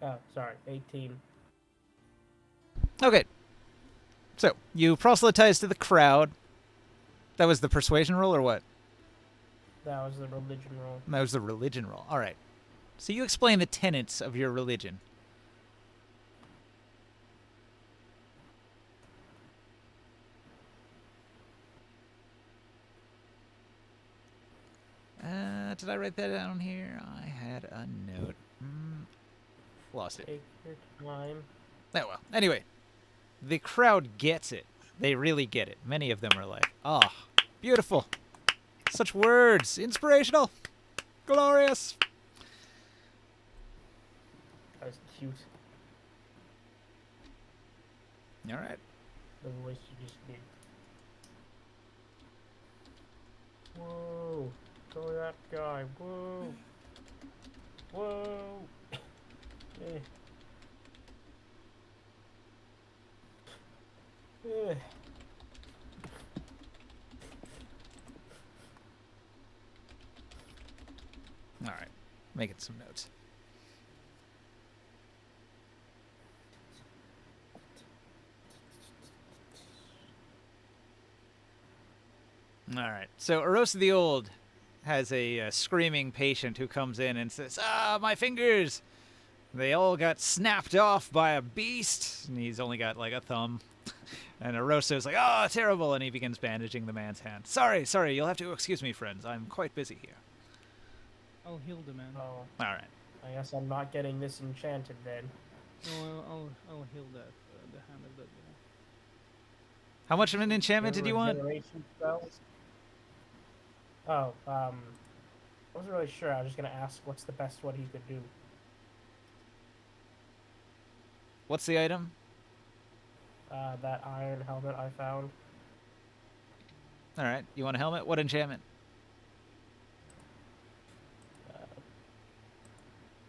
Oh, sorry, 18. Okay. So, you proselytize to the crowd. That was the persuasion roll, or what? That was the religion roll. That was the religion roll. All right. So you explain the tenets of your religion. Did I write that down here? I had a note. Lost it. Take your time. Oh well. Anyway, the crowd gets it. They really get it. Many of them are like, "Ah, beautiful. Such words. Inspirational. Glorious." That was cute. All right. The voice you just did. Whoa. Go that guy. Whoa. Whoa. Eh. Eh. All right. Making some notes. All right. So Arosa the Old has a screaming patient who comes in and says, "Ah, my fingers! They all got snapped off by a beast." And he's only got like a thumb. And Arosa's like, "Oh, terrible!" And he begins bandaging the man's hand. Sorry. You'll have to excuse me, friends. I'm quite busy here. I'll heal the man. Oh, All right. I guess I'm not getting this enchanted then. No, I'll heal that the hand of that guy. How much of an enchantment did you want? Regeneration spells? Oh, I wasn't really sure. I was just gonna ask what's the best one he could do. What's the item? That iron helmet I found. All right. You want a helmet? What enchantment?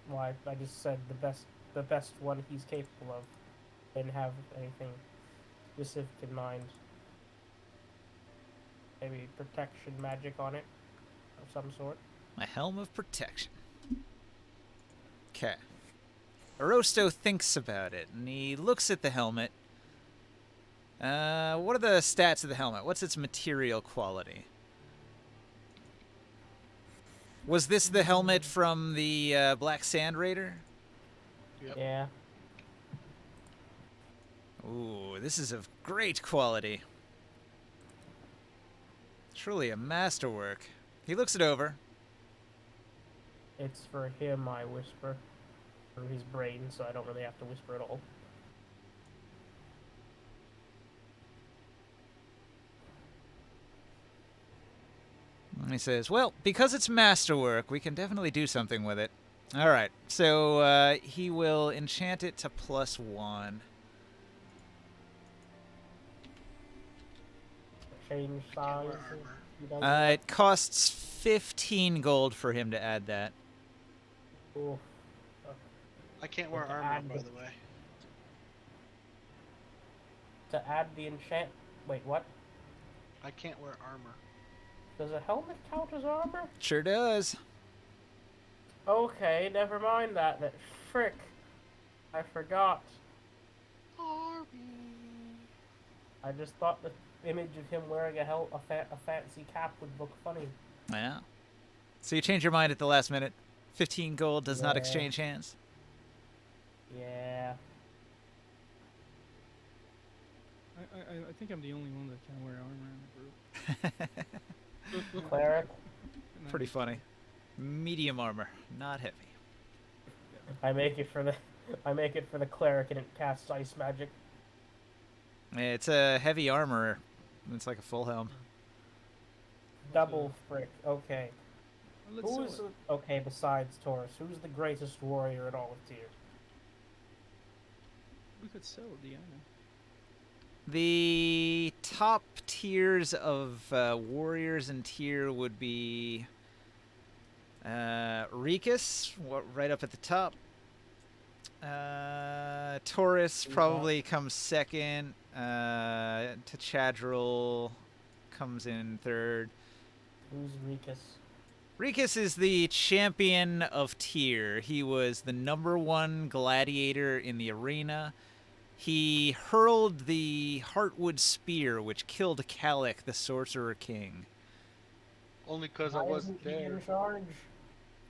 Well, I just said the best one he's capable of. Didn't have anything specific in mind. Maybe protection magic on it of some sort. A helm of protection. Okay. Arosto thinks about it, and he looks at the helmet. What are the stats of the helmet? What's its material quality? Was this the helmet from the Black Sand Raider? Yep. Yeah. Ooh, this is of great quality. Truly a masterwork. He looks it over. It's for him, I whisper. Through his brain, so I don't really have to whisper at all. And he says, well, because it's masterwork, we can definitely do something with it. All right, so he will enchant it to +1. Change Can't size. wear armor. He does that. It costs 15 gold for him to add that. Oof. I can't wear To armor, add by the- the way. To add the enchant. Wait, what? I can't wear armor. Does a helmet count as armor? Sure does. Okay, never mind that. That frick. I forgot. I just thought the image of him wearing a fancy cap would look funny. Yeah. So you change your mind at the last minute. 15 gold does not Yeah. exchange hands. Yeah. I think I'm the only one that can wear armor in the group. Cleric. And Pretty I- funny. Medium armor, not heavy. I make it for the cleric and it casts ice magic. It's a heavy armor. It's like a full helm. Double frick. Okay. Well, let's sell Who's it. okay besides Taurus? Who's the greatest warrior in all of Tyr? We could sell the item. The top tiers of warriors in Tyr would be Rikus, right up at the top. Taurus probably comes second. Tachadril comes in third. Who's Rikus? Rikus is the champion of Tyr. He was the #1 gladiator in the arena. He hurled the Heartwood Spear, which killed Kalik, the Sorcerer King. Only because I Why wasn't isn't he there. in charge?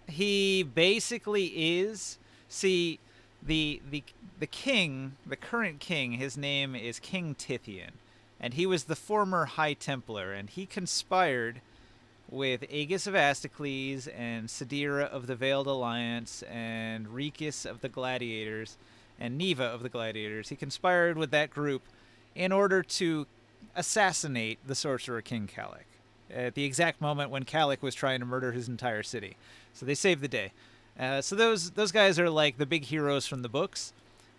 He basically is. See, the king, the current king, his name is King Tithian, and he was the former High Templar, and he conspired with Aegis of Astocles and Sadira of the Veiled Alliance and Rikus of the Gladiators and Neva of the Gladiators. He conspired with that group in order to assassinate the Sorcerer King Kalik at the exact moment when Kalik was trying to murder his entire city. So they saved the day. So those guys are like the big heroes from the books,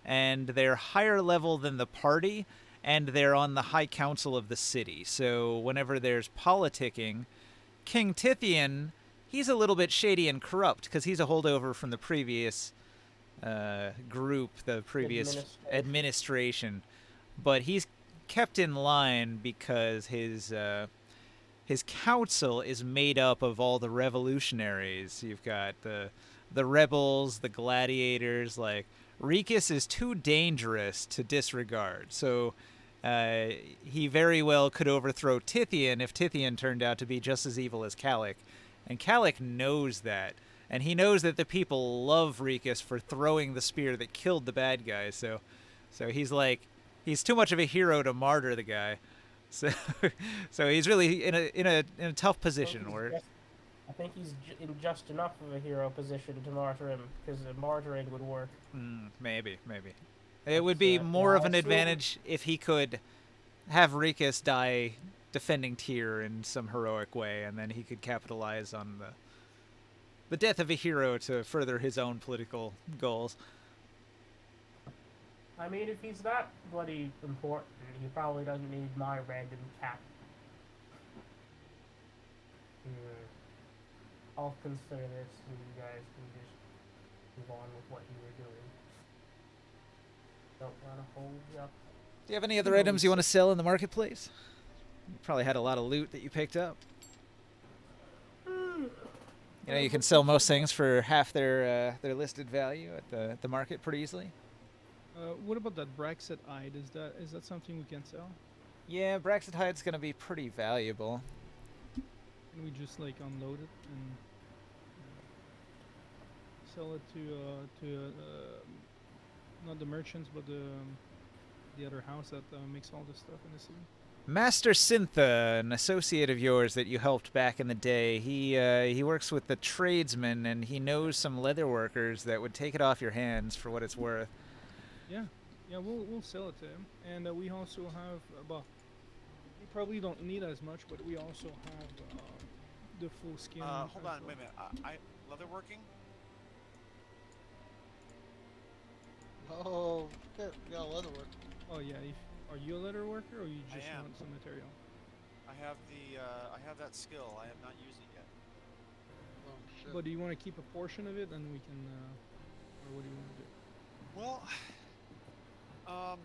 and they're higher level than the party, and they're on the high council of the city. So whenever there's politicking, King Tithian, he's a little bit shady and corrupt because he's a holdover from the previous group, the previous administration. But he's kept in line because his council is made up of all the revolutionaries. You've got the rebels, the gladiators. Like, Rikus is too dangerous to disregard. So he very well could overthrow Tithian if Tithian turned out to be just as evil as Kalik. And Kalik knows that. And he knows that the people love Rikus for throwing the spear that killed the bad guy. So he's like, he's too much of a hero to martyr the guy. So he's really in a tough position where I think he's in just enough of a hero position to martyr him, because the martyring would work. maybe it would be more of an yeah, advantage if he could have Rikus die defending Tyr in some heroic way, and then he could capitalize on the death of a hero to further his own political goals. I mean, if he's that bloody important, he probably doesn't need my random cap. I'll consider this, and you guys can just move on with what you were doing. Don't want to hold you up. Do you have any other items you want to sell in the marketplace? You probably had a lot of loot that you picked up. You know, you can sell most things for half their listed value at the market pretty easily. What about that Braxit hide? Is that something we can sell? Yeah, Braxit hide's gonna be pretty valuable. Can we just like unload it and sell it to not the merchants but the other house that makes all this stuff in the city? Master Syntha, an associate of yours that you helped back in the day, he works with the tradesmen, and he knows some leather workers that would take it off your hands for what it's worth. Yeah, we'll sell it to him, and we also have well, we probably don't need as much, but we also have the full skin. Hold as on, wait a well. minute. I leatherworking? Oh, shit, we got leather work. Oh yeah, are you a leather worker or you I just am. want some material? I have that skill. I have not used it yet. Oh, shit. But do you want to keep a portion of it, and we can, or what do you want to do? Well,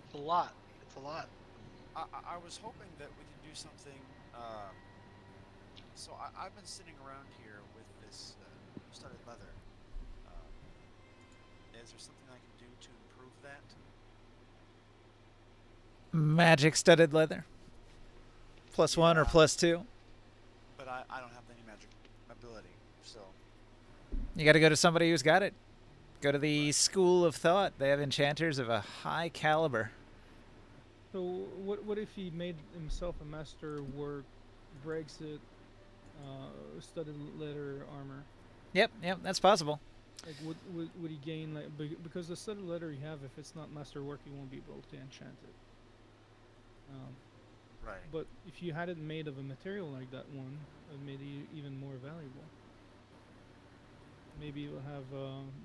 It's a lot. It's a lot. I was hoping that we could do something. So I've been sitting around here with this studded leather. Is there something I can do to improve that? Magic studded leather. +1 or Yeah. +2. But I don't have any magic ability, so You got to go to somebody who's got it. Go to the School of Thought. They have enchanters of a high caliber. So what if he made himself a master work, Brexit, studded leather armor? Yep, that's possible. Like would he gain like because the studded leather you have, if it's not master work, you won't be able to enchant it. right. But if you had it made of a material like that one, it made it even more valuable. Maybe you'll have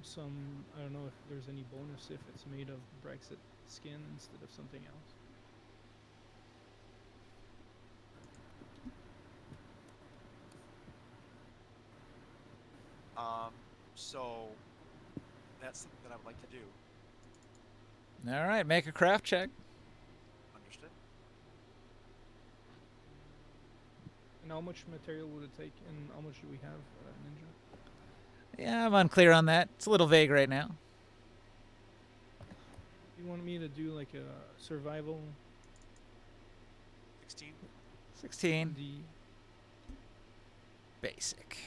some. I don't know if there's any bonus if it's made of Brexit skin instead of something else. So that's something that I would like to do. All right, make a craft check. Understood? And how much material would it take, and how much do we have, Ninja? Yeah, I'm unclear on that. It's a little vague right now. You want me to do like a survival 16. 16. D? Basic.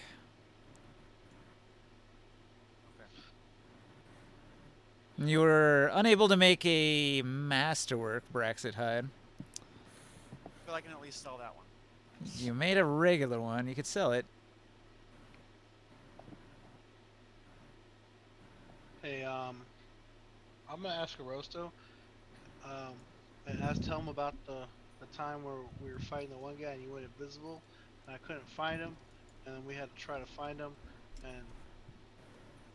Okay. You were unable to make a masterwork Braxit hide. But I can at least sell that one. You made a regular one. You could sell it. Hey, I'm gonna ask Arosto, and tell him about the time where we were fighting the one guy and he went invisible, and I couldn't find him, and then we had to try to find him, and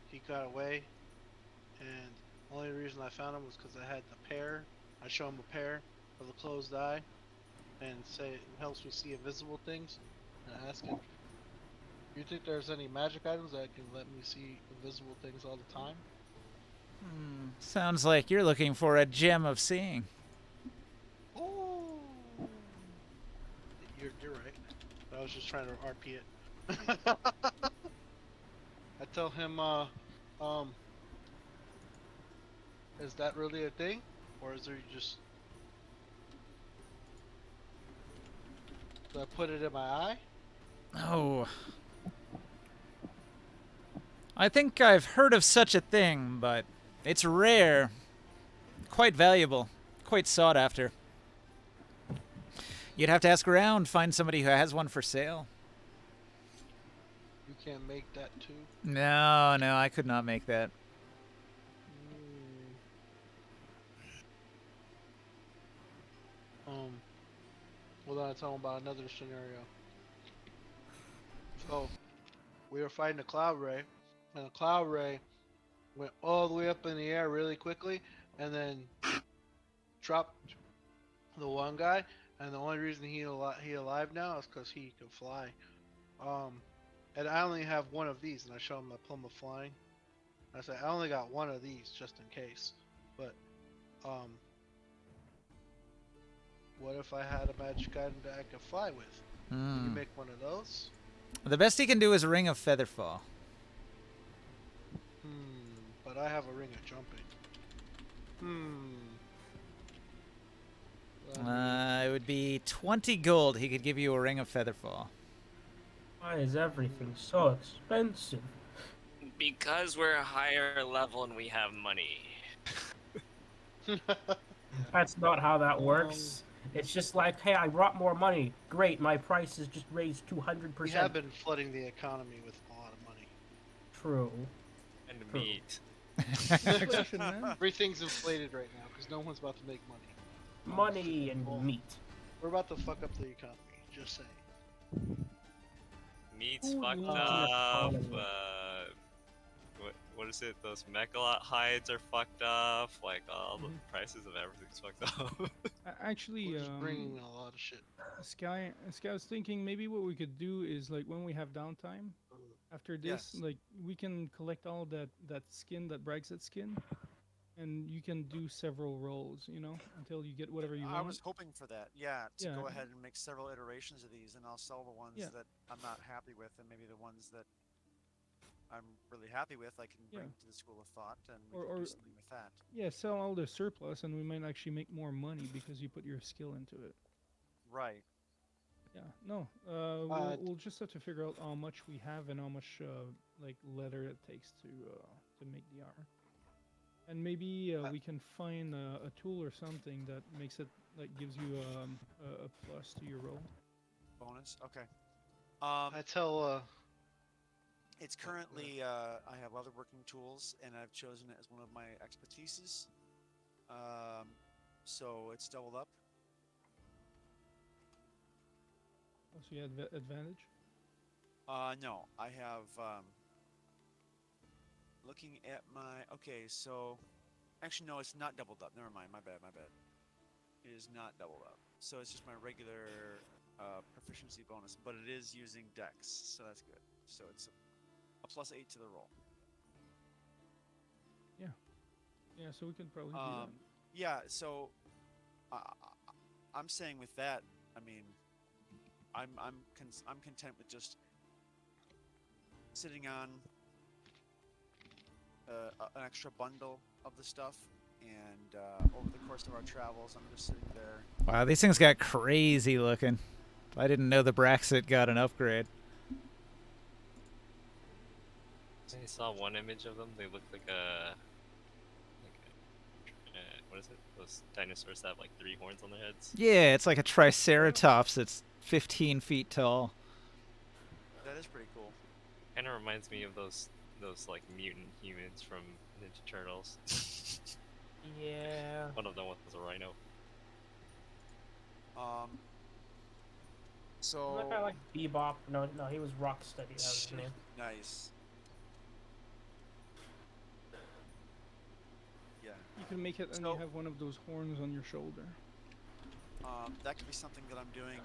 he got away, and the only reason I found him was because I had the pair. I show him a pair of the closed eye, and say it helps me see invisible things, and I ask him, "Do you think there's any magic items that can let me see invisible things all the time?" Sounds like you're looking for a gem of seeing. Oh, you're right. I was just trying to RP it. I tell him, is that really a thing, or is there just? Do I put it in my eye? Oh. I think I've heard of such a thing, but it's rare. Quite valuable. Quite sought after. You'd have to ask around, find somebody who has one for sale. You can't make that too. No, I could not make that. Well, then I tell him about another scenario. So, we were fighting a cloud ray, and the cloud ray went all the way up in the air really quickly, and then dropped the one guy. And the only reason he alive now is because he can fly. And I only have one of these, and I show him my plum of flying. I say I only got one of these just in case, but what if I had a magic item that I could fly with? Can you make one of those? The best he can do is Ring of Featherfall. But I have a ring of jumping. It would be 20 gold. He could give you a Ring of Featherfall. Why is everything so expensive? Because we're a higher level and we have money. That's not how that works. It's just like, hey, I brought more money. Great, my price is just raised 200%. We have been flooding the economy with a lot of money. True. And True. meat. Inflation, man. Everything's inflated right now because no one's about to make money. Money and meat. We're about to fuck up the economy. Just saying. Meat's Ooh, fucked yeah. up. What is it? Those Mechalot hides are fucked up. Like all the prices of everything's fucked up. Actually, We're just bringing a lot of shit. Sky was thinking maybe what we could do is like when we have downtime after this, Yes. like we can collect all that skin, that Brexit skin, and you can do several rolls, you know, until you get whatever you I want. was hoping for that. Yeah, to Yeah. go ahead and make several iterations of these, and I'll sell the ones Yeah. that I'm not happy with, and maybe the ones that I'm really happy with, I can Yeah. bring to the school of thought, and we Or- can do or- something with that. Yeah, sell all the surplus, and we might actually make more money because you put your skill into it. Right. Yeah, no, we'll just have to figure out how much we have and how much like leather it takes to make the armor, and maybe we can find a tool or something that makes it like gives you a plus to your roll. Bonus. Okay. I tell It's currently I have other working tools, and I've chosen it as one of my expertises. So it's doubled up. Oh, so you had advantage. No, I have. Looking at my. Okay, so. Actually, no, it's not doubled up. Never mind. My bad. It is not doubled up. So it's just my regular proficiency bonus, but it is using Dex, so that's good. So it's a +8 to the roll. Yeah, so we can probably do that. Yeah, so I'm saying with that, I mean, I'm content with just sitting on an extra bundle of the stuff, and over the course of our travels, I'm just sitting there. Wow, these things got crazy looking. I didn't know the Braxit got an upgrade. I saw one image of them. They look like a what is it? Those dinosaurs that have like 3 horns on their heads. Yeah, it's like a Triceratops that's 15 feet tall. That is pretty cool. Kind of reminds me of those like mutant humans from Ninja Turtles. Yeah. One of them was a rhino. So Like I like Bebop. No, he was Rocksteady. That was his name. nice. Yeah. You can make it, and So- you have one of those horns on your shoulder. That could be something that I'm doing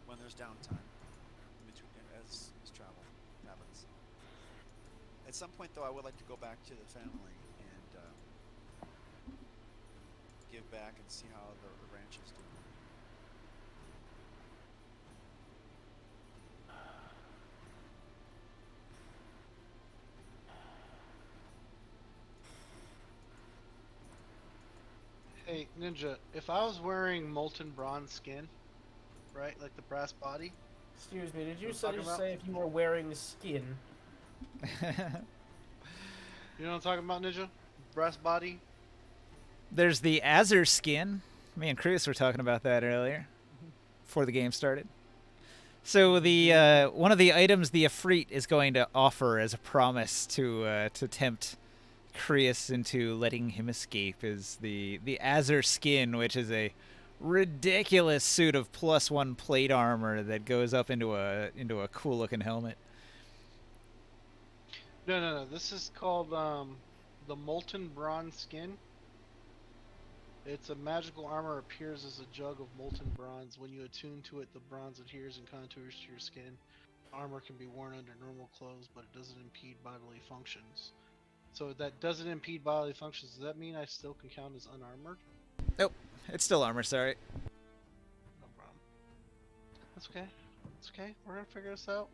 when there's downtime in between, as travel happens. At some point, though, I would like to go back to the family and give back and see how the ranch is doing. Hey, Ninja, if I was wearing molten bronze skin, right, like the brass body, Excuse me, did you What I'm talking just about? say if you were wearing skin? you know what I'm talking about, Ninja? Brass body. There's the Azure skin. Me and Chris were talking about that earlier, before the game started. So the one of the items the Ifrit is going to offer as a promise to tempt Krius into letting him escape is the Azure skin, which is a ridiculous suit of +1 plate armor that goes up into a cool looking helmet. No. This is called the molten bronze skin. It's a magical armor appears as a jug of molten bronze. When you attune to it, the bronze adheres and contours to your skin. Armor can be worn under normal clothes, but it doesn't impede bodily functions. So that doesn't impede bodily functions. Does that mean I still can count as unarmored? It's still armor, sorry. No problem. That's okay. It's okay. We're gonna figure this out.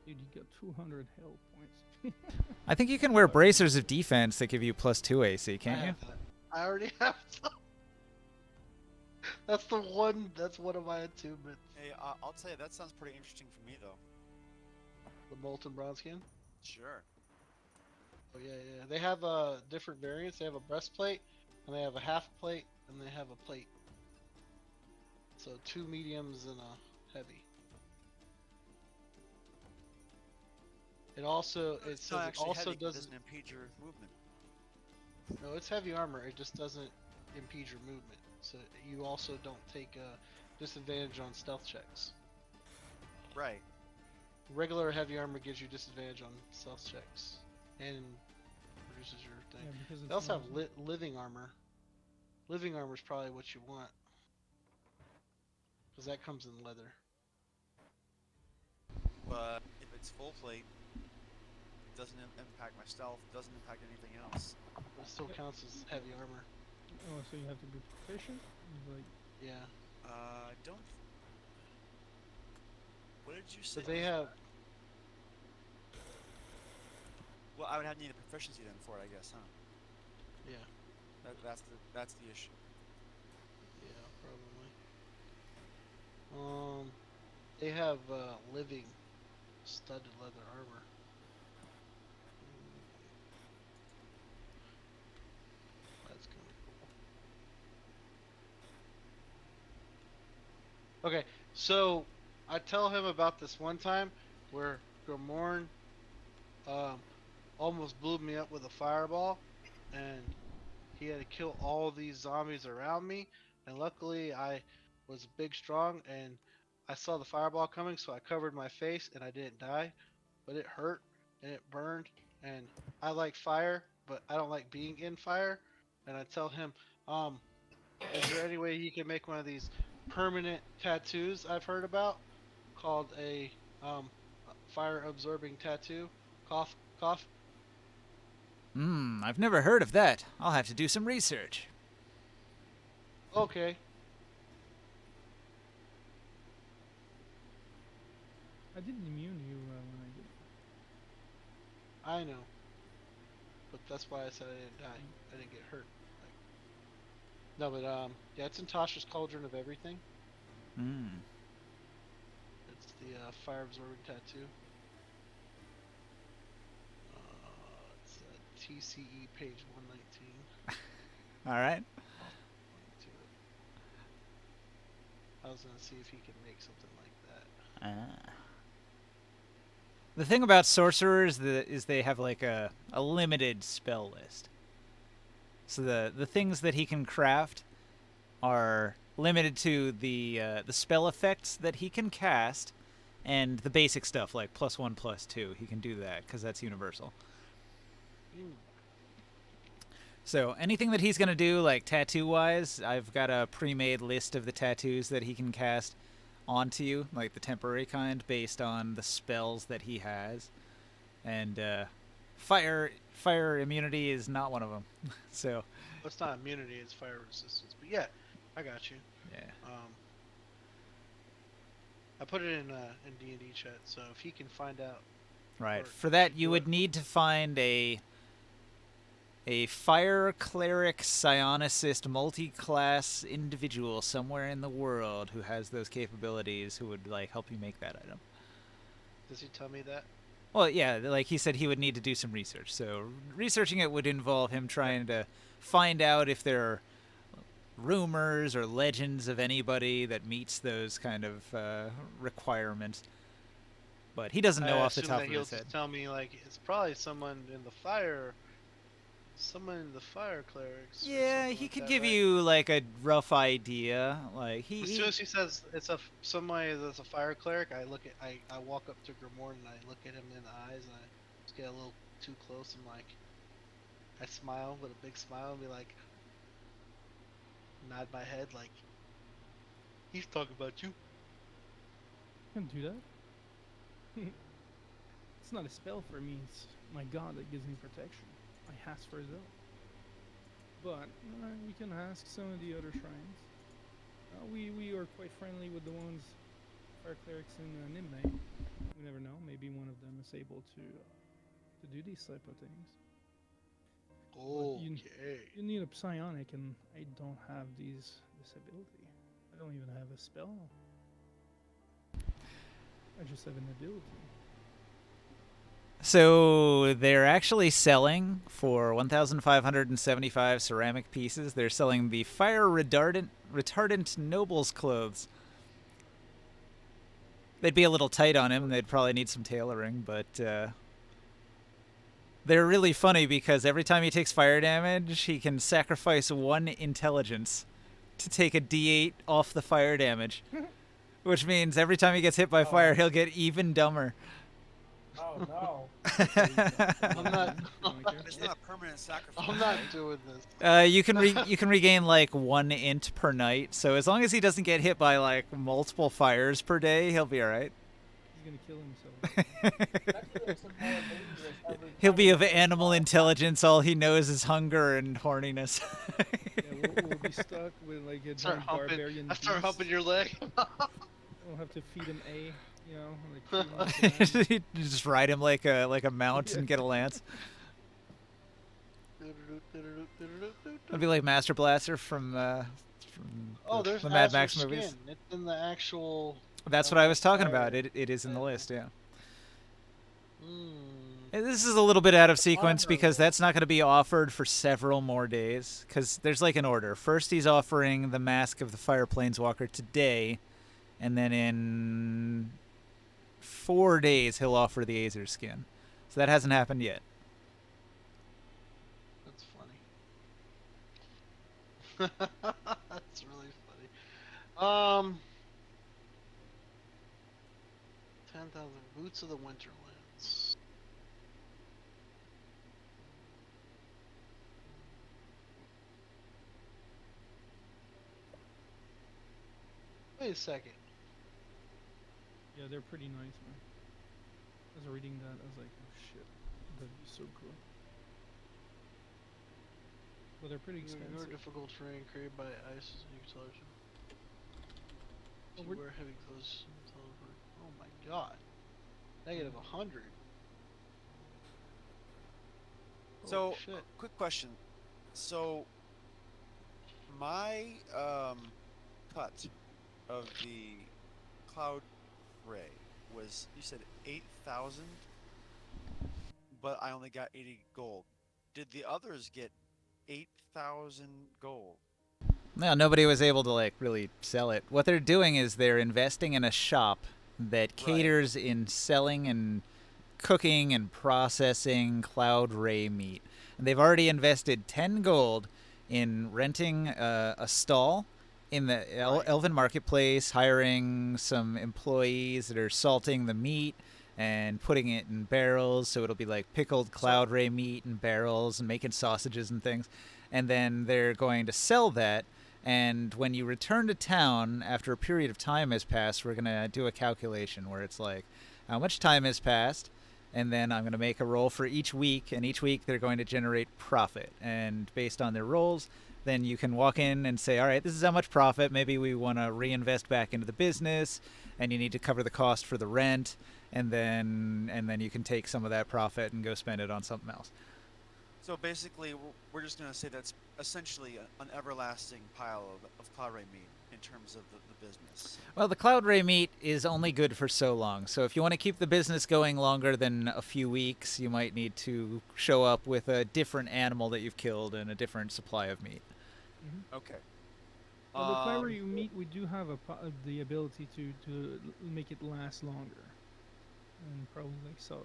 Dude, you got 200 health points. I think you can wear bracers of defense that give you +2 AC, I can't you? have that. I already have some. That's the one. That's one of my achievements. Hey, I'll tell you, that sounds pretty interesting for me, though. The molten bronze skin. Sure. Oh yeah, yeah. They have different variants. They have a breastplate, and they have a half plate, and they have a plate. So 2 mediums and a heavy. It also it It's not says it actually also heavy 'cause it doesn't. doesn't impede your movement. No, it's heavy armor. It just doesn't impede your movement. So you also don't take a disadvantage on stealth checks. Right. Regular heavy armor gives you disadvantage on stealth checks and reduces your thing. Yeah, because it's They also have not- living armor. Living armor is probably what you want. Because that comes in leather. But if it's full plate, it doesn't impact my stealth, doesn't impact anything else. It still counts as heavy armor. Oh, so you have to be proficient? Like, Yeah. I don't. What did you say? But they have. Well, I would have to need a proficiency then for it, I guess, huh? Yeah. That's the issue. Yeah, probably. They have living studded leather armor. That's kind of cool. Okay, so I tell him about this one time where Grimorn almost blew me up with a fireball, and he had to kill all these zombies around me, and luckily I was big strong and I saw the fireball coming, so I covered my face and I didn't die, but it hurt and it burned, and I like fire, but I don't like being in fire. And I tell him, is there any way he can make one of these permanent tattoos I've heard about called a fire absorbing tattoo? Cough, cough. I've never heard of that. I'll have to do some research. Okay. I didn't immune you when I did. I know. But that's why I said I didn't die. I didn't get hurt. No, but yeah, it's in Tasha's Cauldron of Everything. It's the fire absorbing tattoo. It's TCE page 119. All right. Link to it. I was gonna see if he can make something like that. The thing about sorcerers is they have like a limited spell list. So the things that he can craft are limited to the spell effects that he can cast, and the basic stuff like +1, +2. He can do that because that's universal. So anything that he's gonna do, like tattoo-wise, I've got a pre-made list of the tattoos that he can cast onto you, like the temporary kind, based on the spells that he has. And fire immunity is not one of them. So Well, it's not immunity; it's fire resistance. But yeah, I got you. yeah. I put it in D&D chat, so if he can find out. Right. Or For that, you do would it. need to find a fire cleric psionicist multi-class individual somewhere in the world who has those capabilities, who would like help you make that item. Does he tell me that? Well, yeah, like he said, he would need to do some research. So researching it would involve him trying to find out if there are rumors or legends of anybody that meets those kind of requirements. But he doesn't know I off the assume top that of he'll his head. just tell me like it's probably someone in the fire. Someone in the fire clerics. or Yeah, something he like could that, give right? you like a rough idea. Like As soon as he says it's somebody that's a fire cleric, I walk up to Grimorn and I look at him in the eyes and I just get a little too close and like I smile with a big smile and be like nod my head like he's talking about you. Can't do that. It's not a spell for me. It's my god that gives me protection. I ask for help. But we can ask some of the other shrines. We are quite friendly with the ones, fire clerics in Nimbe. We You never know. Maybe one of them is able to do these type of things. Okay. You need a psionic, and I don't have this ability. I don't even have a spell. I just have an ability. So they're actually selling for 1,575 ceramic pieces. They're selling the fire retardant noble's clothes. They'd be a little tight on him. They'd probably need some tailoring, but they're really funny because every time he takes fire damage, he can sacrifice 1 intelligence to take a d8 off the fire damage, which means every time he gets hit by fire, he'll get even dumber. Oh no. I'm not. It's not a permanent sacrifice. I'm not doing this. You can regain like 1 int per night. So as long as he doesn't get hit by like multiple fires per day, he'll be all right. He's gonna kill himself. He'll be of animal intelligence. All he knows is hunger and horniness. Yeah, we'll be stuck with like a Start giant humping. barbarian I start beast. humping your leg. We'll have to feed him A, you know, like feed him like You just ride him like a mount and get a lance. It'd be like Master Blaster from Oh, there's the Mad Azure Max skin. movies. It's in the actual. That's what I was talking fire. about. It is in the list, yeah. Mm. And this is a little bit out of sequence Armor. because that's not going to be offered for several more days. Because there's like an order. First, he's offering the Mask of the Fire Planeswalker today, and then in 4 days he'll offer the Aether skin. So that hasn't happened yet. That's funny. That's really funny. 10,000 Boots of the Winterlands. Wait a second. Yeah, they're pretty nice, man. I was reading that, I was like, oh shit, that'd be so cool. But they're pretty Your expensive. difficult terrain created by ice is a selection. Oh, You we're- wear heavy clothes until oh my god. Negative 100. So, Holy shit. quick question. So, my cut of the Cloud Ray was, you said 8,000, but I only got 80 gold. Did the others get 8,000 gold? No, nobody was able to like really sell it. What they're doing is they're investing in a shop that caters in selling and cooking and processing Cloud Ray meat. And they've already invested 10 gold in renting a stall in the Elven Marketplace, hiring some employees that are salting the meat and putting it in barrels, so it'll be like pickled Cloud Ray meat in barrels and making sausages and things. And then they're going to sell that. And when you return to town after a period of time has passed, we're going to do a calculation where it's like how much time has passed, and then I'm going to make a roll for each week, and each week they're going to generate profit. And based on their rolls, then you can walk in and say, all right, this is how much profit. Maybe we want to reinvest back into the business, and you need to cover the cost for the rent, and then you can take some of that profit and go spend it on something else. So basically, we're just going to say that's essentially an everlasting pile of Cloud Ray meat in terms of the business. Well, the Cloud Ray meat is only good for so long. So if you want to keep the business going longer than a few weeks, you might need to show up with a different animal that you've killed and a different supply of meat. Okay. Well, the Cloud Ray meat, we do have the ability to make it last longer. And probably like so.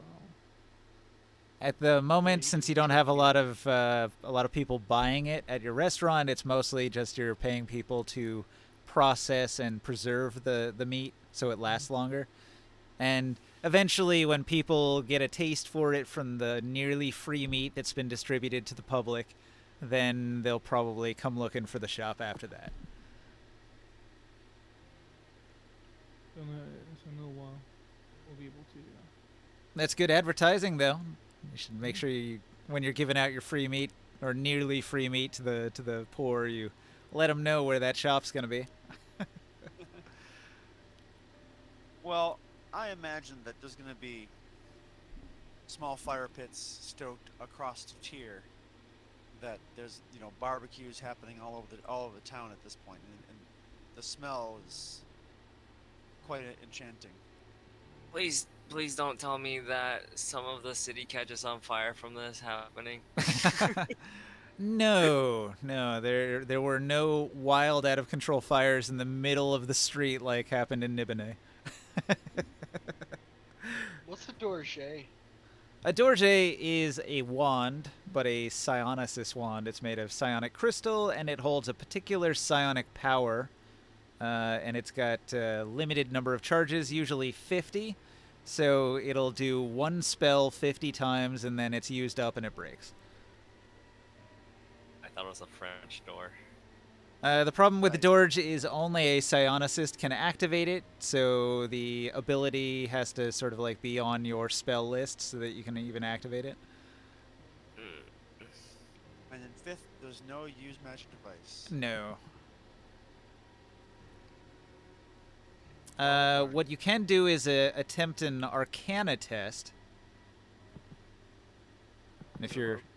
At the moment, since you don't have a lot of people buying it at your restaurant, it's mostly just you're paying people to process and preserve the meat so it lasts longer. And eventually, when people get a taste for it from the nearly free meat that's been distributed to the public, then they'll probably come looking for the shop after that. So in a little while, we'll be able to. That's good advertising, though. You should make sure when you're giving out your free meat or nearly free meat to the poor, you let them know where that shop's going to be. Well, I imagine that there's going to be small fire pits stoked across the tier. That there's barbecues happening all over the town at this point, and the smell is quite enchanting. Please don't tell me that some of the city catches on fire from this happening. No, there were no wild, out of control fires in the middle of the street like happened in Nibene. What's a dorje? A dorje is a wand, but a psionesis wand. It's made of psionic crystal, and it holds a particular psionic power. And it's got a limited number of charges, usually 50. So it'll do one spell 50 times, and then it's used up and it breaks. I thought it was a French door. The problem with the Dorge is only a psionicist can activate it, so the ability has to sort of like be on your spell list so that you can even activate it. And then 5th, there's no use magic device. No. What you can do is attempt an Arcana test. And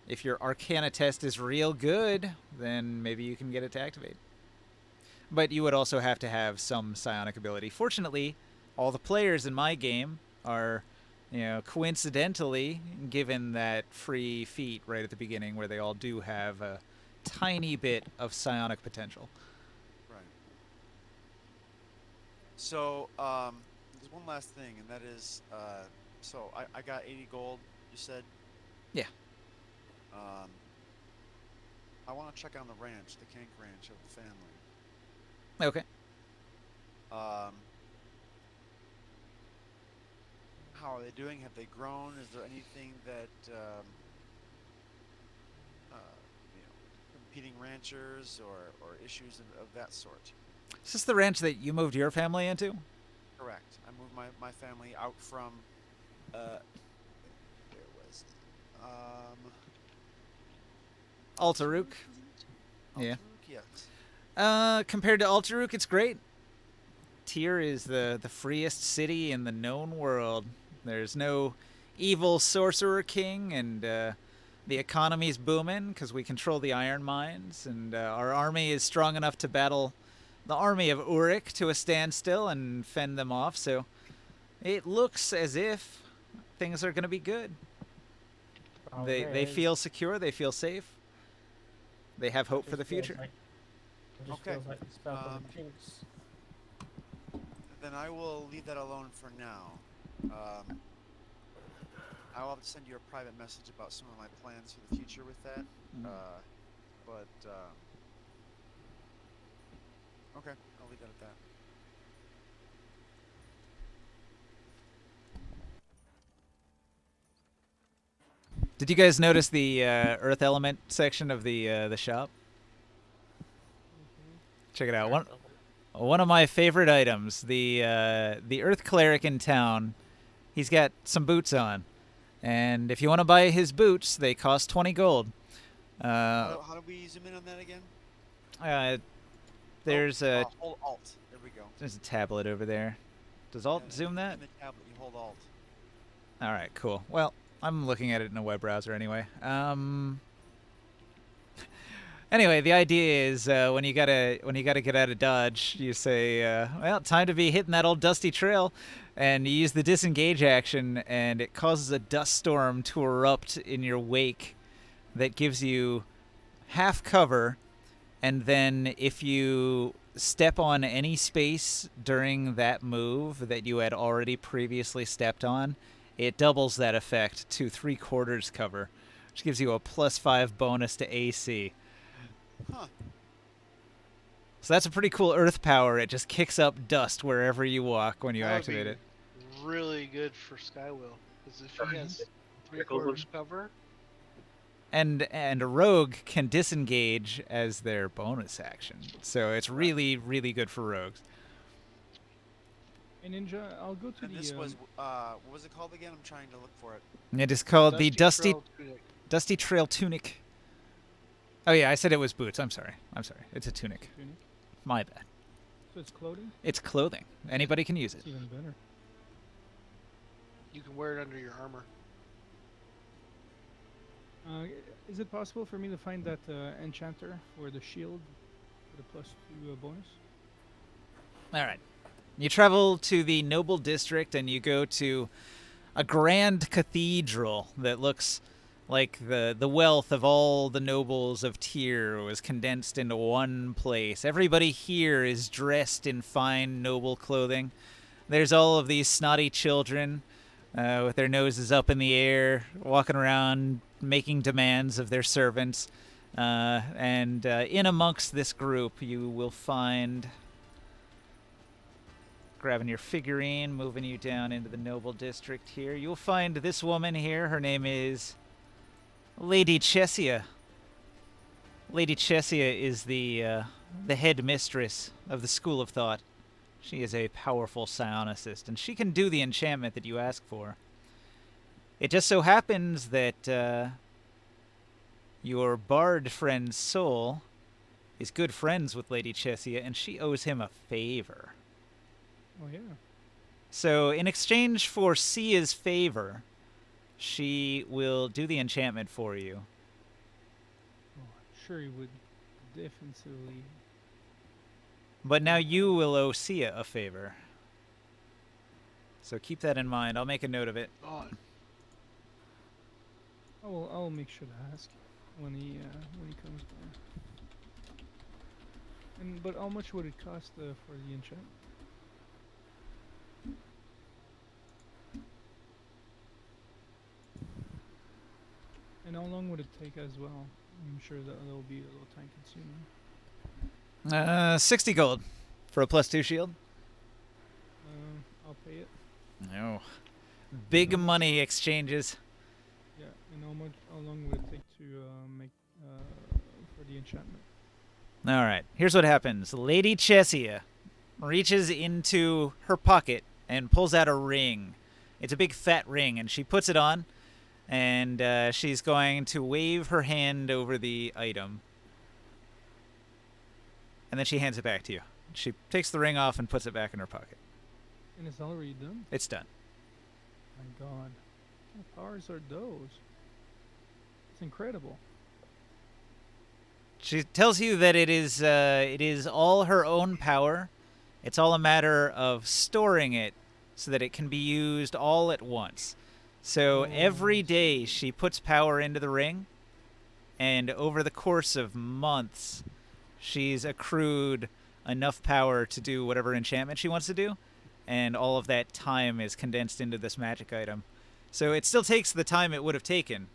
if your Arcana test is real good, then maybe you can get it to activate. But you would also have to have some psionic ability. Fortunately, all the players in my game are, coincidentally given that free feat right at the beginning where they all do have a tiny bit of psionic potential. Right. So, there's one last thing, and that is, so I got 80 gold, you said? Yeah. I want to check on the ranch, the Kank ranch of the family. Okay. How are they doing? Have they grown? Is there anything that, competing ranchers or issues of that sort? Is this the ranch that you moved your family into? Correct. I moved my family out from, where was it? Altaruk. Yeah. Yes. Compared to Altaruk, it's great. Tyr is the freest city in the known world. There's no evil sorcerer king, and the economy's booming because we control the iron mines, and our army is strong enough to battle the army of Uruk to a standstill and fend them off, so it looks as if things are going to be good. They feel secure, they feel safe. They have hope for the future. It just Okay. feels like the spell of the jinx. Then I will leave that alone for now. I will have to send you a private message about some of my plans for the future with that. Okay, I'll leave that at that. Did you guys notice the Earth Element section of the shop? Check it out. One of my favorite items, the Earth Cleric in town. He's got some boots on, and if you want to buy his boots, they cost 20 gold. How do we zoom in on that again? There's hold Alt. There we go. there's a tablet over there. Does Alt zoom that? In the tablet, you hold Alt. All right, cool. Well, I'm looking at it in a web browser anyway. Anyway, the idea is when you gotta get out of Dodge, you say, well, time to be hitting that old dusty trail, and you use the disengage action, and it causes a dust storm to erupt in your wake that gives you half cover, and then if you step on any space during that move that you had already previously stepped on, it doubles that effect to 3/4 cover, which gives you a +5 bonus to AC. Huh. So that's a pretty cool earth power. It just kicks up dust wherever you walk when you That would activate be it. really good for Skywill, because if he has 3/4 cover, And a rogue can disengage as their bonus action. So it's really, really good for rogues. Hey Ninja, I'll go to And the. this was, what was it called again? I'm trying to look for it. It is called the Trail Tunic. Dusty Trail Tunic. Oh yeah, I said it was boots. I'm sorry. It's a tunic. Tunic. My bad. So it's clothing. It's clothing. Anybody can use it. It's even better. You can wear it under your armor. Is it possible for me to find that enchanter for the shield for the +2 bonus? All right. You travel to the noble district and you go to a grand cathedral that looks like the wealth of all the nobles of Tyr was condensed into one place. Everybody here is dressed in fine noble clothing. There's all of these snotty children with their noses up in the air, walking around making demands of their servants. And in amongst this group, you will find, grabbing your figurine, moving you down into the noble district here, you'll find this woman here. Her name is Lady Chessia. Lady Chessia is the head mistress of the School of Thought. She is a powerful psionicist, and she can do the enchantment that you ask for. It just so happens that your bard friend Sol is good friends with Lady Chessia, and she owes him a favor. Oh yeah. So in exchange for Sia's favor, she will do the enchantment for you. Oh, I'm sure he would defensively. But now you will owe Sia a favor. So keep that in mind. I'll make a note of it. Oh, I'll make sure to ask when he comes by. But how much would it cost for the enchantment? And how long would it take as well? I'm sure that'll be a little time consuming. 60 gold for a +2 shield. I'll pay it. No. Big money exchanges. Yeah, and how long would it take to make for the enchantment? All right. Here's what happens. Lady Chessia reaches into her pocket and pulls out a ring. It's a big fat ring, and she puts it on, and she's going to wave her hand over the item. And then she hands it back to you. She takes the ring off and puts it back in her pocket. And it's already done? It's done. My god. What powers are those? It's incredible. She tells you that it is all her own power. It's all a matter of storing it so that it can be used all at once. So every day she puts power into the ring, and over the course of months, she's accrued enough power to do whatever enchantment she wants to do, and all of that time is condensed into this magic item. So it still takes the time it would have taken,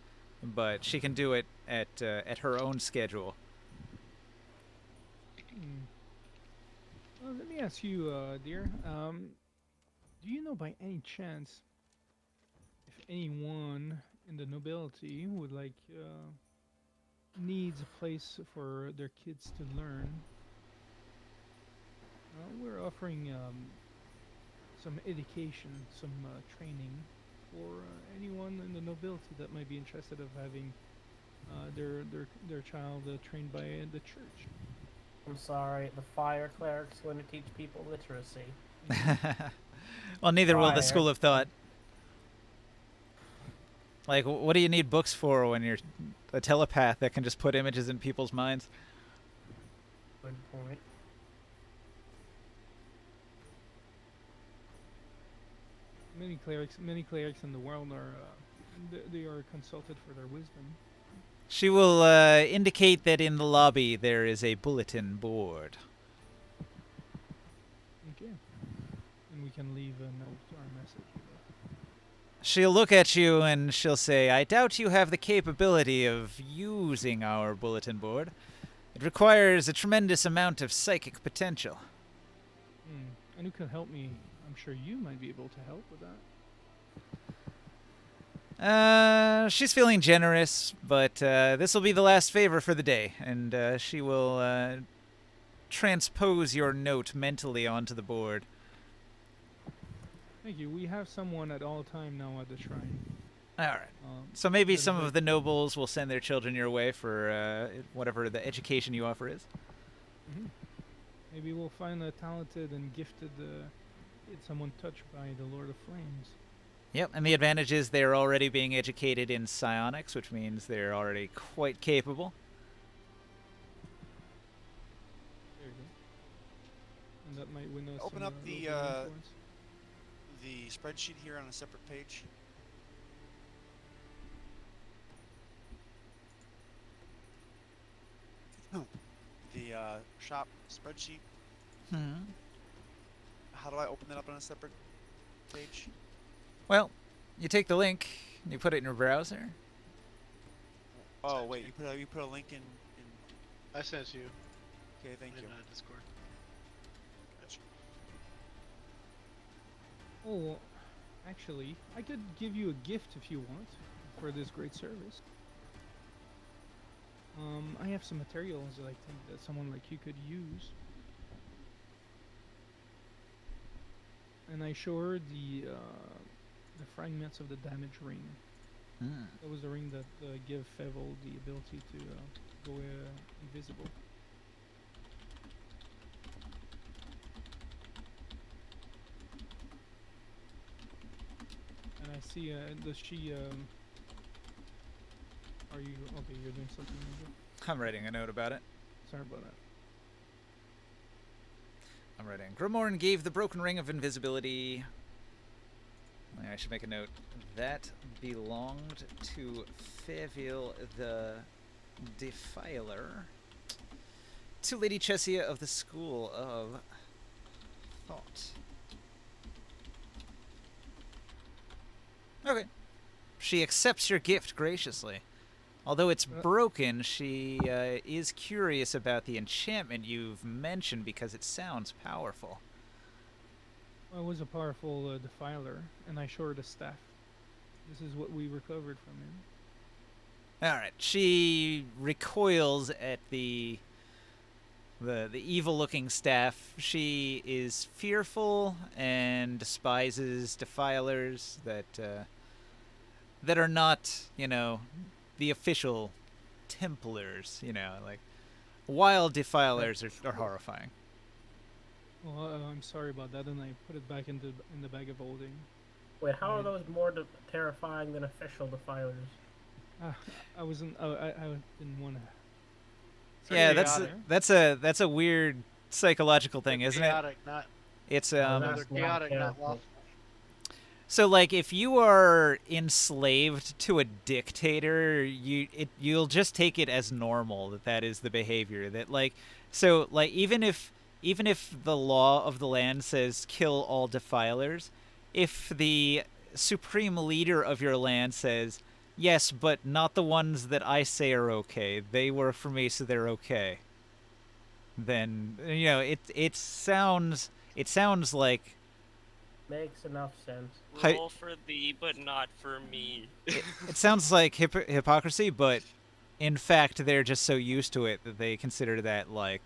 but she can do it at her own schedule. Well, let me ask you, dear. Do you know by any chance if anyone in the nobility would needs a place for their kids to learn? We're offering some education, some training for anyone in the nobility that might be interested of having their child trained by the church. I'm sorry, the fire cleric's going to teach people literacy. Well, neither will the Fire. School of Thought. Like, what do you need books for when you're a telepath that can just put images in people's minds? Good point. Many clerics in the world are they are consulted for their wisdom. She will indicate that in the lobby there is a bulletin board. Okay, and we can leave a note or a message. She'll look at you and she'll say, "I doubt you have the capability of using our bulletin board. It requires a tremendous amount of psychic potential." And who can help me? I'm sure you might be able to help with that. She's feeling generous, but this will be the last favor for the day, and she will transpose your note mentally onto the board. Thank you. We have someone at all time now at the shrine. All right. So maybe Good, some good. of the nobles will send their children your way for whatever the education you offer is. Maybe we'll find a talented and gifted kid, someone touched by the Lord of Flames. Yep, and the advantage is they're already being educated in psionics, which means they're already quite capable. There you go. And that might win us. Open some, up little the, bit of influence. The spreadsheet here on a separate page. The shop spreadsheet. Hmm. How do I open that up on a separate page? Well, you take the link, and you put it in your browser. Oh wait, you put a link in. I sent it to you Okay, thank in you. Discord. Gotcha. Oh, well, actually, I could give you a gift if you want for this great service. I have some materials that I think that someone like you could use. And I show her the fragments of the damaged ring. Hmm. That was the ring that gave Fevel the ability to go invisible. And I see, does she, are you, okay, you're doing something, Ninja? I'm writing a note about it. Sorry about that. I'm writing. Grimorn gave the broken ring of invisibility. I should make a note. That belonged to Fevil the Defiler. To Lady Chessia of the School of Thought. Okay. She accepts your gift graciously. Although it's broken, she is curious about the enchantment you've mentioned because it sounds powerful. Well, it was a powerful defiler, and I showed her the staff. This is what we recovered from him. All right. She recoils at the evil-looking staff. She is fearful and despises defilers that are not, you know, the official Templars. You know, like wild defilers are horrifying. Well, I'm sorry about that, and I put it back in the bag of holding. Wait, how are those more terrifying than official defilers? I wasn't. I didn't want to. Yeah, that's a weird psychological thing, isn't it? Chaotic, not. It's No, That's they're chaotic, not terrible. lawful. So, like, if you are enslaved to a dictator, you'll just take it as normal that is the behavior. That, like, so, like, even if the law of the land says kill all defilers, if the supreme leader of your land says yes, but not the ones that I say are okay, they work for me, so they're okay, then you know it sounds like. Makes enough sense. Roll for thee, but not for me. It sounds like hypocrisy, but in fact, they're just so used to it that they consider that, like,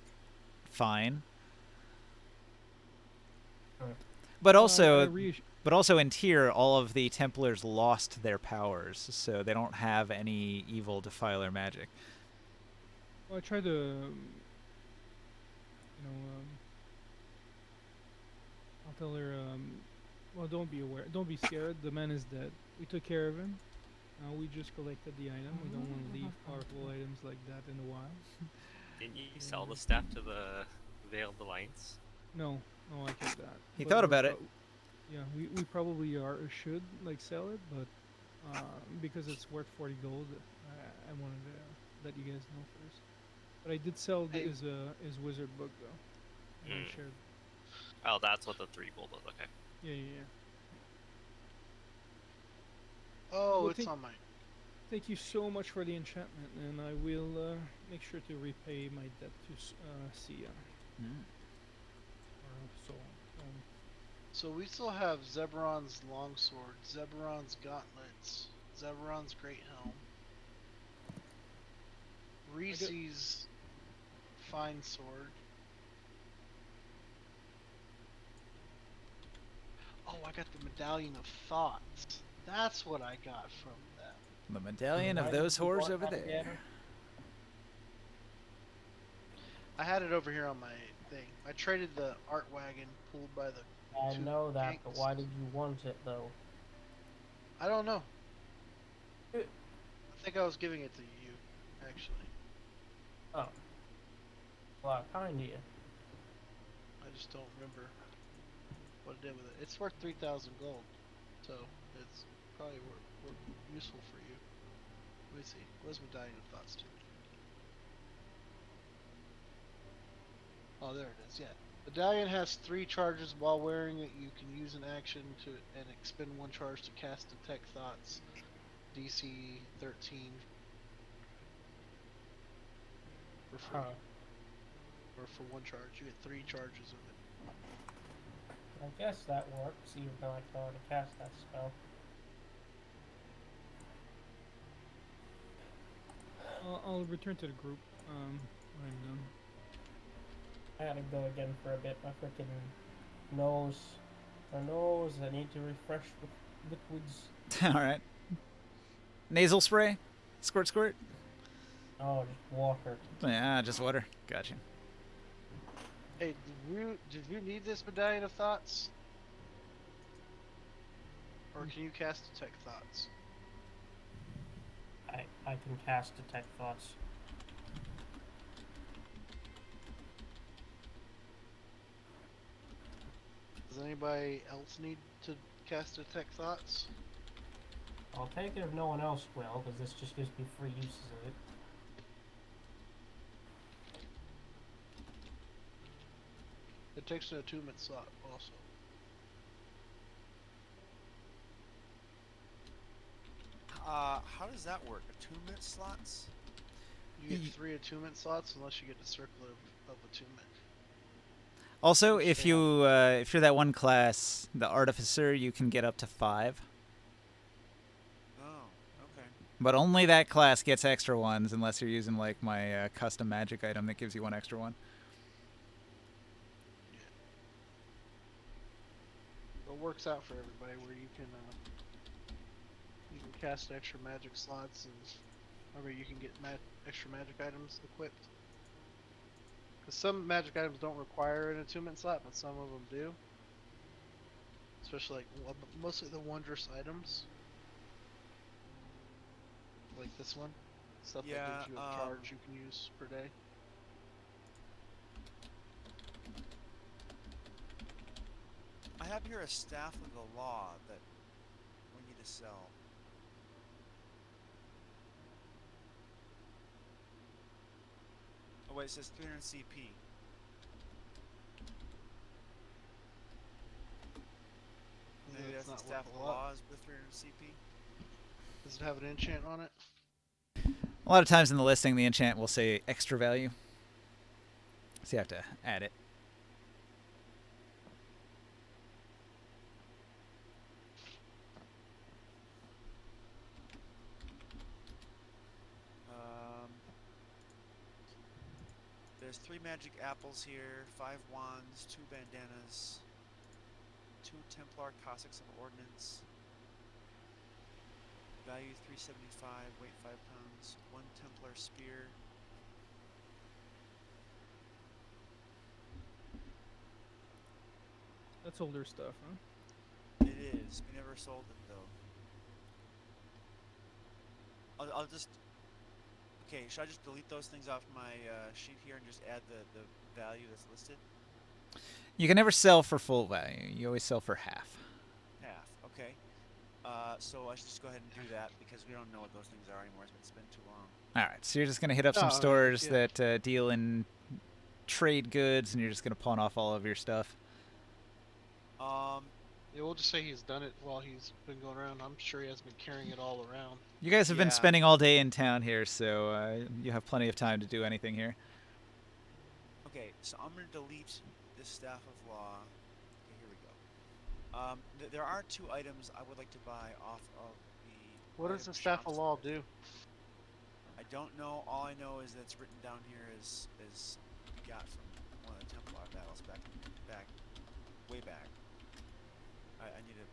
fine. But also, in Tyr, all of the Templars lost their powers, so they don't have any evil defiler magic. Well, I tried to, I'll tell her, well, don't be scared. The man is dead. We took care of him. We just collected the item. We don't want to leave powerful items like that in the wild. Didn't you sell the staff to the Veiled Alliance? No, I kept that. He But thought we're about it. Yeah, we probably should like sell it, but because it's worth 40 gold, I wanted to let you guys know first. But I did sell his wizard book though. And I shared. Oh, that's what the 3 gold was. Okay. Yeah. Oh, Well, it's on mine. Thank you so much for the enchantment, and I will make sure to repay my debt to Sia. So we still have Zeberon's longsword, Zeberon's gauntlets, Zeberon's great helm, Reese's fine sword. Oh, I got the Medallion of Thoughts. That's what I got from them. The medallion of those whores over there. I had it over here on my thing. I traded the art wagon pulled by the. I know that, gangs. but why did you want it though? I don't know. Uh, I think I was giving it to you, actually. Oh. Well, kind of you. I just don't remember what I did with it. It's worth 3,000 gold, so it's probably useful for you. Let me see. What does Medallion of Thoughts do? Oh, there it is. Yeah. Medallion has 3 charges. While wearing it, you can use an action to and expend 1 charge to cast Detect Thoughts. DC 13 for free. Huh. Or for 1 charge. You get 3 charges of it. I guess that works, even though I can already cast that spell. I'll return to the group when I'm done. I gotta go again for a bit. My freaking nose. My nose, I need to refresh with liquids. All right. Nasal spray? Squirt, squirt? Oh, just water. Yeah, just water. Gotcha. Hey, did you need this Medallion of Thoughts? Or can you cast Detect Thoughts? I can cast Detect Thoughts. Does anybody else need to cast Detect Thoughts? I'll take it if no one else will, because this just gives me free uses of it. It takes an attunement slot also. How does that work? Attunement slots? You get 3 attunement slots unless you get a circle of attunement. Also, Which if they you if you're that one class, the artificer, you can get up to 5. Oh, okay. But only that class gets extra ones unless you're using like my custom magic item that gives you 1 extra one. It works out for everybody where you can cast extra magic slots and you can get extra magic items equipped. Because some magic items don't require an attunement slot, but some of them do. Especially like mostly the wondrous items, like this one. Stuff that gives you a charge you can use per day. I have here a Staff of the Law that we need to sell. Oh wait, it says 300 CP. Maybe that's the not Staff worth of a the lot. Law is with 300 CP. Does it have an enchant on it? A lot of times in the listing, the enchant will say extra value. So you have to add it. There's 3 magic apples here, 5 wands, 2 bandanas, 2 Templar Cossacks of Ordnance. Value 375, weight 5 pounds, 1 Templar spear. That's older stuff, huh? It is. We never sold it though. I'll just. Okay, should I just delete those things off my sheet here and just add the value that's listed? You can never sell for full value. You always sell for half. Half. Okay. So I should just go ahead and do that because we don't know what those things are anymore. It's been too long. All right, so you're just gonna hit up No, some I mean, stores yeah. that deal in trade goods, and you're just gonna pawn off all of your stuff. Yeah, we'll just say he's done it while he's been going around. I'm sure he has been carrying it all around. You guys have been Yeah. spending all day in town here, so you have plenty of time to do anything here. Okay, so I'm gonna delete this Staff of Law. Okay, here we go. There are 2 items I would like to buy off of the. What does the Staff of Law do? I don't know. All I know is that it's written down here is got from one of the Templar battles back way back. I need to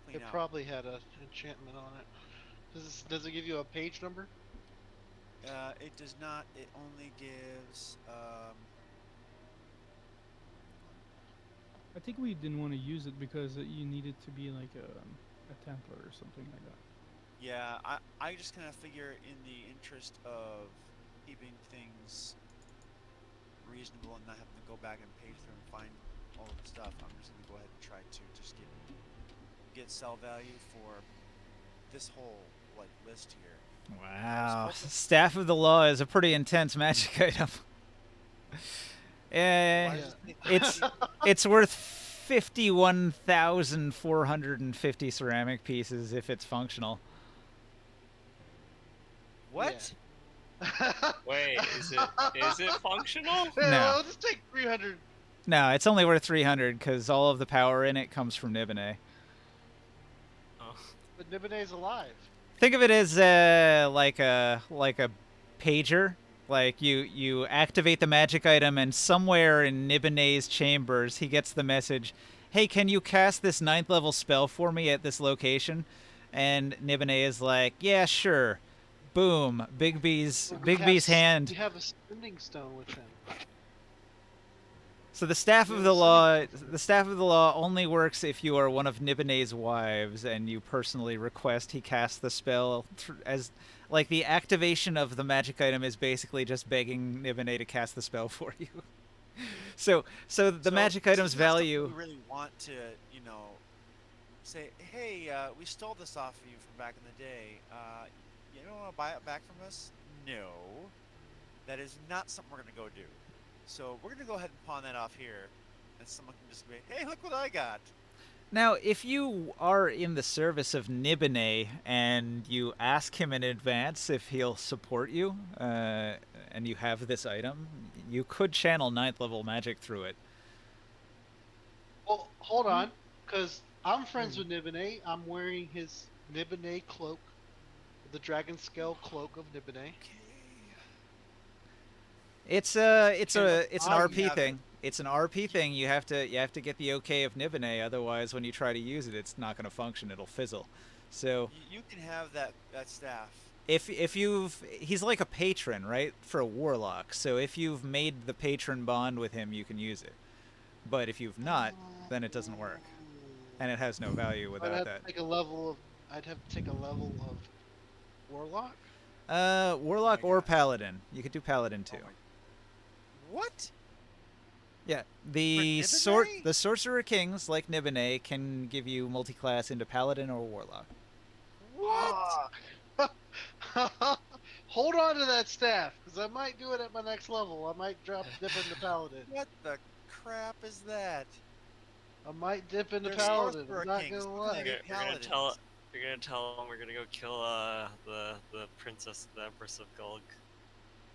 clean It out. probably had an enchantment on it. Does it give you a page number? It does not. It only gives I think we didn't want to use it because you needed to be like a Templar or something like that. Yeah, I just kind of figure in the interest of keeping things reasonable and not having to go back and page through and find all of the stuff, I'm just gonna go ahead and try to just get sell value for this whole like list here. Wow. So- Staff of the Law is a pretty intense magic item. Why Eh, does it- it's worth 51,450 ceramic pieces if it's functional. what? Wait, is it functional? Yeah, No. I'll just take 300. No, it's only worth 300 because all of the power in it comes from Nibene. Oh. But Nibine's alive. Think of it as like a pager. Like you activate the magic item, and somewhere in Nibine's chambers, he gets the message, "Hey, can you cast this 9th level spell for me at this location?" And Nibene is like, "Yeah, sure." Boom! Bigby's hand. You have a sending stone with him. So the staff of the law only works if you are one of Nibine's wives and you personally request he cast the spell as like the activation of the magic item is basically just begging Nibene to cast the spell for you. So the magic this item's is not something value. We really want to, say, hey, we stole this off of you from back in the day. You don't want to buy it back from us? No, that is not something we're gonna go do. So we're gonna go ahead and pawn that off here, and someone can just be, hey, look what I got. Now, if you are in the service of Nibene and you ask him in advance if he'll support you, and you have this item, you could channel 9th level magic through it. Well, hold on, because I'm friends with Nibene. I'm wearing his Nibene cloak, the dragon scale cloak of Nibene. It's an Oh, RP yeah. thing. It's an RP thing. You have to get the okay of Nibene, otherwise when you try to use it, it's not going to function. It'll fizzle. So You can have that staff. if he's like a patron, right, for a warlock. So if you've made the patron bond with him, you can use it. But if you've not, then it doesn't work, and it has no value I'd without have that. to take a level of. I'd have to take a level of warlock. Warlock my or gosh. paladin. You could do paladin too. Oh my- What? Yeah, the Nibene? the sorcerer kings like Nibene can give you multi-class into paladin or warlock. What? Hold on to that staff, because I might do it at my next level. I might dip into paladin. What the crap is that? I might dip into They're paladin. sorcerer I'm not kings. gonna Look at lie. that. You're gonna Paladins. tell them we're gonna go kill the princess, the Empress of Gulg.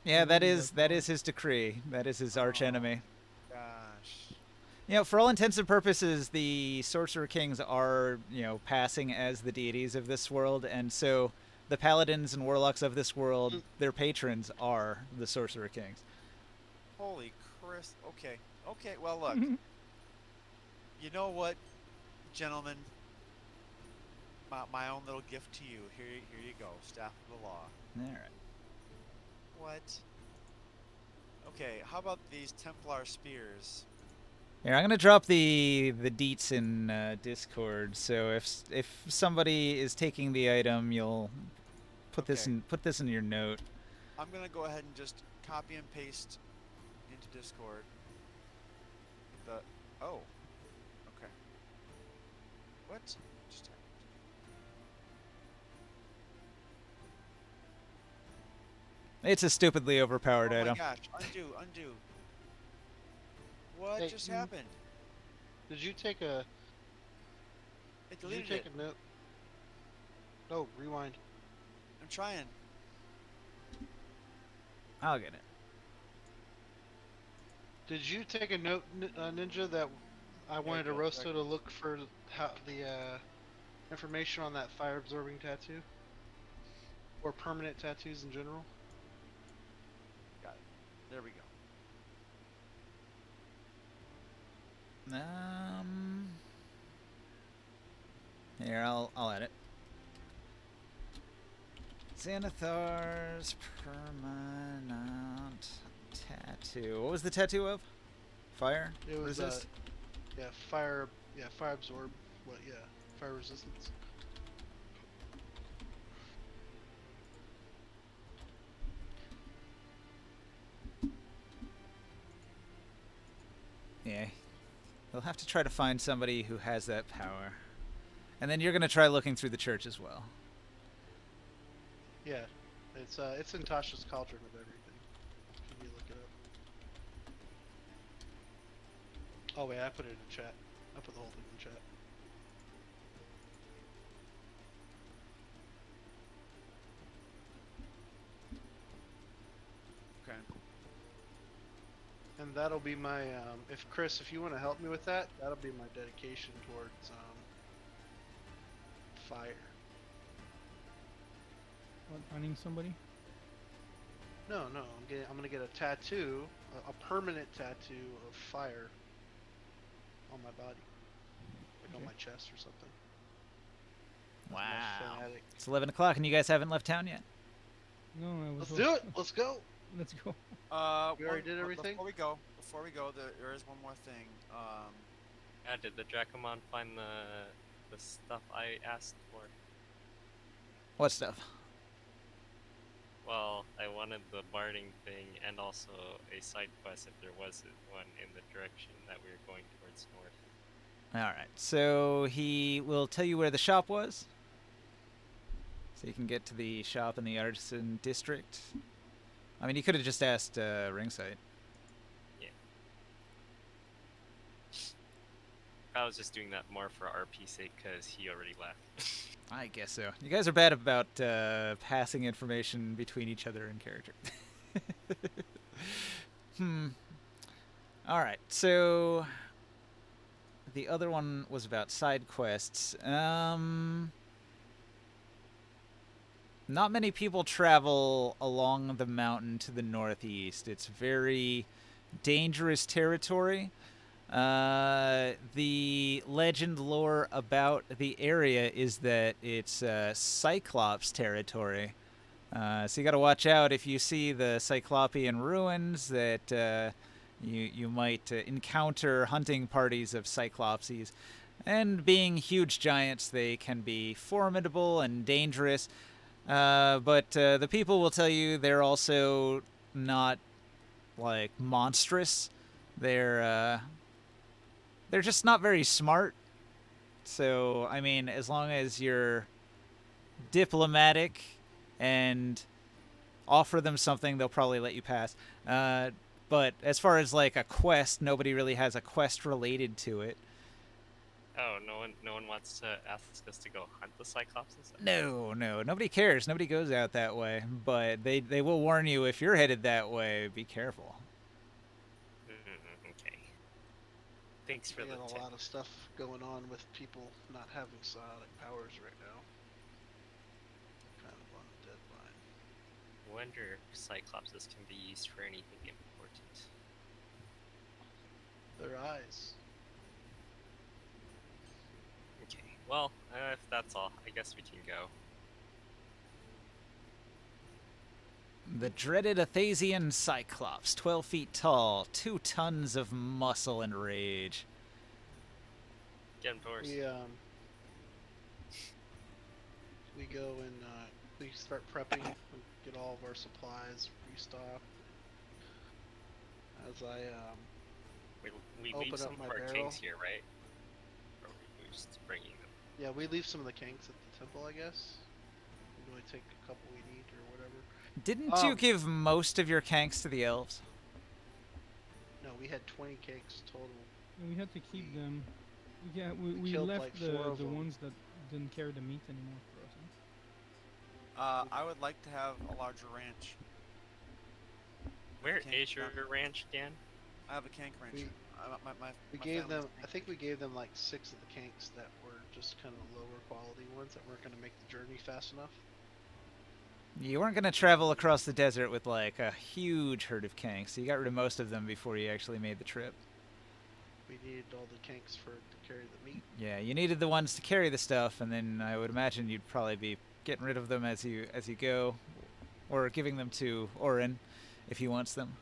Yeah, that Ooh, is that's his decree. That is his arch enemy. Gosh. You know, for all intents and purposes, the sorcerer kings are, passing as the deities of this world, and so the paladins and warlocks of this world, their patrons are the sorcerer kings. Holy Chris. Okay. Okay, well, look. You know what, gentlemen? My own little gift to you. Here you go. Staff of the law. All right. What? Okay, how about these Templar spears? Here, I'm gonna drop the deets in Discord. So if somebody is taking the item, you'll put this Okay. in your note. I'm gonna go ahead and just copy and paste into Discord. Oh. Okay. What? Just happened? It's a stupidly overpowered Oh my item. gosh! Undo. What Hey, just happened? Did you take a? It Did you deleted take it. a note? No, rewind. I'm trying. I'll get it. Did you take a note, Ninja, that I wanted go Rosto back. to look for how the information on that fire-absorbing tattoo, or permanent tattoos in general? Got it. There we go. Here, I'll add it. Xanathar's permanent tattoo. What was the tattoo of? Fire? It was Resist? Yeah, fire. Yeah, fire absorb. What? Yeah, fire resistance. Yeah. You'll have to try to find somebody who has that power. And then you're going to try looking through the church as well. Yeah, it's in Tasha's Cauldron of Everything. Can you look it up? Oh wait, I put it in chat. I put the whole thing in chat. Okay. And that'll be my if Chris, if you want to help me with that, that'll be my dedication towards fire. What, finding somebody? No, I'm gonna get a tattoo, a permanent tattoo of fire on my body, like on Okay. my chest or something. I'm a Wow. fanatic. It's 11 o'clock and you guys haven't left town yet. No, I was. Let's do it. Let's go. Let's go. We already did everything? Before we go, there is one more thing. Yeah, did the Dracomon find the stuff I asked for? What stuff? Well, I wanted the barding thing and also a side quest if there was one in the direction that we were going towards north. All right. So he will tell you where the shop was. So you can get to the shop in the Artisan District. I mean, you could have just asked Ringside. I was just doing that more for RP's sake because he already left. I guess so. You guys are bad about passing information between each other in character. All right. So the other one was about side quests. Not many people travel along the mountain to the northeast. It's very dangerous territory. The legend lore about the area is that it's Cyclops territory. So you got to watch out if you see the Cyclopean ruins that you might encounter hunting parties of Cyclopses. And being huge giants, they can be formidable and dangerous. But the people will tell you they're also not like monstrous. They're just not very smart. So, I mean, as long as you're diplomatic and offer them something, they'll probably let you pass. But as far as like a quest, nobody really has a quest related to it. Oh, no one wants to ask us to go hunt the Cyclops and stuff? No, nobody cares. Nobody goes out that way. But they will warn you if you're headed that way, be careful. Okay. Thanks for We the got a tip. lot of stuff going on with people not having psionic powers right now. Kind of on a deadline. I wonder if Cyclopses can be used for anything important. Their eyes. Okay, well, if that's all, I guess we can go. The dreaded Athasian Cyclops, 12 feet tall, 2 tons of muscle and rage. Get him, Taurus. We go and we start prepping, we get all of our supplies, restock. As I We open leave up some my of our barrel. kinks here, right? Or we just bringing them? yeah, we leave some of the kinks at the temple, I guess. We only take a couple we need or whatever. Didn't you give most of your kanks to the elves? No, we had 20 cakes total. And we had to keep them. Yeah, we killed, left like, the 4 of them. ones that didn't carry the meat anymore for us. Huh? I would like to have a larger ranch. Where Kank is your not- ranch, Dan? I have a kank ranch. We- my We my gave family's them, I kank. think we gave them like 6 of the kinks that were just kind of lower quality ones that weren't going to make the journey fast enough. You weren't going to travel across the desert with like a huge herd of kanks, so you got rid of most of them before you actually made the trip. We needed all the kinks for to carry the meat. Yeah, you needed the ones to carry the stuff, and then I would imagine you'd probably be getting rid of them as you go, or giving them to Orin if he wants them.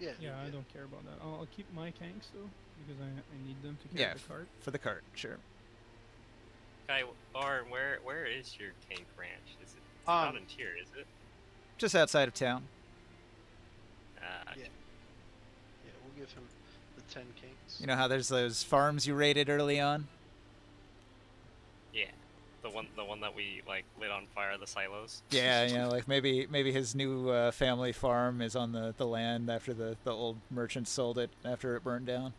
Yeah. Yeah, I don't care about that. I'll keep my tanks though because I need them to carry Yeah, the cart. for the cart, sure. Guy, or where is your tank ranch? Is it? It's not in tier, is it? Just outside of town. Okay. Yeah, we'll give him the 10 kinks. You know how there's those farms you raided early on? Yeah. The one that we like lit on fire, the silos. Yeah, you know, like maybe his new family farm is on the land after the old merchant sold it after it burned down.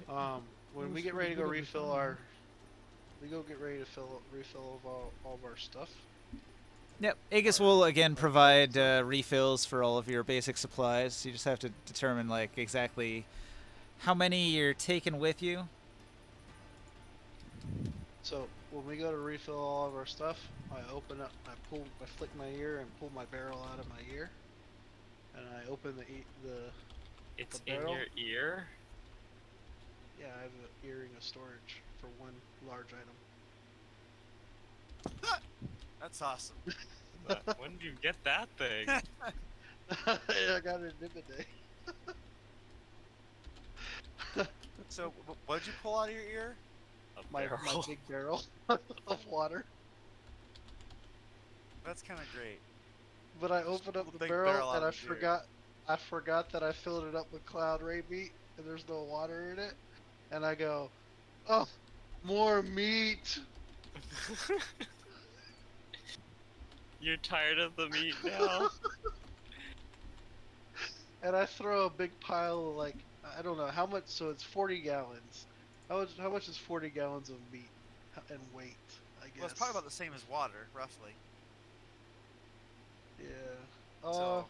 When was we get for ready the to go good of the refill town, our, we go get ready to refill of all of our stuff. Yep, Aegis will again provide refills for all of your basic supplies. You just have to determine like exactly how many you're taking with you. So when we go to refill all of our stuff, I open up, I flick my ear and pull my barrel out of my ear, and I open the It's the in barrel. your ear. Yeah, I have an earring of storage for one large item. That's awesome. When did you get that thing? I got it in day. So, what did you pull out of your ear? A My barrel. big barrel of water. That's kind of great. But I opened up pulled a the big barrel barrel out and I of the beer. forgot that I filled it up with Cloud Ray meat and there's no water in it. And I go, oh, more meat. You're tired of the meat now. And I throw a big pile of like, I don't know how much, so it's 40 gallons. How much is 40 gallons of meat and weight, I guess? Well, it's probably about the same as water, roughly. Yeah. So,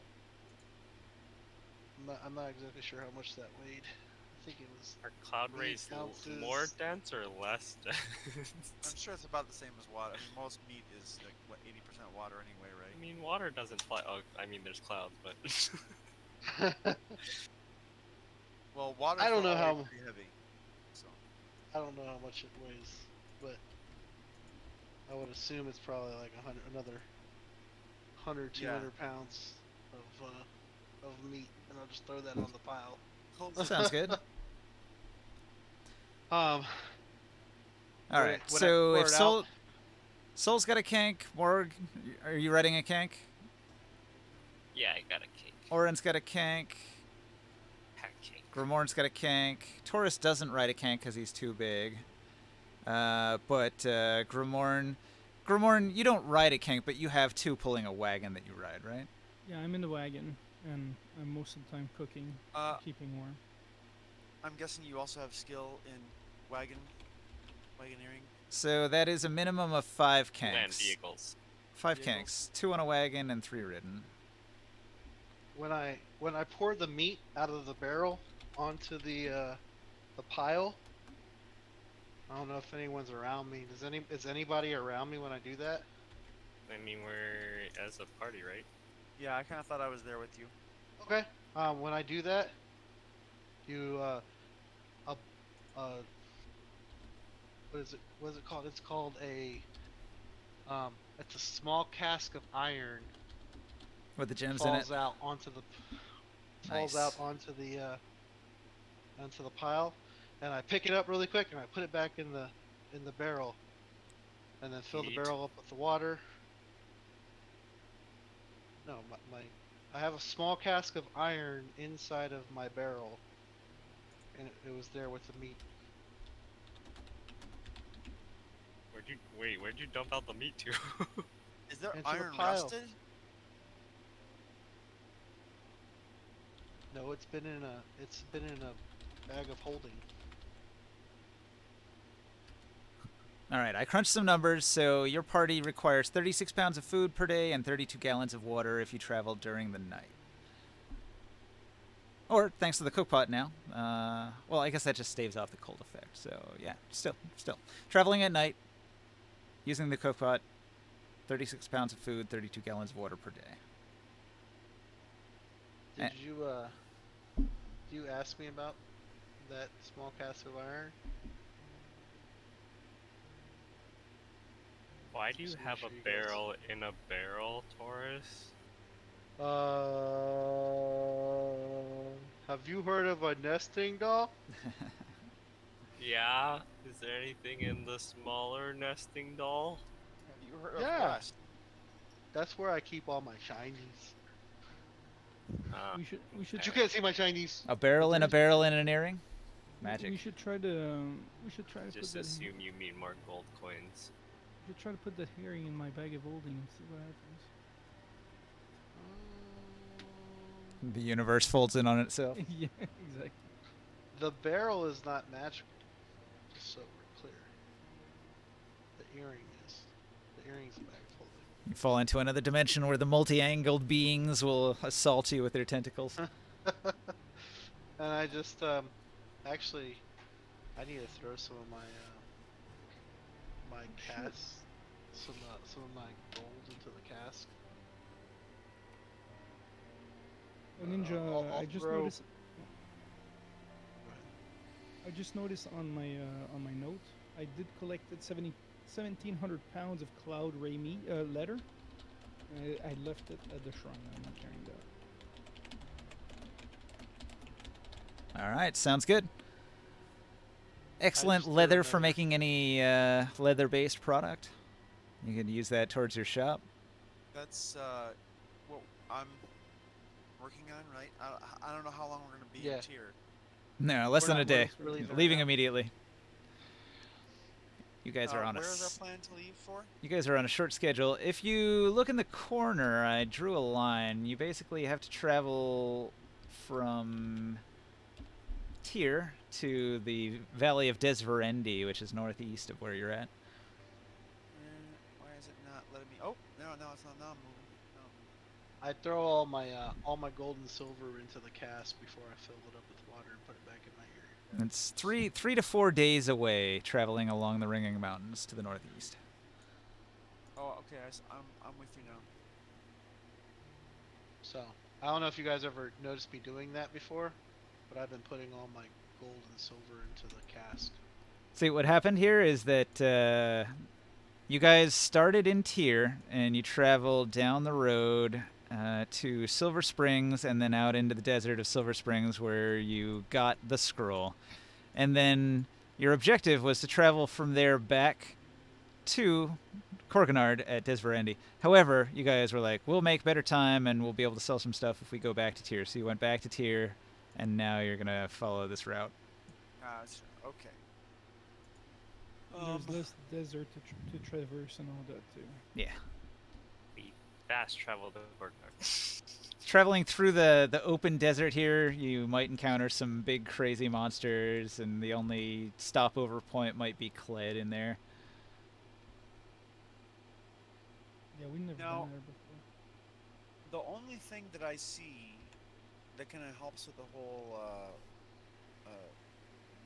I'm not exactly sure how much that weighed. I think it was. Are cloud 8 rays ounces. more dense or less dense? I'm sure it's about the same as water. I mean, most meat is like what 80% water anyway, I right? mean, water doesn't fly. Oh, I mean, there's clouds, but Well, water. I don't know how- pretty heavy. So, I don't know how much it weighs, but I would assume it's probably like another 100, 200 pounds of meat, and I'll just throw that on the pile. That sounds good. Um. All when- right. when I So pour if it Soul's got a kank, Morg, are you riding a kank? yeah, I got a cake. Oren's got a kank. Pancake. Grimorn's got a kank. Taurus doesn't ride a kank because he's too big. But Grimorn, you don't ride a kank, but you have two pulling a wagon that you ride, right? Yeah, I'm in the wagon, and I'm most of the time cooking, keeping warm. I'm guessing you also have skill in wagoneering. So that is a minimum of 5 Land kanks. vehicles. 5 Vehicles. kanks, 2 on a wagon and 3 ridden. When I pour the meat out of the barrel onto the pile, I don't know if anyone's around me. Is anybody around me when I do that? I mean, we're as a party, right? Yeah, I kind of thought I was there with you. Okay. When I do that, you what is it? What is it called? It's called a it's a small cask of iron With the gems in it. falls out onto the Nice. onto the pile, and I pick it up really quick and I put it back in the barrel, and then fill the Neat. barrel up with the water. No, I have a small cask of iron inside of my barrel, and it was there with the meat. Where'd you dump out the meat to? Is there Into the iron pile. rusted? No, it's been in a bag of holding. All right, I crunched some numbers. So your party requires 36 pounds of food per day and 32 gallons of water if you travel during the night. Or thanks to the cookpot now. Well, I guess that just staves off the cold effect. So yeah, still. Traveling at night, using the cookpot, 36 pounds of food, 32 gallons of water per day. Did you ask me about that small cask of iron? Why do you Just make have sure a you guys- barrel in a barrel, Taurus? Have you heard of a nesting doll? Yeah. Is there anything in the smaller nesting doll? Have you heard Yeah. of Rust? That's where I keep all my shinies. We should But you can't see my shinies. A barrel and a barrel and an earring. Magic. We should try to put Just that. assume you mean more gold coins. We should try to put that herring in my bag of holding and see what happens. The universe folds in on itself. Yeah, exactly. The barrel is not magical. Just so we're clear. The earring is. The earring's a bag of holding. You fall into another dimension where the multi-angled beings will assault you with their tentacles. And I just actually I need to throw some of my my cask, some of my gold into the cask. Oh, Ninja, I'll I just throw- noticed. I just noticed on my note, I did collected 1,700 pounds of cloud ray meat leather. I left it at the shrine. I'm not carrying that. All right, sounds good. Excellent just threw leather for another- making any leather-based product. You can use that towards your shop. That's what I'm working on, right? I don't know how long we're gonna be Yeah. in tier. No, less We're than not a day. leaving Leaving now. immediately. You guys are on Where a. is our plan to leave for? You guys are on a short schedule. If you look in the corner, I drew a line. You basically have to travel from Tyr to the Valley of Desverendi, which is northeast of where you're at. Why is it not letting me? Oh, no, it's not now. I'm moving. No. I throw all my gold and silver into the cask before I fill it up with water and put it back in my ear. It's three to 4 days away, traveling along the Ringing Mountains to the northeast. Oh, okay. I'm with you now. So I don't know if you guys ever noticed me doing that before, but I've been putting all my gold and silver into the cask. See, what happened here is that you guys started in Tyr, and you traveled down the road to Silver Springs, and then out into the desert of Silver Springs, where you got the scroll. And then your objective was to travel from there back to Korganard at Desverendi. However, you guys were like, we'll make better time, and we'll be able to sell some stuff if we go back to Tyr. So you went back to Tyr, and now you're going to follow this route. Okay. There's less desert to traverse and all that too. Yeah. We fast travel to Korganard. Traveling through the open desert here, you might encounter some big crazy monsters, and the only stopover point might be Kled in there. Yeah, we never Now- been there before. The only thing that I see that kind of helps with the whole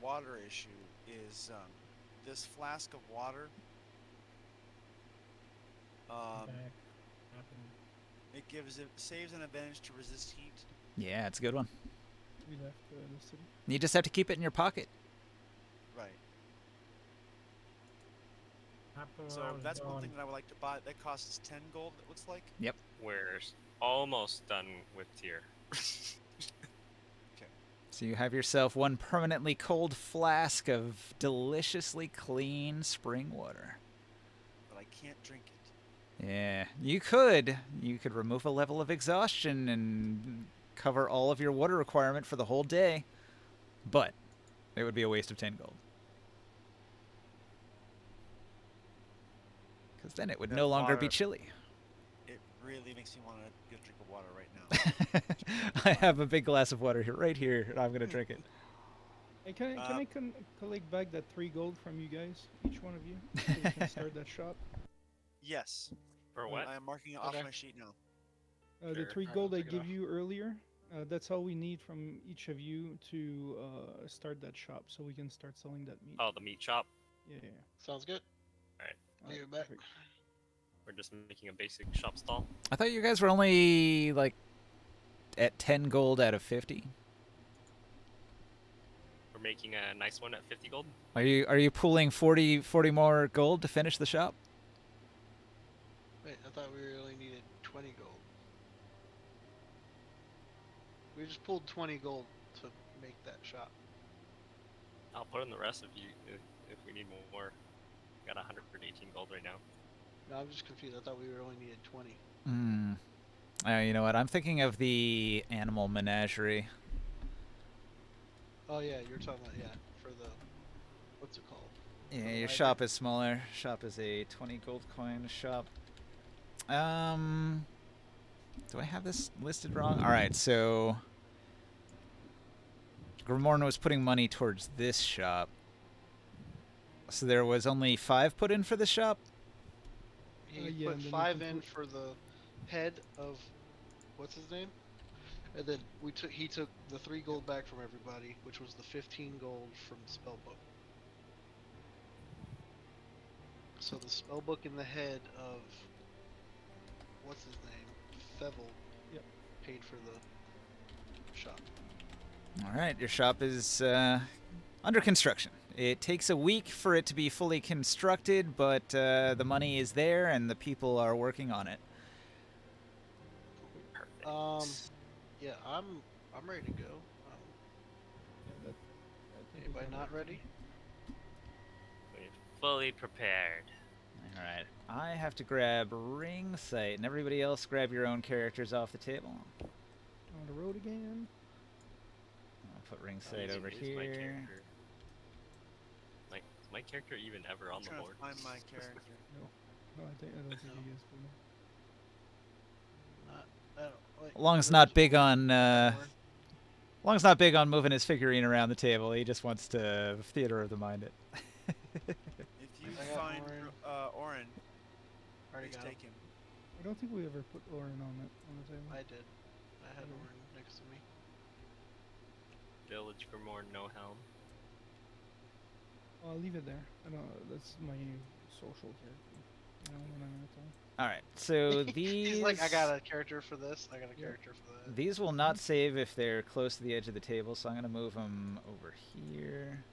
water issue is this flask of water. It saves an advantage to resist heat. Yeah, it's a good one. We left the city. You just have to keep it in your pocket. Right. Happened So when I was that's one gone. thing that I would like to buy. That costs 10 gold. It looks like. We're almost done with Tyr. So you have yourself one permanently cold flask of deliciously clean spring water. But I can't drink it. Yeah, you could. You could remove a level of exhaustion and cover all of your water requirement for the whole day. But it would be a waste of 10 gold. Because then it would That no longer be water- chilly. It really makes me want to get a drink of water right now. I have a big glass of water here, right here, and I'm going to drink it. Hey, can I collect back that 3 gold from you guys, each one of you, so we can start that shop? Yes. For what? I am marking it off Okay. my sheet now. The Sure. 3 Alright, gold I I'll take it give off. you earlier, that's all we need from each of you to start that shop, so we can start selling that meat. Oh, the meat shop. Yeah. Sounds good. Alright. I'll give it back. perfect. We're just making a basic shop stall. I thought you guys were only, like, at 10 gold out of 50. We're making a nice one at 50 gold. Are you pooling 40 more gold to finish the shop? Wait, I thought we only needed 20 gold. We just pulled 20 gold to make that shop. I'll put in the rest of you if we need more. Got 118 gold right now. No, I'm just confused. I thought we only needed 20. You know what? I'm thinking of the animal menagerie. Oh yeah, you're talking about for the what's it called? Yeah, For the your library. shop is smaller. Shop is a 20 gold coin shop. Do I have this listed wrong? All right, so Grimorn was putting money towards this shop. So there was only 5 put in for the shop? He Yeah, put and then you 5 can in put- for the head of what's his name, and then he took the 3 gold back from everybody, which was the 15 gold from the spellbook. So the spellbook in the head of what's his name, Fevel, Yep. paid for the shop. All right, your shop is under construction. It takes a week for it to be fully constructed, but the money is there and the people are working on it. Perfect. Yeah, I'm ready to go. Yeah, I think we Anybody can not work ready? We're fully prepared. All right, I have to grab ring sight, and everybody else grab your own characters off the table. on the road again. I'll put ring I'm sight using over this, here. My character. Like, is my character even ever on the trying board? to find my character. No, I don't think No. you guys will. I don't, wait, As long as where's not big Warren? on, Warren? long as not big on moving his figurine around the table. He just wants to theater of the mind it. If you I got find Orin. Orin, Already please got him. take him. I don't think we ever put Orin on the table. I did. I had Mm. Warren next to me. Village Grimorn, no helm. I'll leave it there. I know that's my social character. You know, when I'm in a town. All right, so these. He's like, I got a character for this. I got a character for that. These will not save if they're close to the edge of the table, so I'm going to move them over here.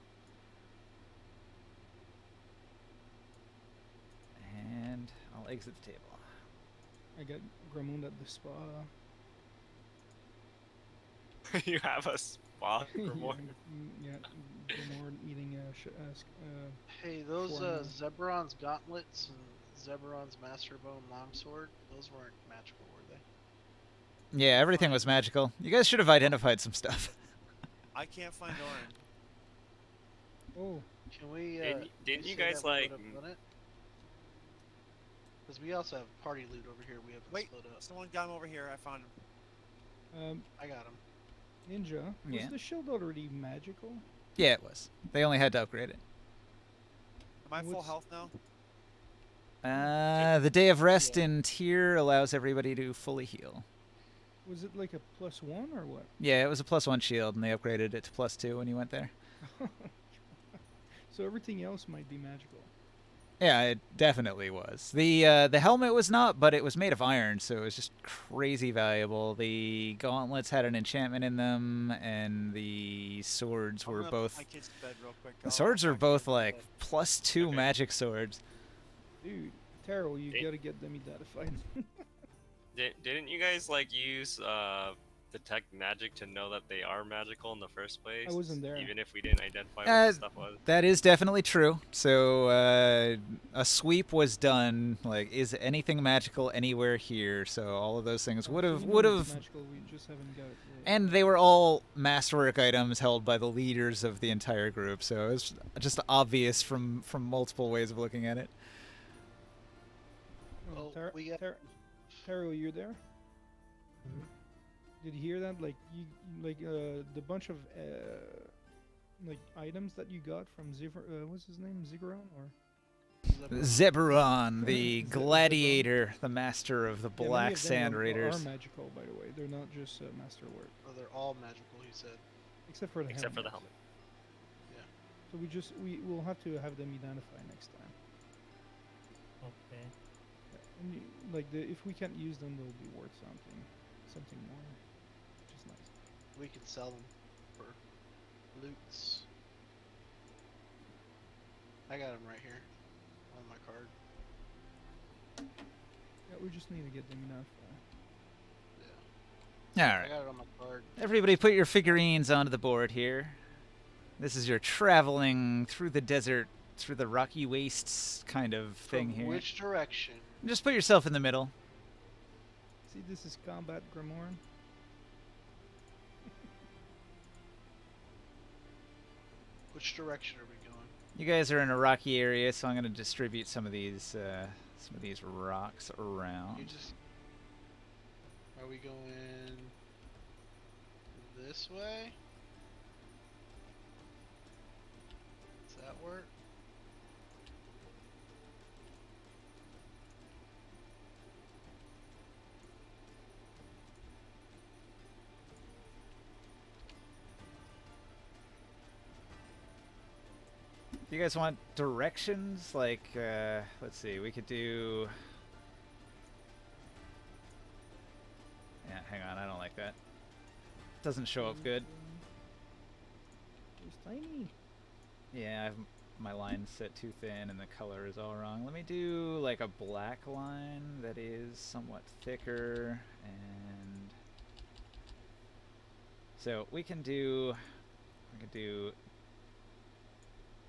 And I'll exit the table. I got Gramund at the spa. You have a spot, Grimorn. Yeah, Gramund eating Hey, those Warren. Zebron's gauntlets and Zebron's Masterbone longsword, those weren't magical, were they? Yeah, everything was magical. You guys should have identified some stuff. I can't find Orin. Oh, Can we? Didn't you say guys, that we like, would've done it? Because we also have party loot over here. We haven't Wait, split up. someone got him over here. I found him. I got him. Ninja. Yeah. Was the shield already magical? Yeah, it was. They only had to upgrade it. Am I full What's- health now? The Day of Rest Yeah. in Tier allows everybody to fully heal. Was it like a +1 or what? Yeah, it was a +1 shield, and they upgraded it to +2 when you went there. So everything else might be magical. Yeah, it definitely was. The helmet was not, but it was made of iron, so it was just crazy valuable. The gauntlets had an enchantment in them, and the swords I'm were gonna put both. my kids to bed real quick. The I'll swords back are you both up like bed. +2 Okay. magic swords. Dude, Taro, you Hey. gotta get them identified. Didn't you guys like use detect magic to know that they are magical in the first place? wasn't there. Even if we didn't identify what Uh, the stuff was. That is definitely true. So a sweep was done. Like, is anything magical anywhere here? So all of those things would So have you know it's would have. magical, we just haven't got it. And they were all masterwork items held by the leaders of the entire group, so it was just obvious from multiple ways of looking at it. Oh, Taro, we got- Taro, you there? Did you hear that? Like the bunch of like items that you got from what's his name? Zigguron or? Zeburon, the Zeb- gladiator, the master of the Yeah, many Black of them Sand are Raiders. magical, by the way. They're not just masterwork, Oh, they're all magical. He said. except for the Except for the helmet. helmet. So we will have to have them identify next time. Okay. Yeah, and if we can't use them, they'll be worth something more, which is nice. We could sell them for loots. I got them right here on my card. Yeah, we just need to get them identified. Yeah. All I right. got it on my card. Everybody put your figurines onto the board here. This is your traveling through the desert, through the rocky wastes kind of thing From here. which direction? Just put yourself in the middle. See, this is combat Grimoire. Which direction are we going? You guys are in a rocky area, so I'm going to distribute some of these rocks You around. just. Are we going this way? Does that work? Do you guys want directions? Like, let's see, we could do... Yeah, hang on, I don't like that. Doesn't show up good. It's tiny. Yeah, I have my line set too thin and the color is all wrong. Let me do like a black line that is somewhat thicker, and so we can do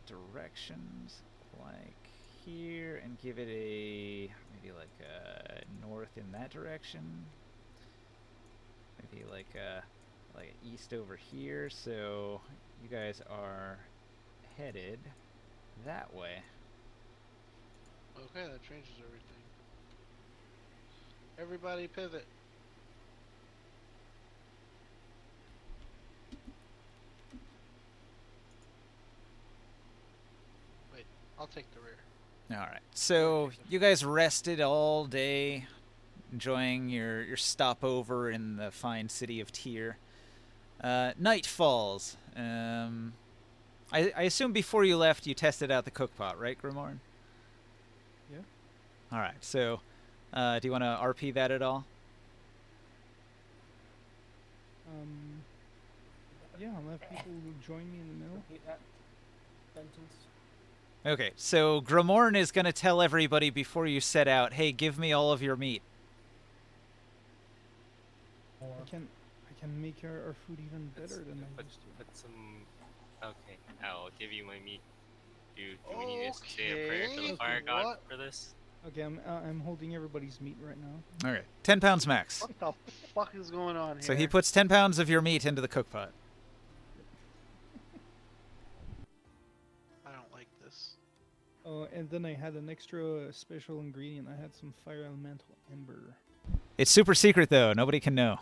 directions like here and give it a maybe like a north in that direction, maybe like a east over here, so you guys are headed that way. Okay, that changes everything. Everybody pivot. Wait, I'll take the rear. All right, so you guys rested all day, enjoying your stopover in the fine city of Tyr. Night falls. I assume before you left you tested out the cookpot, right, Grimoire? Yeah. All right, so do you want to RP that at all? Yeah, I'll have people who join me in the middle. Repeat that sentence. Okay, so Grimoire is going to tell everybody before you set out, hey, give me all of your meat. Or I can make our food even better than I Put, used to. put some. Okay, I'll give you my meat. Do we need to say a prayer to the Okay, fire god what? for this? Okay, I'm holding everybody's meat right now. Okay, 10 pounds max. What the fuck is going on here? So he puts 10 pounds of your meat into the cookpot. I don't like this. Oh, and then I had an extra special ingredient. I had some fire elemental ember. It's super secret, though. Nobody can know.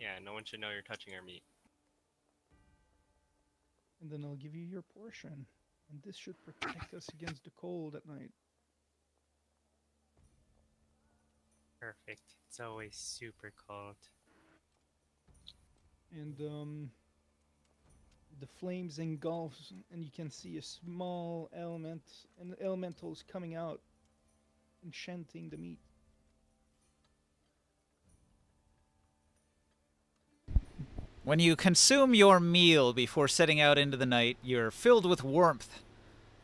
Yeah, no one should know you're touching our meat. And then I'll give you your portion. And this should protect us against the cold at night. Perfect. It's always super cold. And the flames engulfs, and you can see a small element and the elementals coming out, enchanting the meat. When you consume your meal before setting out into the night, you're filled with warmth.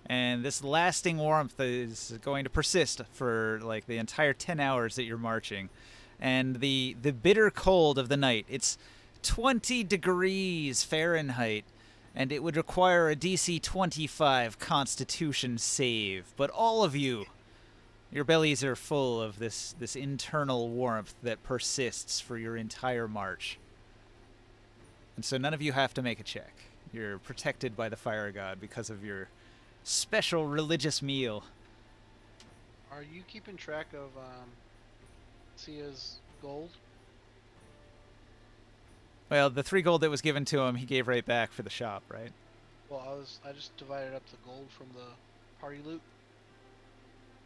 And this lasting warmth is going to persist for like the entire 10 hours that you're marching. And the bitter cold of the night, it's 20 degrees Fahrenheit, and it would require a DC 25 Constitution save. But all of you, your bellies are full of this internal warmth that persists for your entire march. And so none of you have to make a check. You're protected by the fire god because of your special religious meal. Are you keeping track of Sia's gold? Well, the 3 gold that was given to him, he gave right back for the shop, right? Well, I just divided up the gold from the party loot,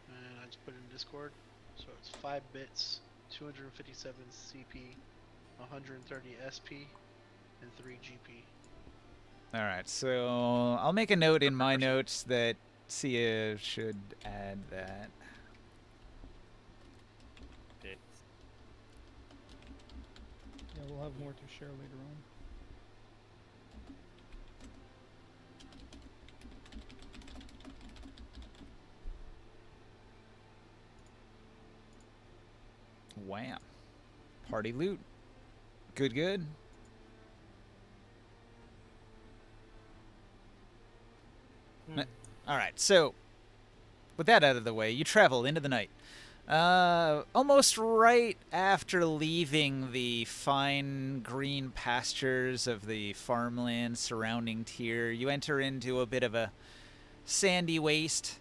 and I just put it in Discord. So it's 5 bits, 257 CP, 130 SP, and 3 GP. All right, so I'll make a note in my notes that Sia should add that. Bits. Yeah, we'll have more to share later on. Wham. Party loot. Good, good. All right, so with that out of the way, you travel into the night. Almost right after leaving the fine green pastures of the farmland surrounding Tyr, you enter into a bit of a sandy waste,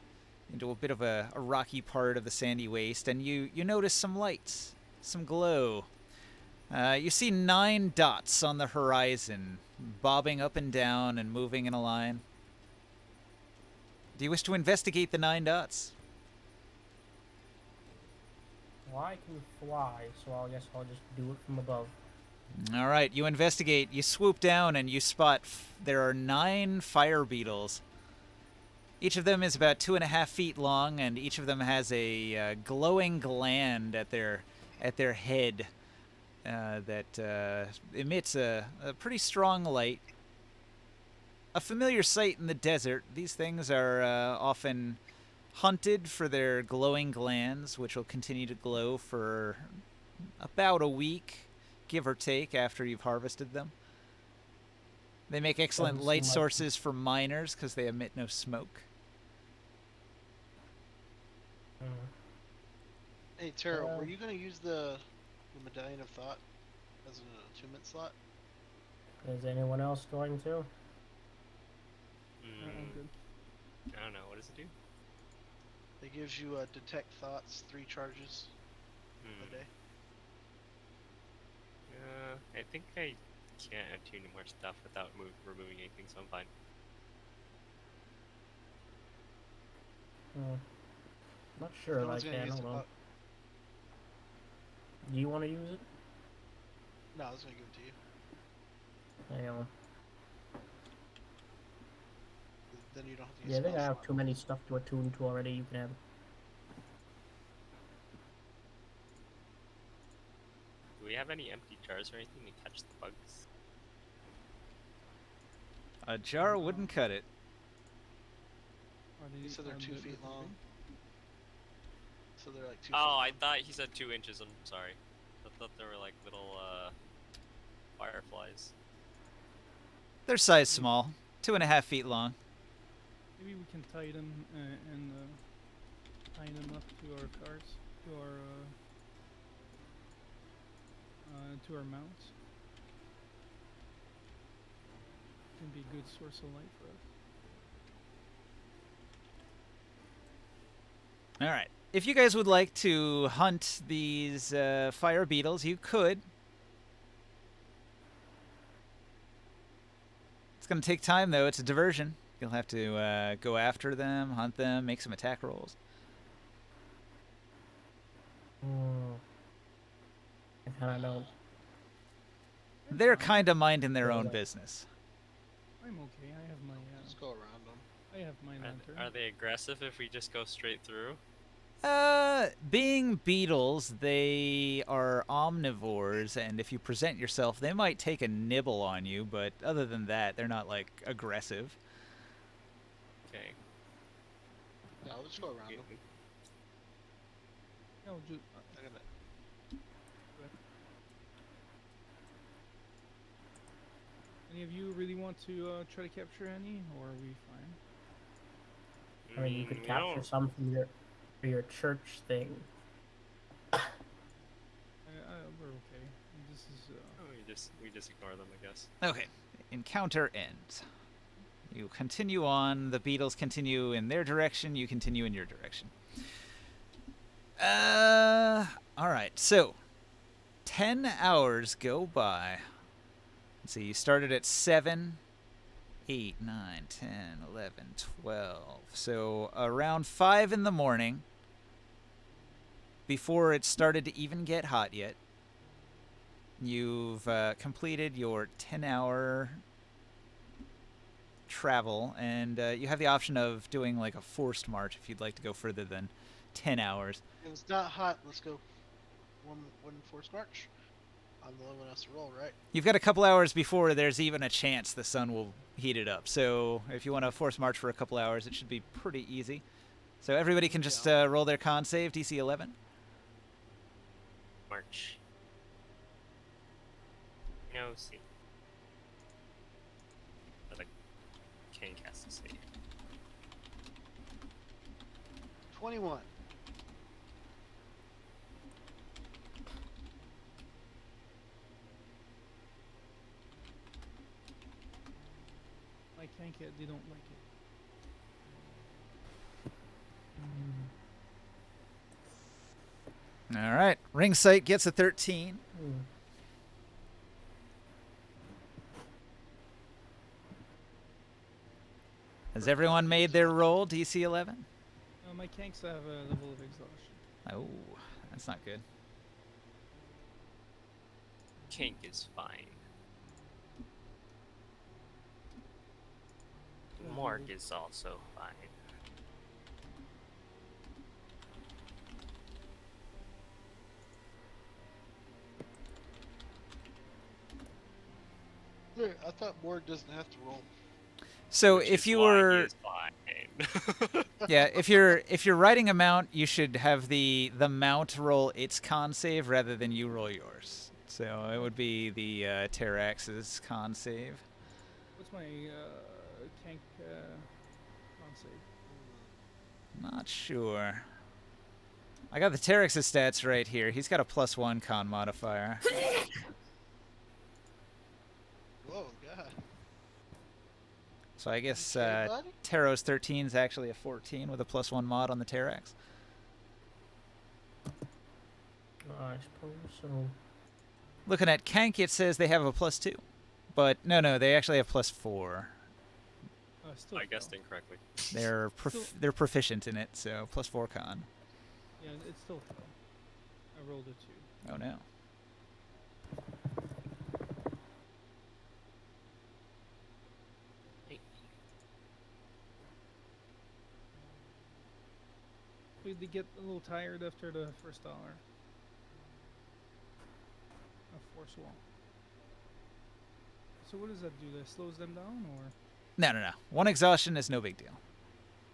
into a bit of a rocky part of the sandy waste, and you notice some lights, some glow. You see 9 dots on the horizon, bobbing up and down and moving in a line. Do you wish to investigate the 9 dots? Well, I can fly, so I guess I'll just do it from above. All right, you investigate. You swoop down and you spot there are 9 fire beetles. Each of them is about 2.5 feet long, and each of them has a glowing gland at their head that emits a pretty strong light. A familiar sight in the desert. These things are often hunted for their glowing glands, which will continue to glow for about a week, give or take, after you've harvested them. They make excellent Doesn't light seem like- sources for miners because they emit no smoke. Hey, Tara, Uh, were you gonna use the Medallion of Thought as an attunement slot? Is anyone else going to? I'm good. I don't know. What does it do? It gives you detect thoughts, 3 charges a day. I think I can't attune more stuff without removing anything, so I'm fine. Not sure, No like one's gonna that. I use don't it, know. Do you want to use it? No, I was gonna give it to you. I know. Then you don't have to use Yeah, I think I spell have slot. too many stuff to attune to already. You can have it. Do we have any empty jars or anything to catch the bugs? A jar wouldn't cut it. Are they, You said they're are 2 they feet long. big? So they're like 2 feet Oh, long. I thought he said 2 inches. I'm sorry. I thought they were like little fireflies. They're size small, 2.5 feet long. Maybe we can tie them and tie them up to our cars, to our mounts. Can be a good source of light for us. All right. If you guys would like to hunt these fire beetles, you could. It's going to take time, though. It's a diversion. You'll have to go after them, hunt them, make some attack rolls. I kind of don't. They're kind of minding their own business. I'm okay. I have my Just go around them. I have my lantern. Are they aggressive if we just go straight through? Being beetles, they are omnivores, and if you present yourself, they might take a nibble on you, but other than that, they're not, like, aggressive. Okay. Yeah, I'll just go around them. No, just, I gotta... any of you really want to try to capture any, or are we fine? I mean, you could we capture don't- some for your church thing. We're okay. This is Oh, we just ignore them, I guess. Okay. Encounter ends. You continue on. The beetles continue in their direction. You continue in your direction. All right. So, 10 hours go by. Let's see. You started at 7, 8, 9, 10, 11, 12. So, around 5 in the morning, before it started to even get hot yet, you've completed your 10-hour travel, and you have the option of doing like a forced march if you'd like to go further than 10 hours. If it's not hot, let's go one forced march. I'm the only one who has to roll, right? You've got a couple hours before there's even a chance the sun will heat it up. So if you want to force march for a couple hours, it should be pretty easy. So everybody can just roll their con save, DC 11. March. No, see. But the king has to save. 21. I can't get. They don't like it. All right. Ring sight gets a 13. Has everyone made their roll, DC 11? My kanks have a level of exhaustion. Oh, that's not good. Kink is fine. Morg is also fine. There, I thought Morg doesn't have to roll. So Which if is you why he were is fine. yeah, if you're riding a mount, you should have the mount roll its con save rather than you roll yours. So it would be the Terrax's con save. What's my tank con save? Not sure. I got the Terrax's stats right here. He's got a +1 con modifier. Whoa, God. So I guess Okay, buddy. Taros 13 is actually a 14 with a +1 mod on the Terrax. I suppose so. Looking at Kank, it says they have a +2. But no, they actually have +4. Still I guessed fail. incorrectly. They're proficient in it, so +4 con. Yeah, it still fell. I rolled a 2. Oh no. They get a little tired after the first hour of force wall. So what does that do? That slows them down, or? No. 1 exhaustion is no big deal.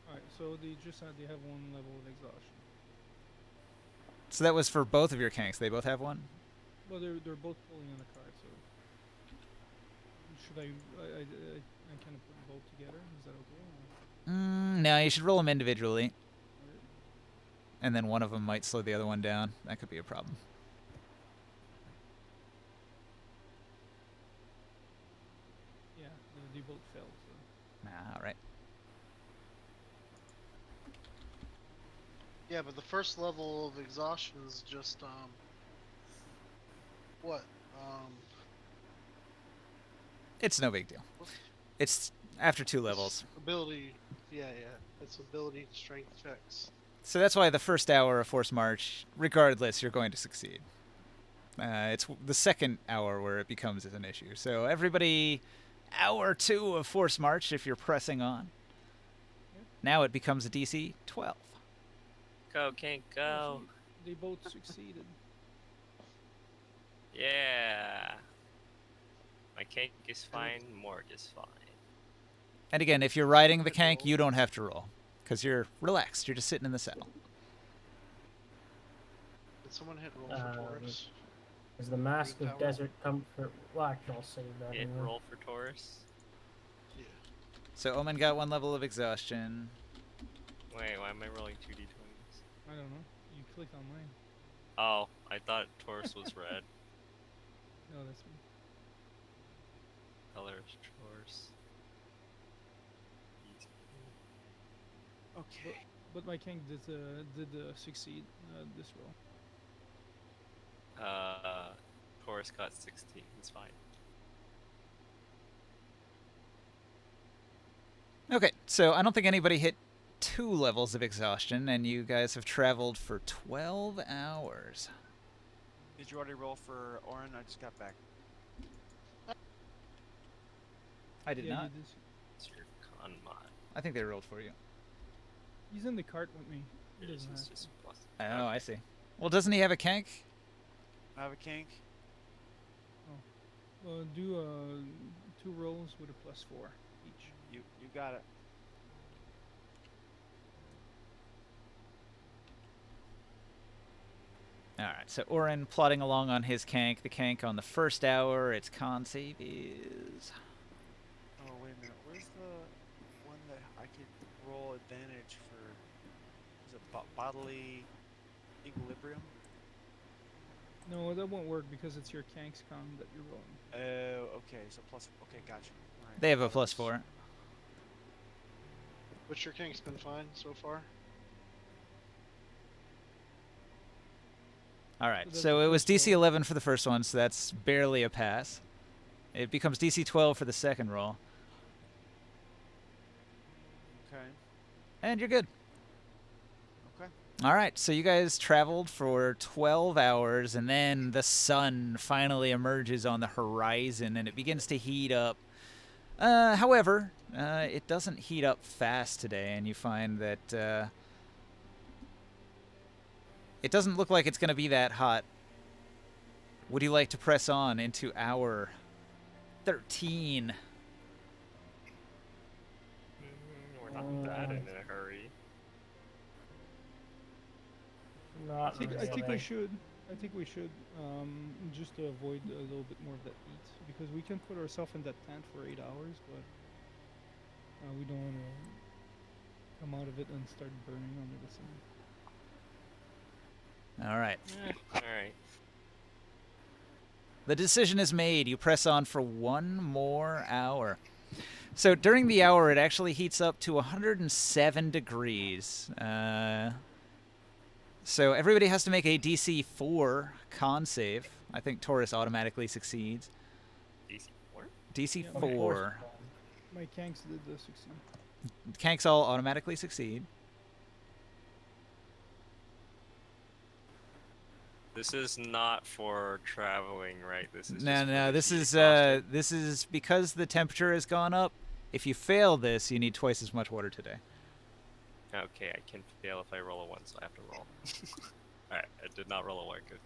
Alright, so they have 1 level of exhaustion. So that was for both of your Kanks. They both have 1? Well, they're both pulling on a card, so should I kind of put them both together? Is that okay? Or? No, you should roll them individually. And then one of them might slow the other one down. That could be a problem. Yeah, they both failed. So. All right. Yeah, but the first level of exhaustion is just what? It's no big deal. It's after 2 levels. Ability. Yeah. It's ability, strength checks. So that's why the first hour of Force March, regardless, you're going to succeed. It's the second hour where it becomes an issue. So everybody, hour 2 of Force March, if you're pressing on, now it becomes a DC 12. Go, Kink, go. They both succeeded. Yeah. My Kink is fine, Morg is fine. And again, if you're riding the Kank, you don't have to roll, because you're relaxed. You're just sitting in the saddle. Did someone hit roll for Taurus? Is the Mask Green of Tower? Desert Comfort? Well, actually, I'll save that. Hit anyway. roll for Taurus. Yeah. So Omen got 1 level of exhaustion. Wait, why am I rolling 2d20s? I don't know. You clicked on mine. Oh, I thought Taurus was red. No, that's me. Color is Taurus. Okay. But my king did succeed this roll. Taurus got 16. It's fine. Okay, so I don't think anybody hit 2 levels of exhaustion, and you guys have traveled for 12 hours. Did you already roll for Orin? I just got back. I did Yeah, not. you did. It's your con mod. I think they rolled for you. He's in the cart with me. He Yours doesn't is have just to. plus. Oh, I see. Well, doesn't he have a Kank? I have a kink. Do 2 rolls with a +4 each. You got it. All right, so Orin plodding along on his Kank. The Kank on the first hour. Its con save is... Oh, wait a minute. Where's the one that I could roll advantage for? Is it bodily equilibrium? No, that won't work because it's your Kanks con that you're rolling. Oh, okay. So plus. Okay, gotcha. All right. They have a +4. What's your king's been fine so far? All right, that's so the it was first DC 11 for the first one, so that's barely a pass. It becomes DC 12 for the second roll, Okay. and you're good. Okay. All right, so you guys traveled for 12 hours, and then the sun finally emerges on the horizon, and it begins to heat up. However, it doesn't heat up fast today, and you find that it doesn't look like it's going to be that hot. Would you like to press on into hour 13? We're not that in a hurry. Not I think really. we should. I think we should, just to avoid a little bit more of that heat, because we can put ourselves in that tent for 8 hours, but we don't want to come out of it and start burning under the sun. All right. All right. The decision is made. You press on for 1 more hour. So during the hour, it actually heats up to 107 degrees. So everybody has to make a DC 4 con save. I think Taurus automatically succeeds. DC 4? DC Yeah, of 4. My Kanks did succeed. Kanks all automatically succeed. This is not for traveling, right? This is No, just for no. the This heat is exhaustion. this is because the temperature has gone up. If you fail this, you need twice as much water today. Okay, I can fail if I roll a 1, so I have to roll. Alright, I did not roll a 1, good.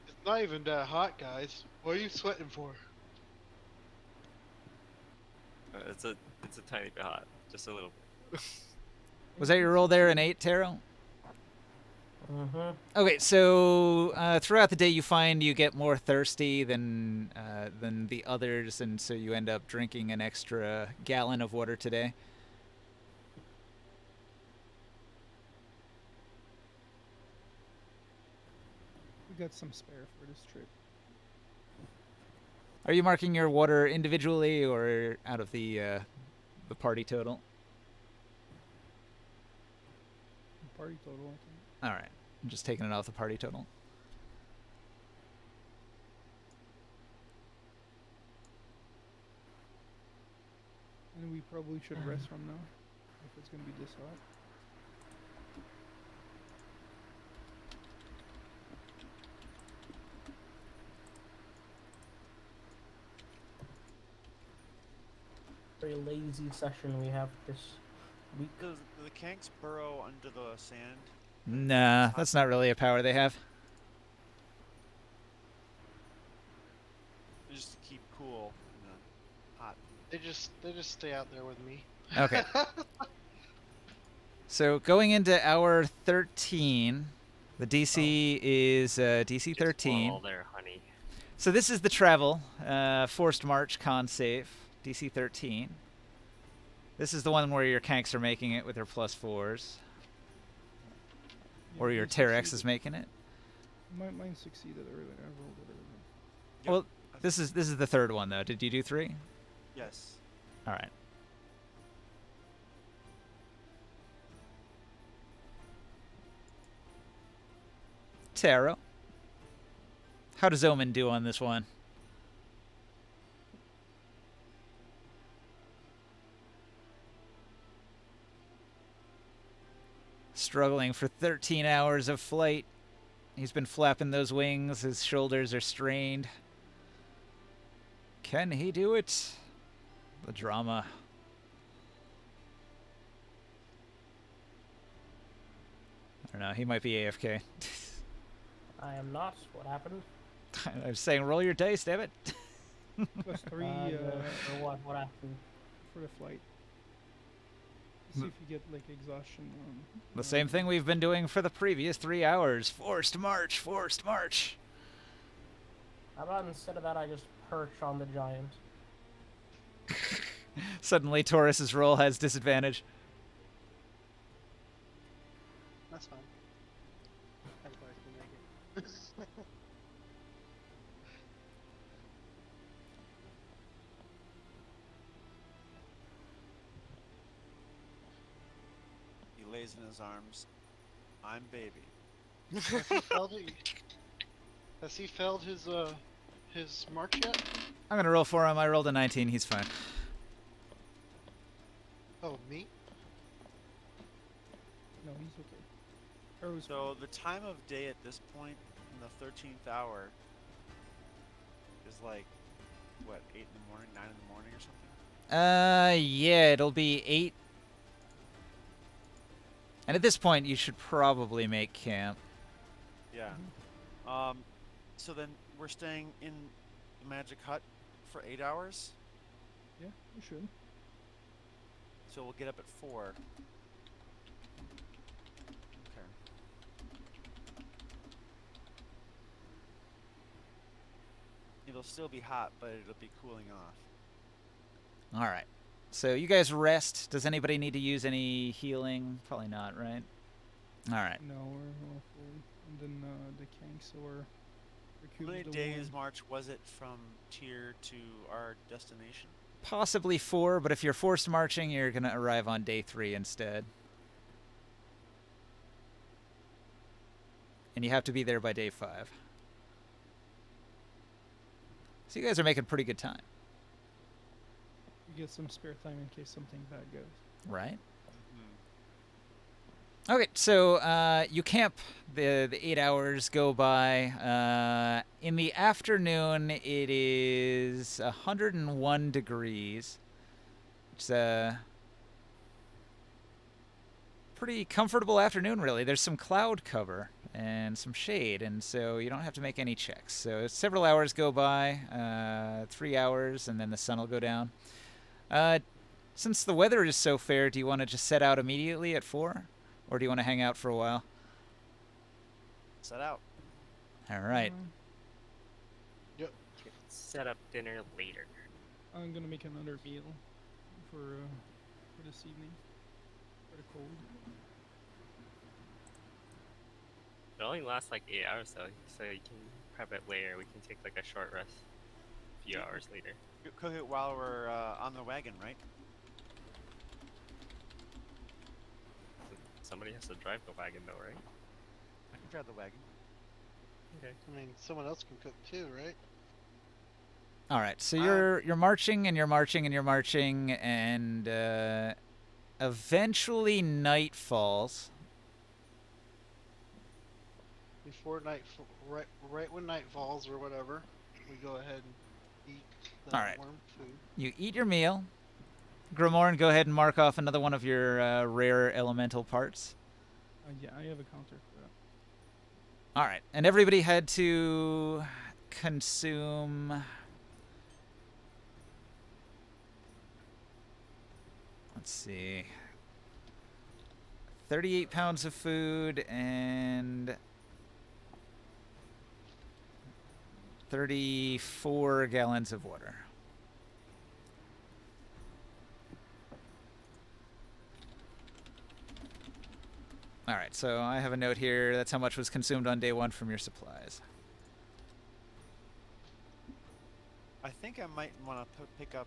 It's not even that hot, guys. What are you sweating for? It's a tiny bit hot, just a little bit. Was that your roll there, an 8, Taro? Mm-hmm. Okay, so throughout the day you find you get more thirsty than the others, and so you end up drinking an extra gallon of water today. We got some spare for this trip. Are you marking your water individually or out of the party total? Party total, I think. All right, I'm just taking it off the party total. And we probably should rest from now, if it's gonna be this hot. Very lazy session we have this week. Does the Kanks burrow under the sand? Nah, that's not really a power they have. Just to keep cool in the hot. They just stay out there with me. Okay. So going into hour 13, the DC is DC Just 13. roll there, honey. So this is the travel, forced march con save, DC 13. This is the one where your Kanks are making it with their +4s, or Yeah, your mine Terex is succeeded. making it. Mine succeeded earlier. I rolled it earlier. Yep, Well, I this is the third one though. Did you do 3? Yes. All right. Taro, how does Omen do on this one? Struggling for 13 hours of flight. He's been flapping those wings. His shoulders are strained. Can he do it? The drama. I don't know. He might be AFK. I am not. What happened? I was saying, roll your dice, damn it. +3 Or what? What happened? for the flight. See if you get like exhaustion. The same thing we've been doing for the previous 3 hours. Forced march, forced march. How about instead of that, I just perch on the giant? Suddenly, Taurus's roll has disadvantage. That's fine. Everybody can make it. He lays in his arms. I'm baby. Has he failed it? Has he failed his march yet? I'm gonna roll for him. I rolled a 19. He's fine. Oh, me? No, he's okay. Arrow's So the time of day at this point, in the 13th hour, is like, what, 8 in the morning, 9 in the morning or something? Yeah, it'll be 8. And at this point, you should probably make camp. Yeah. So then we're staying in the magic hut for 8 hours? Yeah, you should. So we'll get up at 4. Okay. It'll still be hot, but it'll be cooling off. All right. So you guys rest. Does anybody need to use any healing? Probably not, right? All right. No, we're full. And then the Kanksor How many recuperates the days one. march was it from Tyr to our destination? Possibly 4, but if you're forced marching, you're going to arrive on day 3 instead. And you have to be there by day 5. So you guys are making pretty good time, You get some spare time in case something bad goes. right? Okay, so you camp. The 8 hours go by. In the afternoon, it is 101 degrees. It's a pretty comfortable afternoon, really. There's some cloud cover and some shade, and so you don't have to make any checks. So several hours go by, 3 hours, and then the sun will go down. Since the weather is so fair, do you want to just set out immediately at 4? Or do you want to hang out for a while? Set out. All right. Set up dinner later. I'm gonna make another meal for this evening. For the cold. It only lasts like 8 hours though, so you can prep it later. We can take like a short rest a few hours later. Cook it while we're on the wagon, right? Somebody has to drive the wagon though, right? I can drive the wagon. Okay. I mean, someone else can cook too, right? All right. So you're marching and you're marching and you're marching, and eventually night falls. Before right when night falls or whatever, we go ahead and eat the All right. warm food. You eat your meal. Grimoire, go ahead and mark off another one of your rare elemental parts. Yeah, I have a counter for that. All right, and everybody had to consume. Let's see. 38 pounds of food and 34 gallons of water. All right, so I have a note here. That's how much was consumed on day 1 from your supplies. I think I might want to pick up,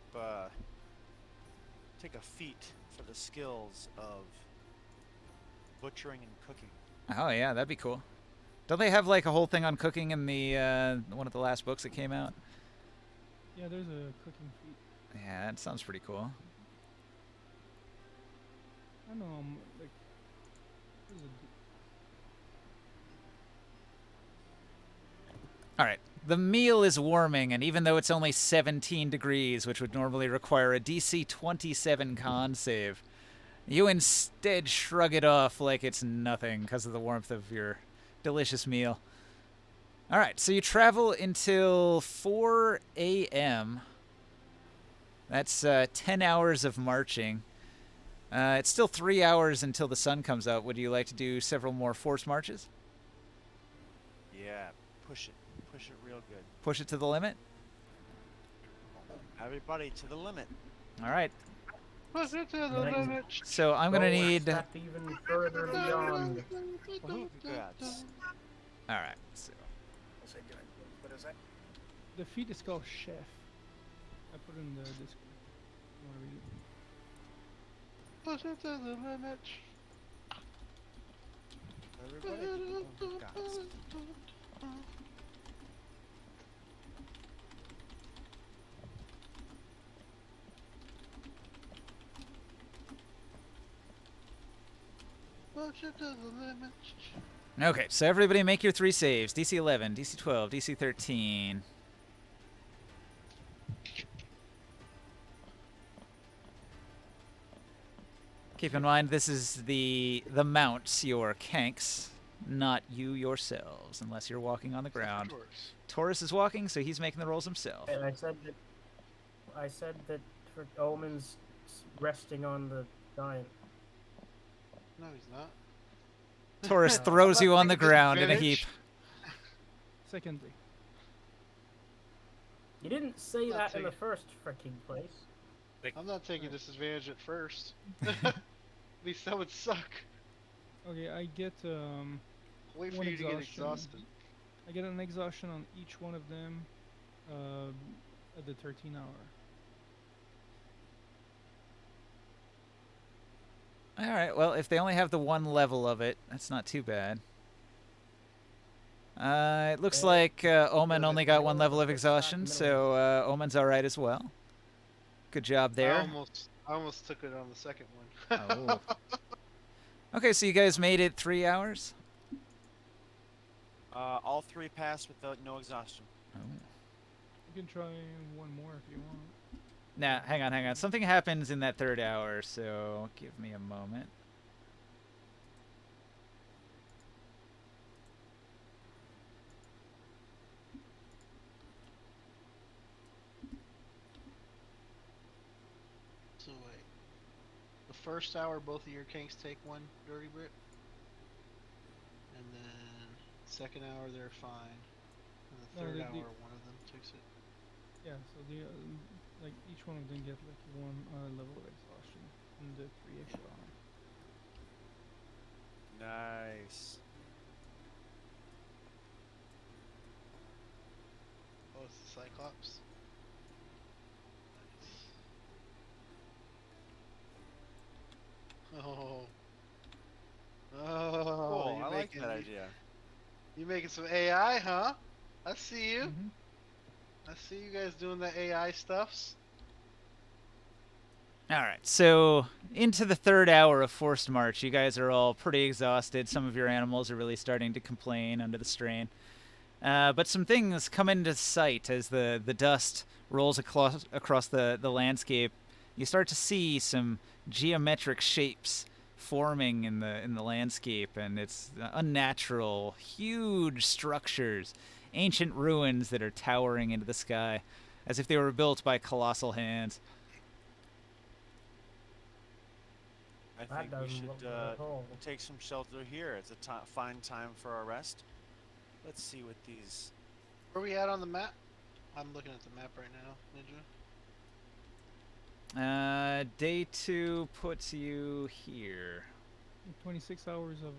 take a feat for the skills of butchering and cooking. Oh yeah, that'd be cool. Don't they have like a whole thing on cooking in the one of the last books that came out? Yeah, there's a cooking feat. Yeah, that sounds pretty cool. I don't know, like. There's a All right. The meal is warming, and even though it's only 17 degrees, which would normally require a DC 27 con save, you instead shrug it off like it's nothing because of the warmth of your delicious meal. All right, so you travel until 4 a.m. That's 10 hours of marching. It's still 3 hours until the sun comes out. Would you like to do several more forced marches? Yeah, push it. Push it real good. Push it to the limit? Everybody to the limit. All right. Push it to the Nice. limit. So I'm going to Go a need... step even further beyond. Congrats. All right. So The feed is called Chef. I put it in the Discord. You wanna read it? Push it to the limit. Everybody. Congrats. Push it to the limit. Okay, so everybody make your 3 saves. DC 11, DC 12, DC 13. Keep in mind, this is the mounts, your kanks, not you yourselves, unless you're walking on the ground. Taurus is walking, so he's making the rolls himself. And I said that for Omen's resting on the giant. No, he's not. Taurus I'm throws not you on the taking ground in a heap. disadvantage. Secondly, You didn't say I'll that in take the it. first freaking place. I'm not taking disadvantage at first. At least that would suck. okay, I get Wait for One you to get exhaustion. exhausted. I get an exhaustion on each one of them at the 13 hour. All right, well, if they only have the 1 level of it, that's not too bad. It looks like Omen only got 1 level of exhaustion, so Omen's all right as well. Good job there. I almost took it on the second one. Oh. Okay, so you guys made it 3 hours? All 3 passed without no exhaustion. Oh. You can try one more if you want. Nah, hang on. Something happens in that 3rd hour, so give me a moment. So wait. The first hour, both of your kinks take 1 dirty Brit. And then second hour, they're fine. And the No, third the- hour, one of them takes it. Yeah, so the like each one of them get like 1 level of exhaustion, and the 3 extra on. Nice. Oh, it's the Cyclops. Nice. Oh. Oh, Cool. you I like making- that idea. You making some AI, huh? I see you. Mhm. I see you guys doing the AI stuffs. All right, so into the 3rd hour of forced march. You guys are all pretty exhausted. Some of your animals are really starting to complain under the strain. But some things come into sight as the dust rolls across the landscape. You start to see some geometric shapes forming in the landscape, and it's unnatural, huge structures, ancient ruins that are towering into the sky, as if they were built by colossal hands. I That think we doesn't should look good at all. take some shelter here. It's a fine time for our rest. Let's see what these. Where we at on the map? I'm looking at the map right now, Ninja. Day 2 puts you here. 26 hours of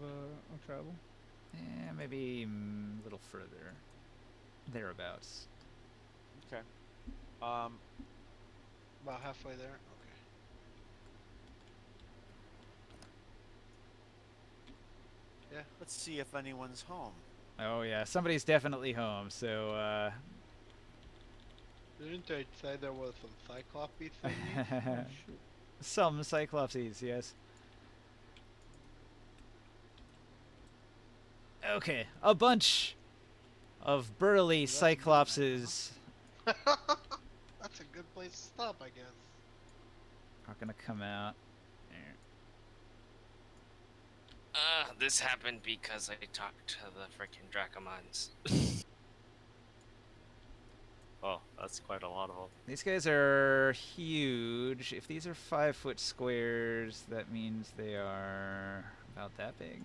travel. Yeah, maybe a little further. Thereabouts. Okay. About halfway there. Okay. Yeah. Let's see if anyone's home. Oh yeah, somebody's definitely home, so Didn't I say there was some Cyclopy thing? Oh, shoot. some Cyclopses, yes. Okay, a bunch of burly That's not bad, Cyclopses That's a good place to stop, I guess. are gonna come out. This happened because I talked to the freaking Dracomans. Oh, that's quite a lot of them. These guys are huge. If these are 5-foot squares, that means they are about that big.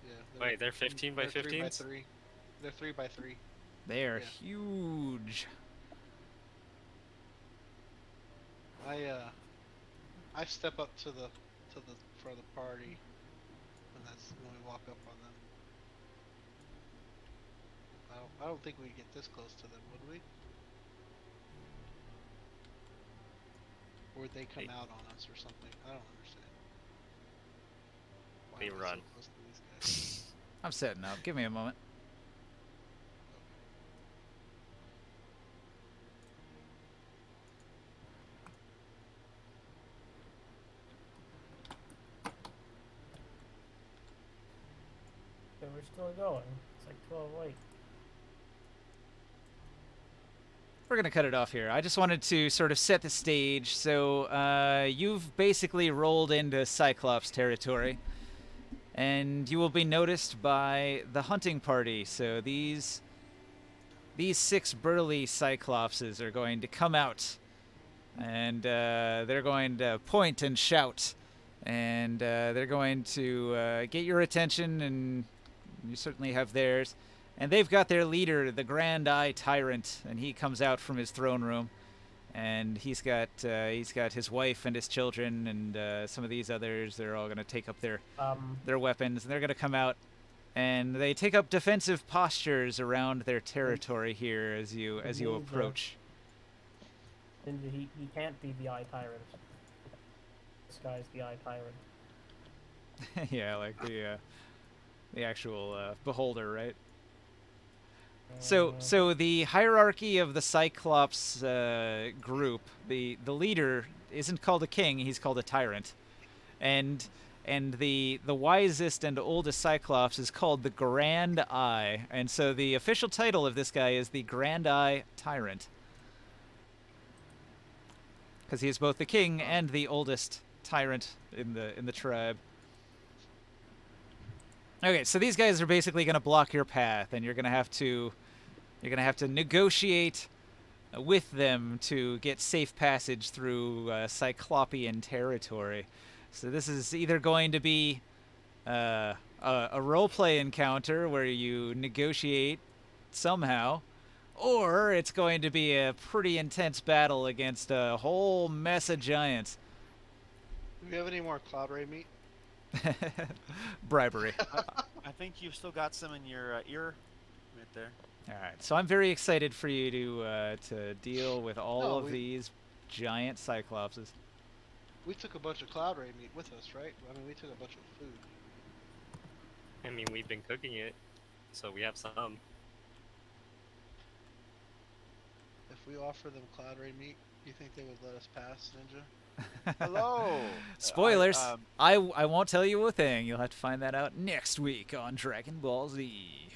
Yeah. Wait, they're 15 by they're 3 by 15s? 3. They're 3 by 3. They are Yeah. huge. I step up to the front of the party, and that's when we walk up on them. I don't think we'd get this close to them, would we? Or would they come They- out on us or something? I don't understand. Why They am I so run. close to these guys? I'm setting up. Give me a moment. So we're still going. It's like 12 late. We're going to cut it off here. I just wanted to sort of set the stage. So you've basically rolled into Cyclops territory, and you will be noticed by the hunting party. So these 6 burly Cyclopses are going to come out, and they're going to point and shout, and they're going to get your attention, and you certainly have theirs. And they've got their leader, the Grand Eye Tyrant, and he comes out from his throne room, and he's got his wife and his children, and some of these others. They're all going to take up their weapons, and they're going to come out, and they take up defensive postures around their territory here as you approach. And he can't be the Eye Tyrant. This guy's the Eye Tyrant. Yeah, like the actual beholder, right? So the hierarchy of the Cyclops group, the leader isn't called a king; he's called a tyrant, and the wisest and oldest Cyclops is called the Grand Eye, and so the official title of this guy is the Grand Eye Tyrant, because he is both the king and the oldest tyrant in the tribe. Okay, so these guys are basically going to block your path, and you're going to have to negotiate with them to get safe passage through Cyclopean territory. So this is either going to be a roleplay encounter where you negotiate somehow, or it's going to be a pretty intense battle against a whole mess of giants. Do we have any more Cloud Ray meat? Bribery. I think you've still got some in your ear right there. All right, so I'm very excited for you to deal with all of these giant Cyclopses. We took a bunch of Cloud Ray meat with us, right? I mean, we took a bunch of food. I mean, we've been cooking it, so we have some. If we offer them Cloud Ray meat, do you think they would let us pass, Ninja? Hello. Spoilers. I won't tell you a thing. You'll have to find that out next week on Dragon Ball Z.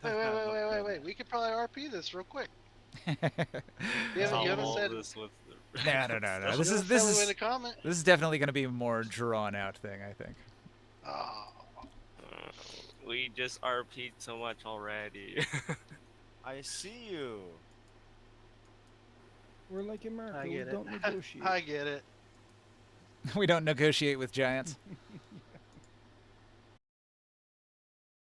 Wait. We could probably RP this real quick. You haven't said. No. This is definitely going to be a more drawn out thing, I think. Oh. We just RP'd so much already. I see you. We're like America. I We get it. don't negotiate. I get it. We don't negotiate with giants.